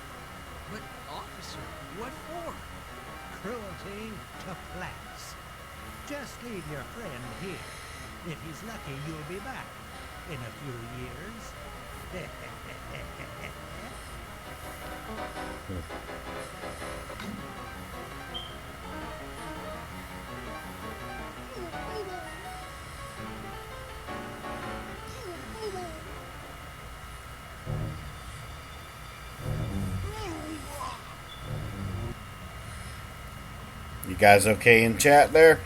But, officer, what for? Cruelty to plants. Just leave your friend here. If he's lucky, you'll be back in a few years. You guys okay in chat there?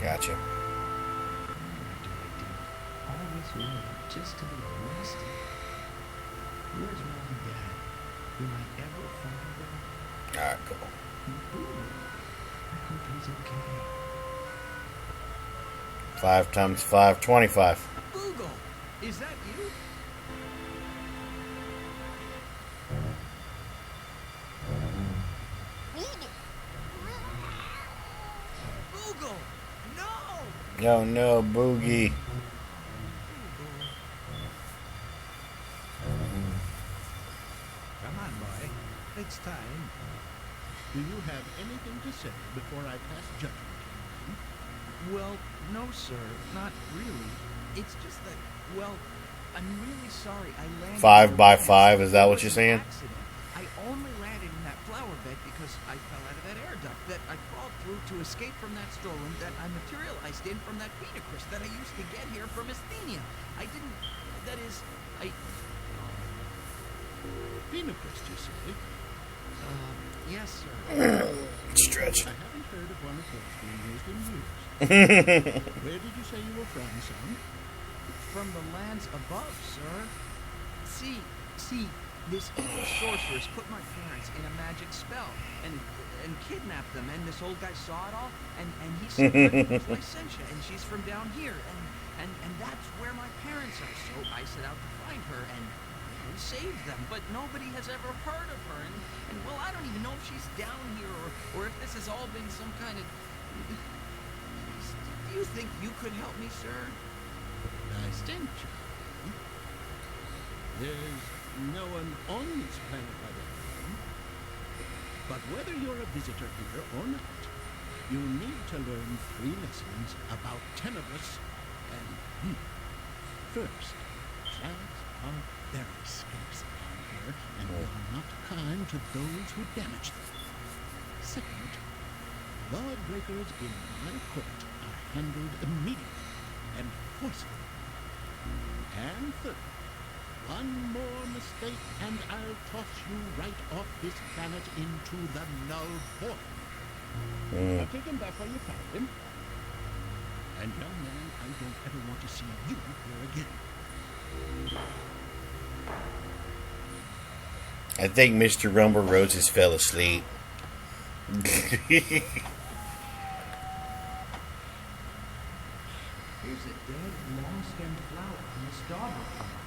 Gotcha. All this road just to be arrested. Where's mom and dad? Will I ever find them? Alright, cool. I hope he's okay. 5 times 5, 25. Google, is that you? Google, no! Oh no, Boogie. Come on, boy. It's time. Do you have anything to say before I pass judgment? Well, no, sir, not really. It's just that, well, I'm really sorry I landed... 5 by 5, is that what you're saying? Accident. I only landed in that flower bed because I fell out of that air duct that I crawled through to escape from that storeroom that I materialized in from that Phoenix that I used to get here from Asthenia. I didn't... That is, I... Phoenix, you say? Yes, sir. Stretch. I haven't heard of one of those being used in years. Where did you say you were from, son? From the lands above, sir. See, this evil sorceress put my parents in a magic spell and kidnapped them, and this old guy saw it all, and he said, "Where's Lycentia?" And she's from down here, and that's where my parents are. So I set out to find her and saved them, but nobody has ever heard of her, and well, I don't even know if she's down here or if this has all been some kind of... Do you think you could help me, sir? Lycentia. There's no one on this planet by that name. But whether you're a visitor here or not, you need to learn 3 lessons about Tenebrous and First, plants are very scarce around here, and we are not kind to those who damage them. Second, lawbreakers in my court are handled immediately and forcefully. And third, one more mistake and I'll toss you right off this planet into the null void. Now take him back where you found him. And young man, I don't ever want to see you here again. I think Mr. Rumble Roses fell asleep. Here's a dead, long-stemmed flower from a strawberry farm.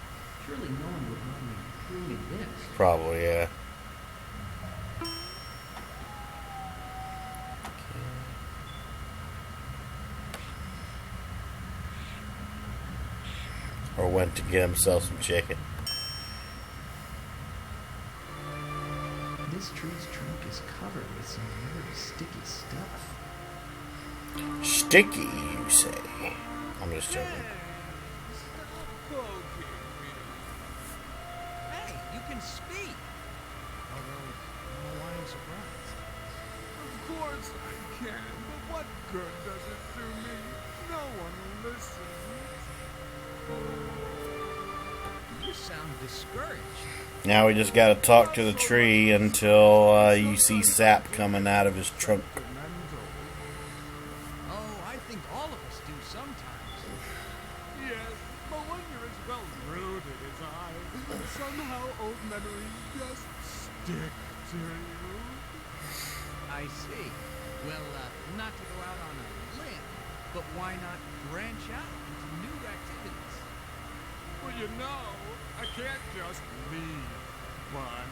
Surely no one would mind me pruning this. Probably, yeah. Or went to get himself some chicken. This tree's trunk is covered with some very sticky stuff. Sticky, you say? I'm just joking. Hey, you can speak. Although, why am I surprised? Of course I can, but what good does it do me? No one listens. You sound discouraged. Now we just gotta talk to the tree until you see sap coming out of his trunk. Oh, I think all of us do sometimes. Yes, but when you're as well rooted as I, somehow old memories just stick to you. I see. Well, not to go out on a limb, but why not branch out into new activities? Well, you know, I can't just leave, but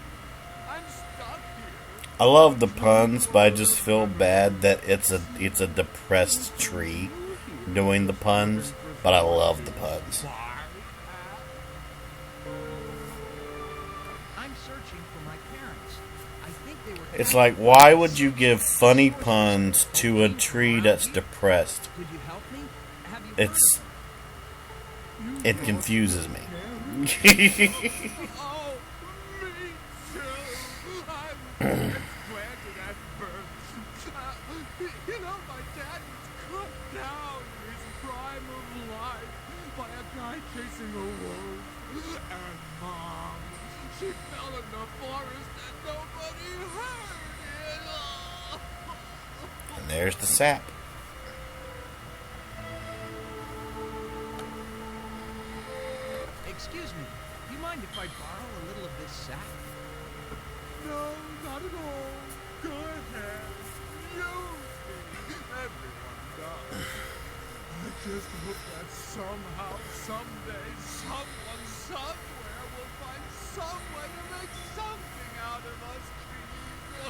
I'm stuck here. I love the puns, but I just feel bad that it's a depressed tree doing the puns. But I love the puns. I'm searching for my parents. I think they were. It's like, why would you give funny puns to a tree that's depressed? Could you help me? Have you It confuses me. Oh, me too. I'm planted at birth. You know, my dad was cut down in his prime of life by a guy chasing a wolf. And Mom, she fell in the forest and nobody heard it. And there's the sap. Excuse me. Do you mind if I borrow a little of this sap? No, not at all. Go ahead. Use me. Everyone does. I just hope that somehow, someday, someone, somewhere will find some way to make something out of us trees.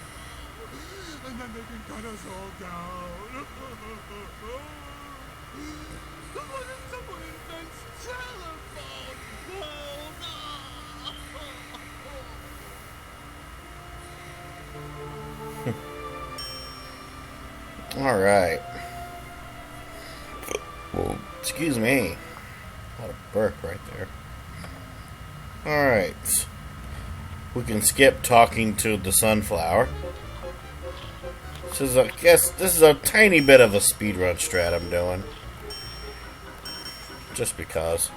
And then they can cut us all down. What if someone invents telephone poles? Alright. Well, excuse me. What a burp right there. Alright. We can skip talking to the sunflower. This is a tiny bit of a speedrun strat I'm doing. Just because.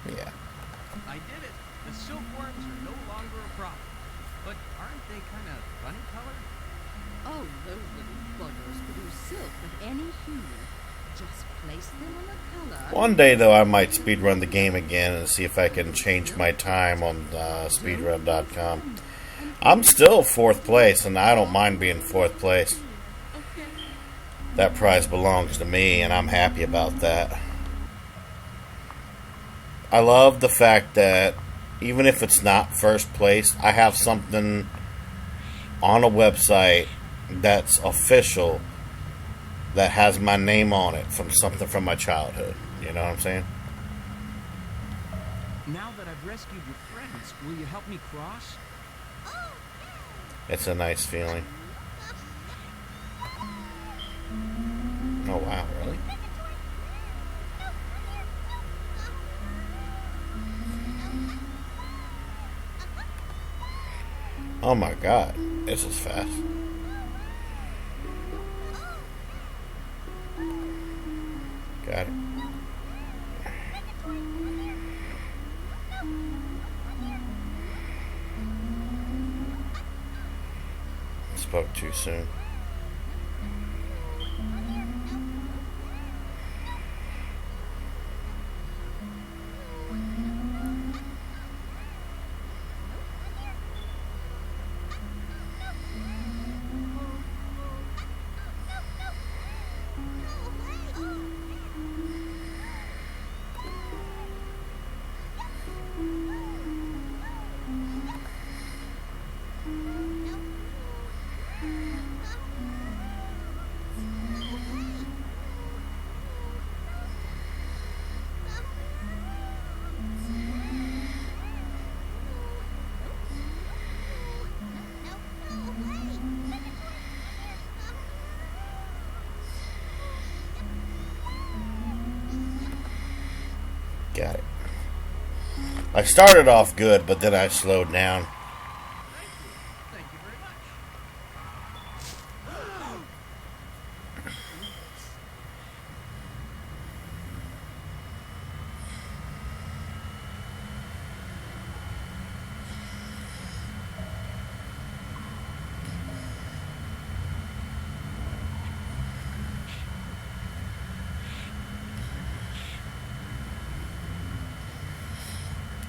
Yeah. I did it. The silkworms are no longer a problem. But aren't they kind of funny colored? Oh, those little buggers produce silk of any hue. Just place them on a color. One day, though, I might speedrun the game again and see if I can change my time on speedrun.com. I'm still 4th place, and I don't mind being 4th place. That prize belongs to me, and I'm happy about that. I love the fact that even if it's not 1st place, I have something on a website that's official that has my name on it from something from my childhood. You know what I'm saying? Now that I've rescued your friends, will you help me cross? It's a nice feeling. Oh wow, really? Oh my god, this is fast. Got it. spoke too soon. Got it. I started off good, but then I slowed down. Thank you very much.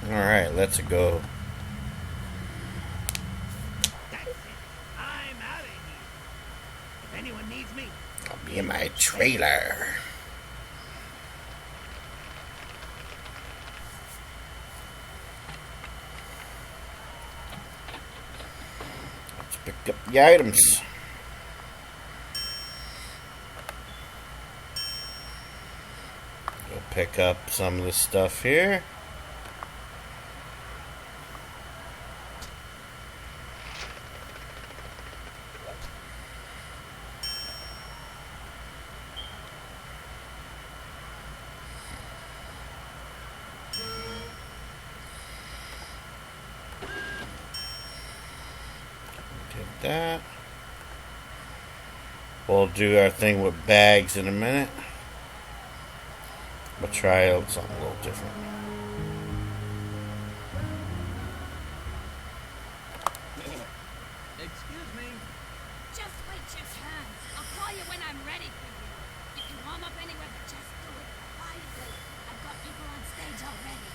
Alright, let's go. That's it. I'm out of here. If anyone needs me, I'll be in my trailer. Let's pick up the items. Go pick up some of this stuff here. That. We'll do our thing with bags in a minute. We'll try out something a little different. Excuse me. Just wait your turn. I'll call you when I'm ready for you. You can warm up anywhere, but just do it quietly. I've got people on stage already.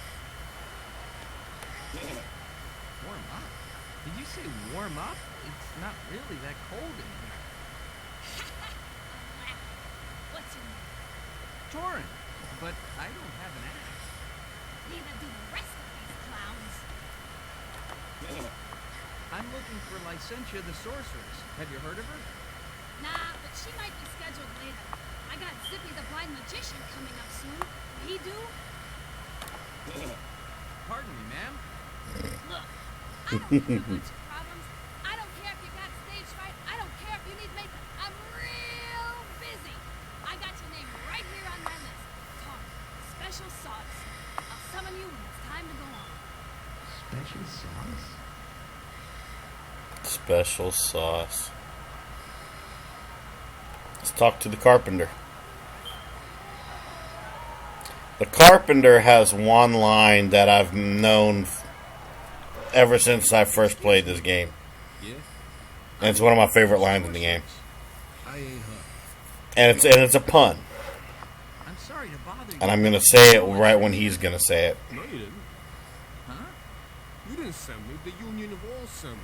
Warm up? Did you say warm up? It's not really that cold in here. What's your name? Torin, but I don't have an axe. Neither do the rest of these clowns. I'm looking for Licentia the Sorceress. Have you heard of her? Nah, but she might be scheduled later. I got Zippy the Blind Magician coming up soon. Will he do? Pardon me, ma'am. Look, I don't have a bunch of problems. I don't care if you got stage fright. I don't care if you need makeup. I'm real busy. I got your name right here on my list. Torin, special sauce. I'll summon you when it's time to go on. Special sauce? Special sauce. Let's talk to the Carpenter. The Carpenter has one line that I've known ever since I first played this game. Yeah? And it's one of my favorite lines in the game. I ain't her. And it's a pun. I'm sorry to bother you. And I'm gonna say it right when he's gonna say it. No, you didn't. Huh? You didn't send me. The Union of All sent me.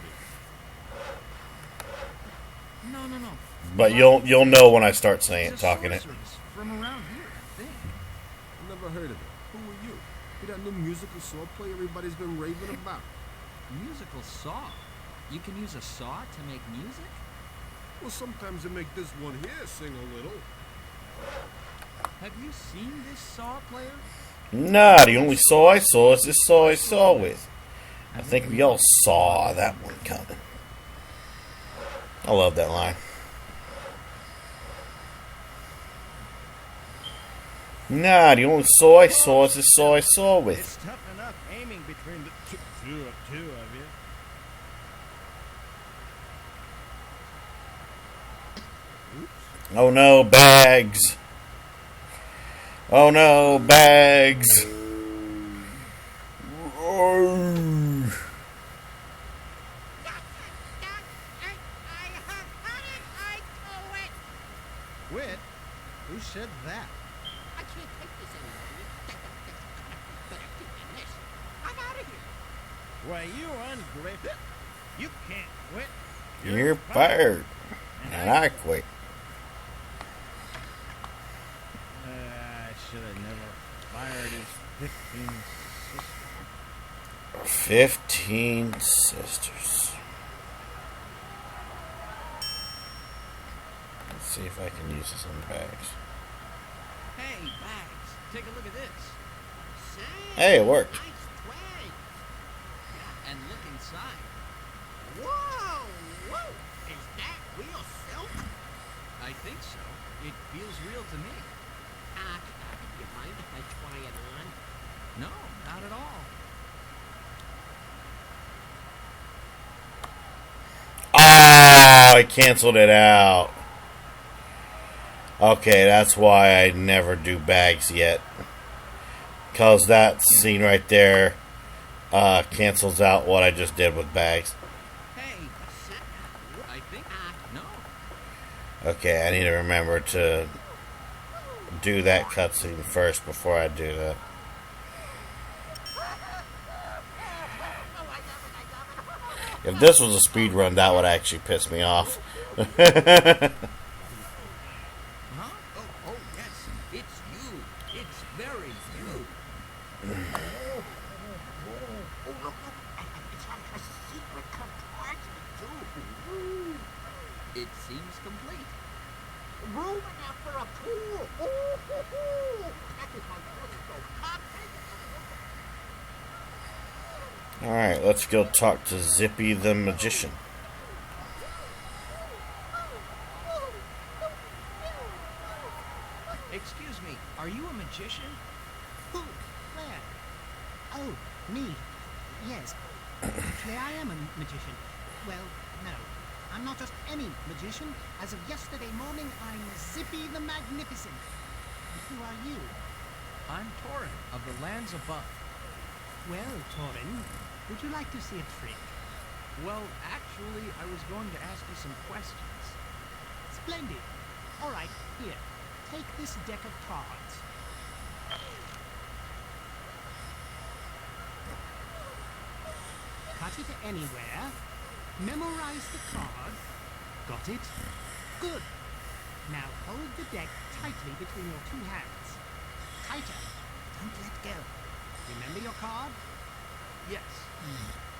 No. But you'll know when I start saying it, It's a talking it. sorceress from around here, I think. Never heard of it. Who are you? You that new musical saw play everybody's been raving about. Musical saw? You can use a saw to make music? Well, sometimes they make this one here sing a little. Have you seen this saw player? Nah, the only saw I saw is this saw I saw with. I think we all saw that one coming. I love that line. Nah, the only saw I saw is this saw I saw with. it's tough enough aiming between the two of you. Oh no, bags. Oh no, bags. Oh. said that? I can't take this anymore. Better do than this. I'm out of here. Why, you ungrateful. You can't quit. You're fired. And I quit. I should have never fired his 15 15 sisters. sisters. Let's see if I can use this in bags. Hey, Bags, take a look at this. Hey, it worked. Nice twig. Yeah, and look inside. Whoa! Whoa! Is that real silk? I think so. It feels real to me. Do you mind if I try it on? No, not at all. Oh, I canceled it out. Okay, that's why I never do bags yet. Because that scene right there cancels out what I just did with bags. Hey, I think no. Okay, I need to remember to do that cutscene first before I do that. If this was a speed run, that would actually piss me off. Huh? Oh, yes. It's you. It's very you. Oh, look. It's like a secret compartment, too. It seems complete. Room enough for a pool. That is my telescope. Alright, let's go talk to Zippy the Magician. Excuse me, are you a magician? Who? Where? Oh, me. Yes. Actually, I am a magician. Well, no. I'm not just any magician. As of yesterday morning, I'm Zippy the Magnificent. And who are you? I'm Torin of the lands above. Well, Torin, would you like to see a trick? Well, actually, I was going to ask you some questions. Splendid. All right, here. Take this deck of cards. Cut it anywhere. Memorize the card. Got it? Good. Now hold the deck tightly between your two hands. Tighter. Don't let go. Remember your card? Yes.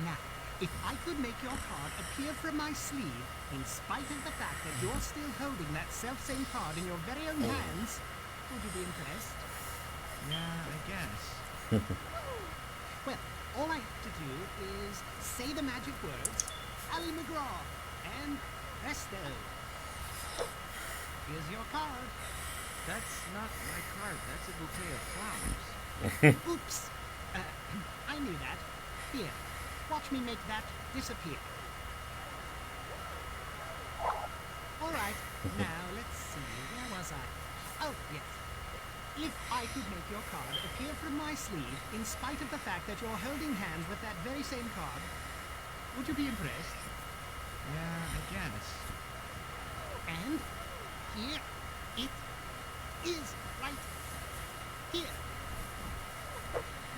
Now, if I could make your card appear from my sleeve, in spite of the fact that you're still holding that self-same card in your very own hands, would you be impressed? Yeah, I guess. Well, all I have to do is say the magic words, Ali McGraw, and presto. Here's your card. That's not my card. That's a bouquet of flowers. Oops. I knew that. Here, watch me make that disappear. All right, now let's see. Where was I? Oh, yes. If I could make your card appear from my sleeve, in spite of the fact that you're holding hands with that very same card, would you be impressed? Yeah, I guess. And here it is, right here.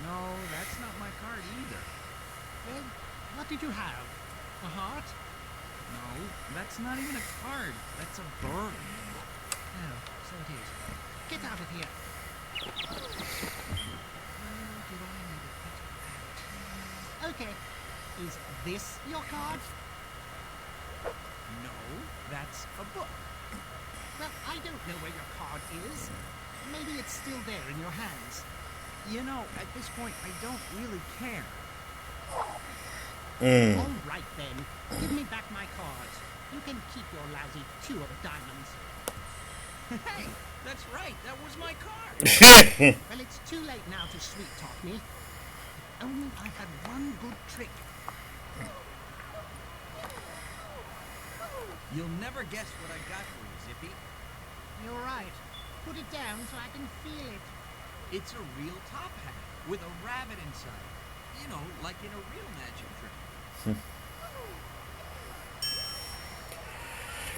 No, that's not my card either. Well, what did you have? A heart? No, that's not even a card. That's a bird. Oh, so it is. Get out of here. Okay. Is this your card? No, that's a book. Well, I don't know where your card is. Maybe it's still there in your hands. You know, at this point, I don't really care. All right, then. Give me back my cards. You can keep your lousy 2 of diamonds. Hey, that's right. That was my card. Well, it's too late now to sweet-talk me. If only I had one good trick. You'll never guess what I got for you, Zippy. You're right. Put it down so I can feel it. It's a real top hat with a rabbit inside. You know, like in a real magic trick.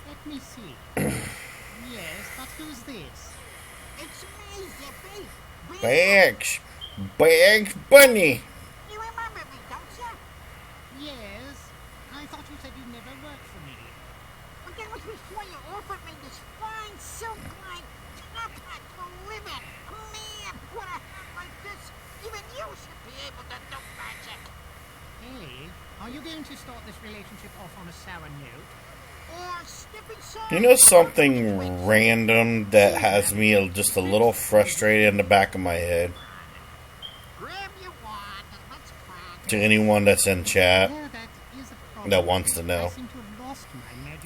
Let me see. Yes, but who's this? It's me, Zippy. Bags Bunny. You remember me, don't you? Yes. I thought you said you never worked for me. But that was before you offered me this fine silk-like top hat to live in. Man, with a hat like this, even you should be able to do magic. Hey, are you going to start this relationship off on a sour note? Or stepping side? You know something random that has me just a little frustrated in the back of my head? Grab your wand and let's crack. To anyone that's in chat that wants to know.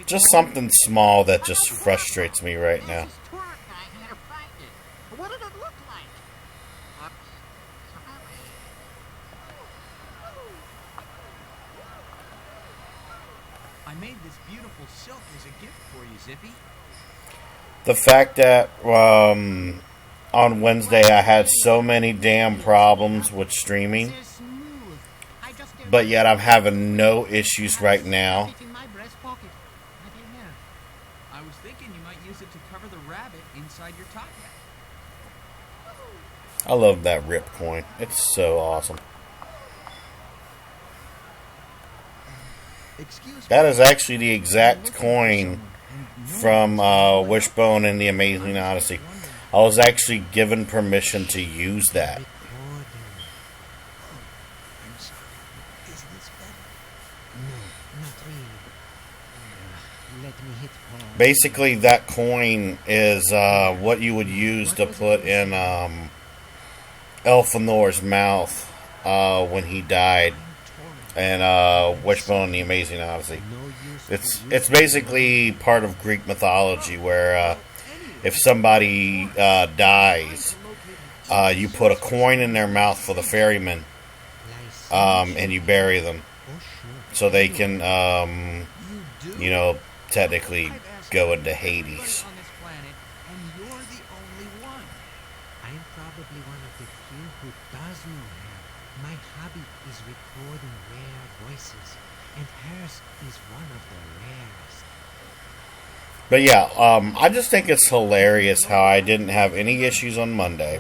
Just something small that just frustrates me right now. What did it look like? I made this beautiful silk as a gift for you, Zippy. The fact that on Wednesday I had so many damn problems with streaming, but yet I'm having no issues right now. I was thinking you might use it to cover the rabbit inside your top hat. I love that rip coin. It's so awesome. That is actually the exact coin from Wishbone and the Amazing Odyssey. I was actually given permission to use that. Basically, that coin is what you would use to put in Elfinor's mouth when he died in Wishbone and the Amazing Odyssey. It's basically part of Greek mythology where if somebody dies, you put a coin in their mouth for the ferryman, and you bury them so they can, technically go into Hades. I'm probably one of the few who does know her. My hobby is recording rare voices, and hers is one of the rarest. But yeah, I just think it's hilarious how I didn't have any issues on Monday.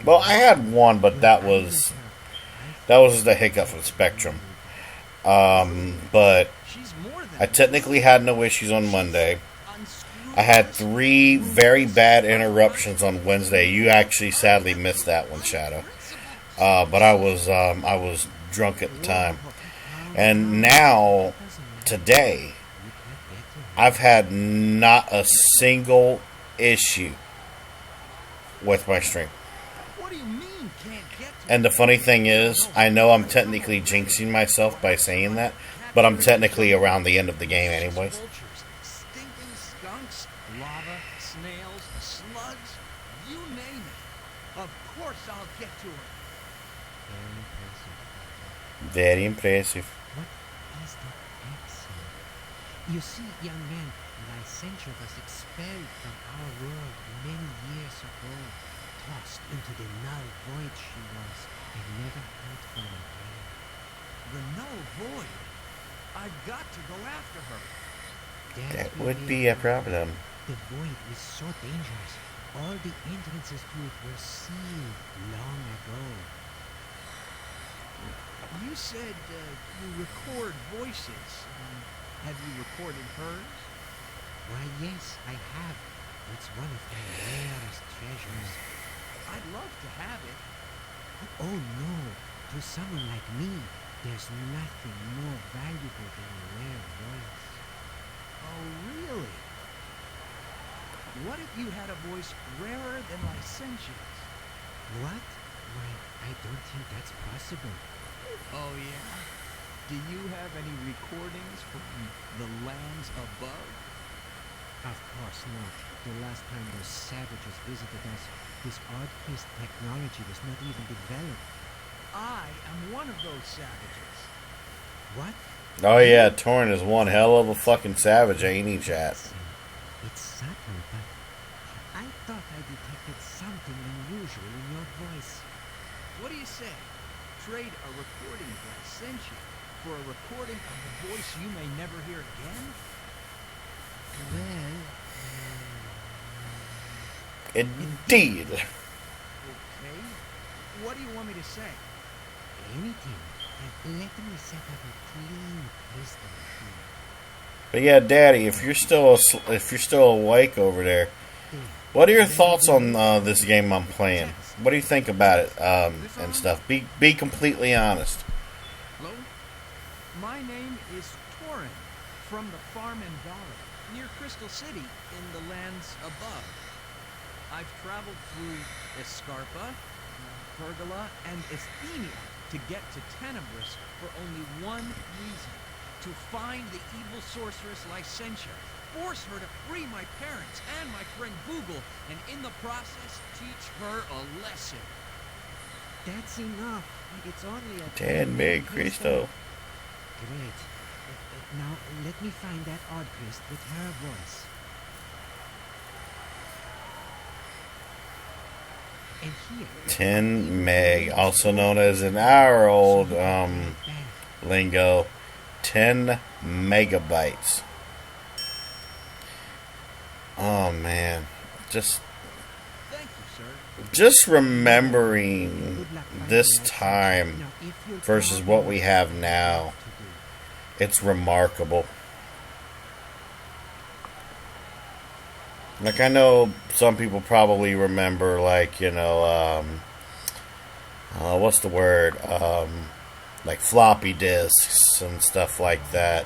Well, I had one, but that was the hiccup from Spectrum. But I technically had no issues on Monday. I had 3 very bad interruptions on Wednesday. You actually sadly missed that one, Shadow. But I was drunk at the time. And now, today, I've had not a single issue with my stream. And the funny thing is, I know I'm technically jinxing myself by saying that, but I'm technically around the end of the game anyways. Stinking skunks, lava, snails, slugs, you name it. Of course I'll get to her. Very impressive. What is that accent? You see, young man, Licensure was expelled from our world many years ago. Tossed into the null void she was, and never heard from again. The null void? I've got to go after her. That would be a problem. The void is so dangerous. All the entrances to it were sealed long ago. You said you record voices. Have you recorded hers? Why, yes, I have. It's one of my rarest treasures. I'd love to have it. Oh, no. To someone like me, there's nothing more valuable than a rare voice. Oh, really? What if you had a voice rarer than Licentia's? What? Why, I don't think that's possible. Oh, yeah? Do you have any recordings from the lands above? Of course not. The last time those savages visited us, this odd-piece technology was not even developed. I am one of those savages. What? Oh yeah, Torin is one hell of a fucking savage, ain't he, chat? It's subtle, but I thought I detected something unusual in your voice. What do you say? Trade a recording of Licentia for a recording of the voice you may never hear again? Well, Indeed. Okay. What do you want me to say? Anything. Let me set up a clean crystal here. But yeah, Daddy, if you're still awake over there, what are your thoughts on this game I'm playing? What do you think about it and stuff? Be completely honest. Hello? My name is Torin, from the farm in Valley, near Crystal City, in the lands above. I've traveled through Escarpa, Pergola, and Esthenia to get to Tenebris for only one reason: to find the evil sorceress Licentia, force her to free my parents and my friend Google, and in the process teach her a lesson. That's enough. It's only a 10 big crystal. Great. Now let me find that odd crest with her voice. And here. 10 meg, also known as in our old lingo, 10 megabytes. Oh man, just remembering this time versus what we have now, it's remarkable. Like, I know some people probably remember, like, you know, what's the word, like floppy disks and stuff like that.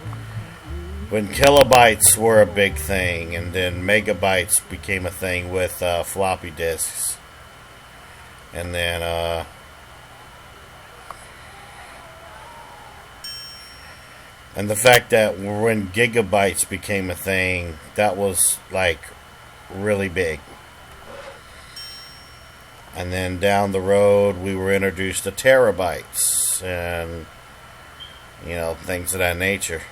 When kilobytes were a big thing, and then megabytes became a thing with floppy disks. And then, and the fact that when gigabytes became a thing, that was, like, really big. And then down the road, we were introduced to terabytes and, you know, things of that nature.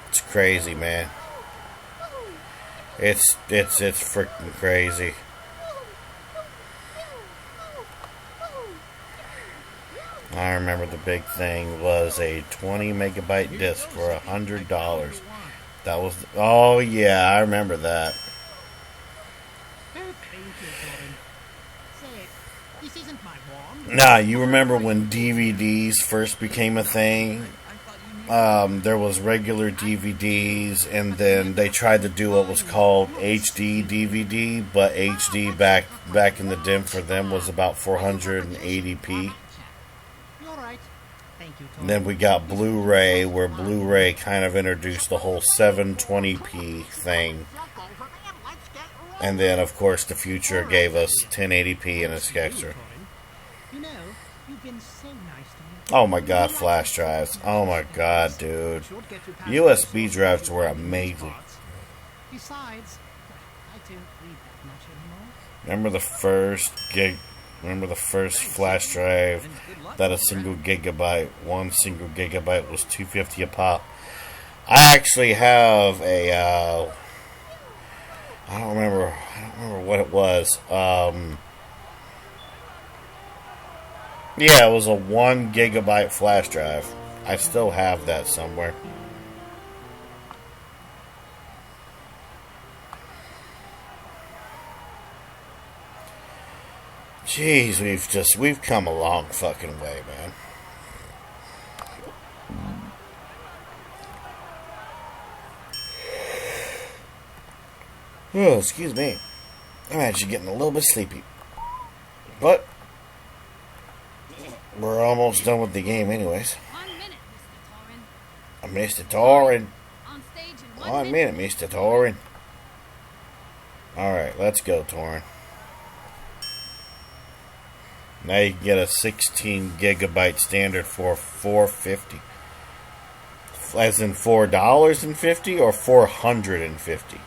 It's crazy, man. It's freaking crazy. I remember the big thing was a 20 megabyte disc for $100. That was, oh yeah, I remember that. Nah, you remember when DVDs first became a thing? There was regular DVDs, and then they tried to do what was called HD DVD, but HD back in the day for them was about 480p. And then we got Blu-ray, where Blu-ray kind of introduced the whole 720p thing. And then, of course, the future gave us 1080p and a extra. Oh my god, flash drives. Oh my god, dude. USB drives were amazing. Remember the first flash drive that one single gigabyte was $250 a pop. I actually have a I don't remember what it was. Yeah, it was a 1 gigabyte flash drive. I still have that somewhere. Jeez, we've come a long fucking way, man. Oh, excuse me. I'm actually getting a little bit sleepy. But we're almost done with the game anyways. 1 minute, Mr. Torin. Mr. Torin. On stage in 1 minute, Mr. Torin. Alright, let's go, Torin. Now you can get a 16 gigabyte standard for $4.50. As in $4.50 or $450?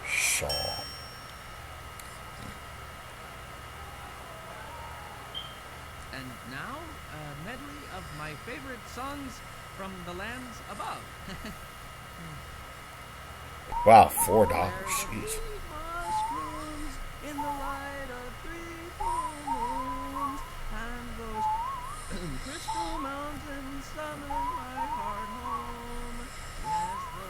Shaw. And now, a medley of my favorite songs from the lands above. Wow, $4. Jeez. Mushrooms in the light of 3 full moons, and those crystal mountains summon my heart home. Yes, the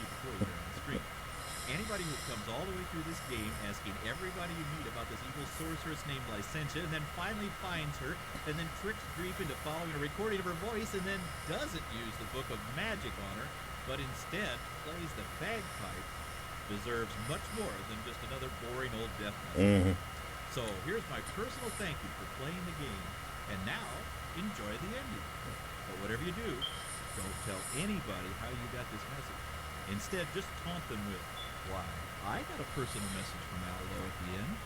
you before you hear on the screen. Anybody who comes all the way through this game asking everybody you meet about this evil sorceress named Licentiate, and then finally finds her, and then tricks Grief into following a recording of her voice, and then doesn't use the Book of Magic on her, but instead plays the bagpipe, deserves much more than just another boring old death message. So here's my personal thank you for playing the game, and now enjoy the ending. But whatever you do, don't tell anybody how you got this message. Instead, just taunt them with, "Why, I got a personal message from Allo at the end.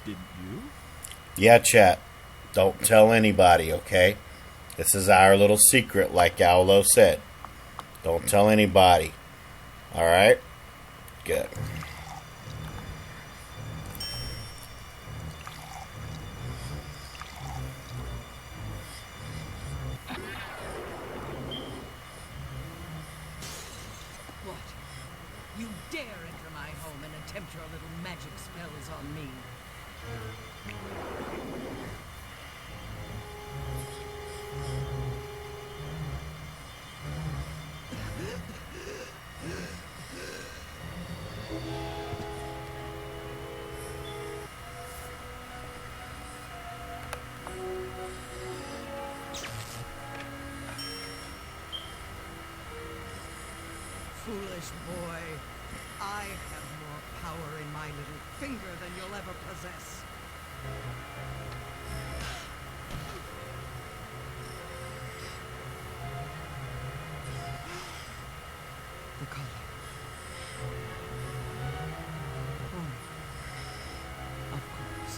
Didn't you?" Yeah, chat. Don't tell anybody, okay? This is our little secret, like Allo said. Don't tell anybody. Alright? Good. What? You dare enter my home and attempt your little magic spells on me? Foolish boy, I have more power in my little finger than you'll ever possess. The color. Oh, of course.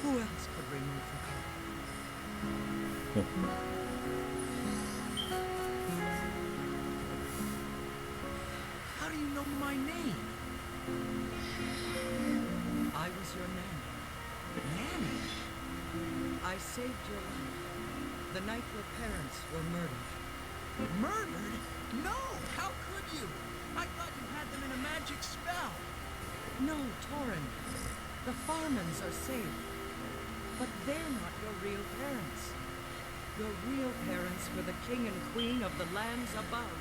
Who else could remove the color? How do you know my name? I was your nanny. Nanny? I saved your life the night your parents were murdered. Murdered? No! How could you? I thought you had them in a magic spell. No, Torin. The Farmans are safe. But they're not your real parents. Your real parents were the king and queen of the lands above.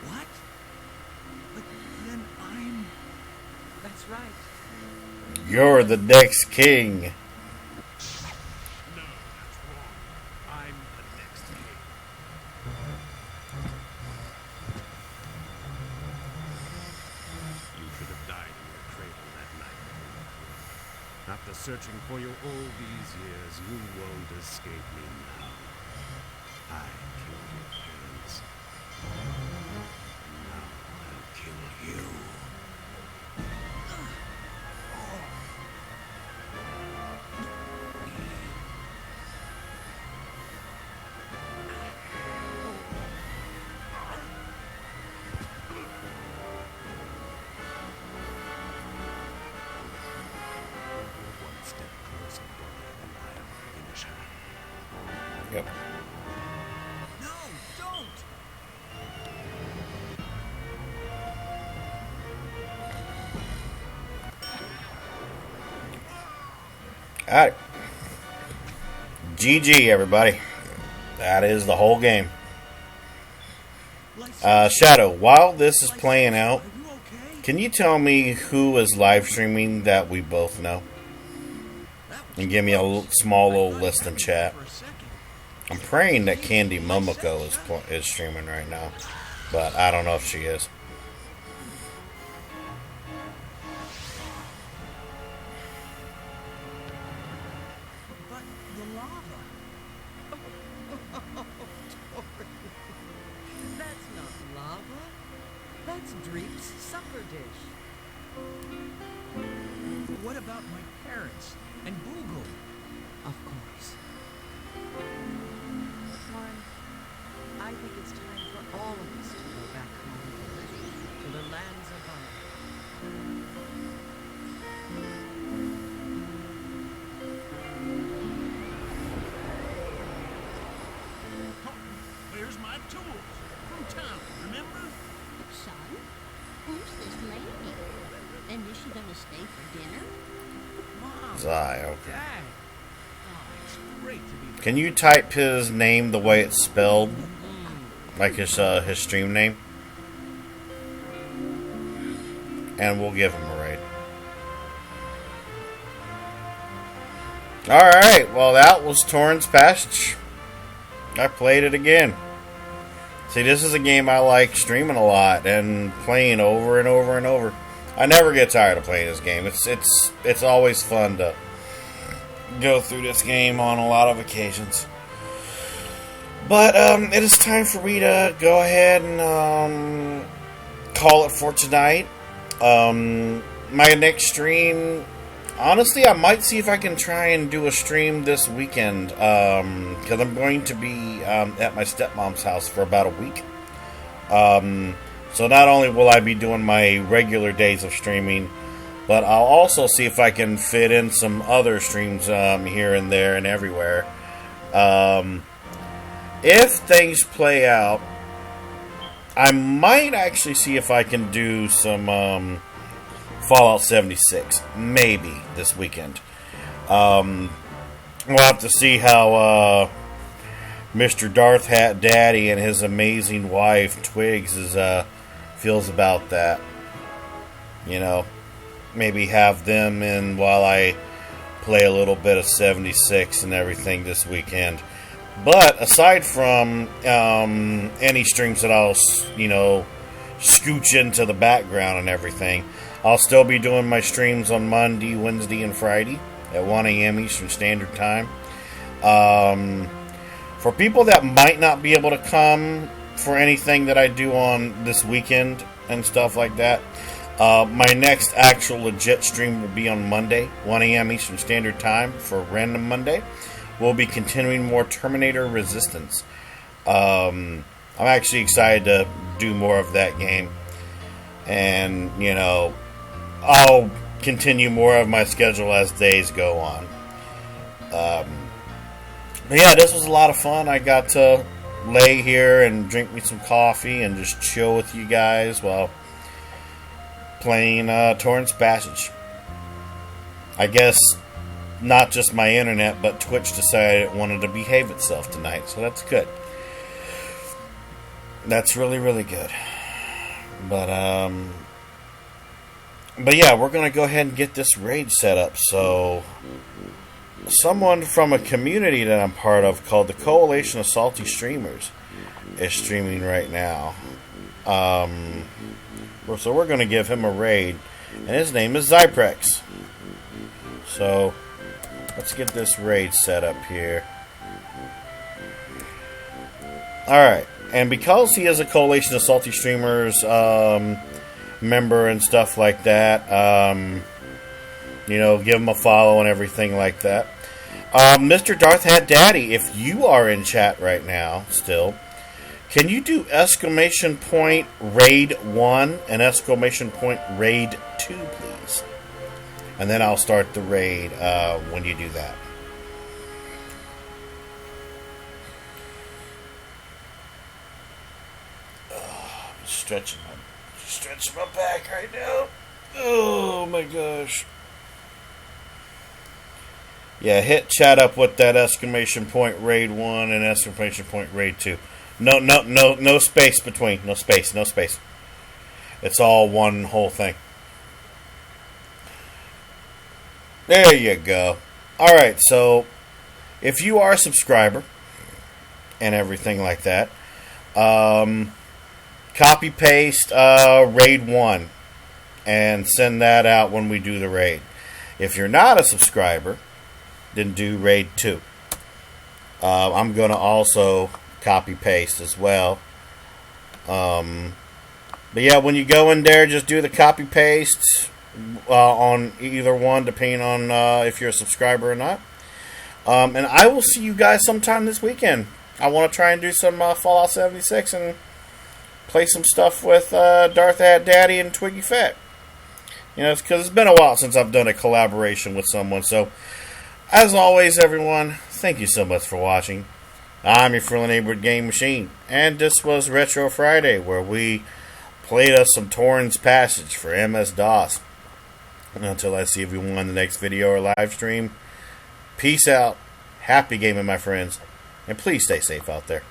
What? But then I'm... That's right. You're the next king. No, that's wrong. I'm the next king. You should have died in your cradle that night. After searching for you all these years, you won't escape me now. I killed your parents. Now I'll kill you. One step closer, brother, and I'll finish her. Yep. No, don't! Alright. GG, everybody. That is the whole game. Shadow, while this is playing out, can you tell me who is live streaming that we both know? And give me a small little list in chat. I'm praying that Candy Momoko is streaming right now, but I don't know if she is. But the lava... That's not lava. That's Dreep's supper dish. What about my parents and Boogle? Of course. Torin, I think it's time for all of us to go back home, to the lands above. Where's my tools? From town, remember? Son, who's this lady? And is she gonna stay for dinner? Zai, okay. Dad! Oh, it's great to be... Can you type his name the way it's spelled? Like his stream name? and we'll give him a raid. Alright, well that was Torin's Passage. I played it again. See, this is a game I like streaming a lot and playing over and over and over. I never get tired of playing this game. It's always fun to go through this game on a lot of occasions. But it is time for me to go ahead and call it for tonight. My next stream, honestly, I might see if I can try and do a stream this weekend, because I'm going to be at my stepmom's house for about a week. So not only will I be doing my regular days of streaming, but I'll also see if I can fit in some other streams here and there and everywhere. If things play out, I might actually see if I can do some Fallout 76, maybe this weekend. We'll have to see how Mr. Darth Hat Daddy and his amazing wife Twigs feels about that. You know, maybe have them in while I play a little bit of 76 and everything this weekend. But aside from any streams that I'll, scooch into the background and everything, I'll still be doing my streams on Monday, Wednesday, and Friday at 1 a.m. Eastern Standard Time. For people that might not be able to come for anything that I do on this weekend and stuff like that, my next actual legit stream will be on Monday, 1 a.m. Eastern Standard Time for Random Monday. We'll be continuing more Terminator Resistance. I'm actually excited to do more of that game. And, I'll continue more of my schedule as days go on. But yeah, this was a lot of fun. I got to lay here and drink me some coffee and just chill with you guys while playing Torin's Passage. I guess not just my internet, but Twitch decided it wanted to behave itself tonight, so that's good. That's really, really good. But yeah, we're going to go ahead and get this raid set up. So, someone from a community that I'm part of called the Coalition of Salty Streamers is streaming right now. So we're going to give him a raid, and his name is Zyprex. So, let's get this raid set up here. Alright, and because he is a Coalition of Salty Streamers member and stuff like that, give him a follow and everything like that. Mr. Darth Hat Daddy, if you are in chat right now still, can you do exclamation point raid 1 and exclamation point raid 2, please? And then I'll start the raid when you do that. I'm stretching my back right now. Oh my gosh. Yeah, hit chat up with that exclamation point raid 1 and exclamation point raid 2. No space between. No space. It's all one whole thing. There you go. Alright, so if you are a subscriber and everything like that, copy paste raid 1 and send that out when we do the raid. If you're not a subscriber, then do raid 2. I'm going to also copy paste as well. But yeah, when you go in there, just do the copy paste on either one, depending on if you're a subscriber or not. And I will see you guys sometime this weekend. I want to try and do some Fallout 76 and play some stuff with Darth Hat Daddy and Twiggy Fat. It's because it's been a while since I've done a collaboration with someone. So, as always, everyone, thank you so much for watching. I'm your friendly neighborhood game machine, and this was Retro Friday, where we played us some Torin's Passage for MS-DOS. And until I see everyone in the next video or live stream, peace out, happy gaming, my friends, and please stay safe out there.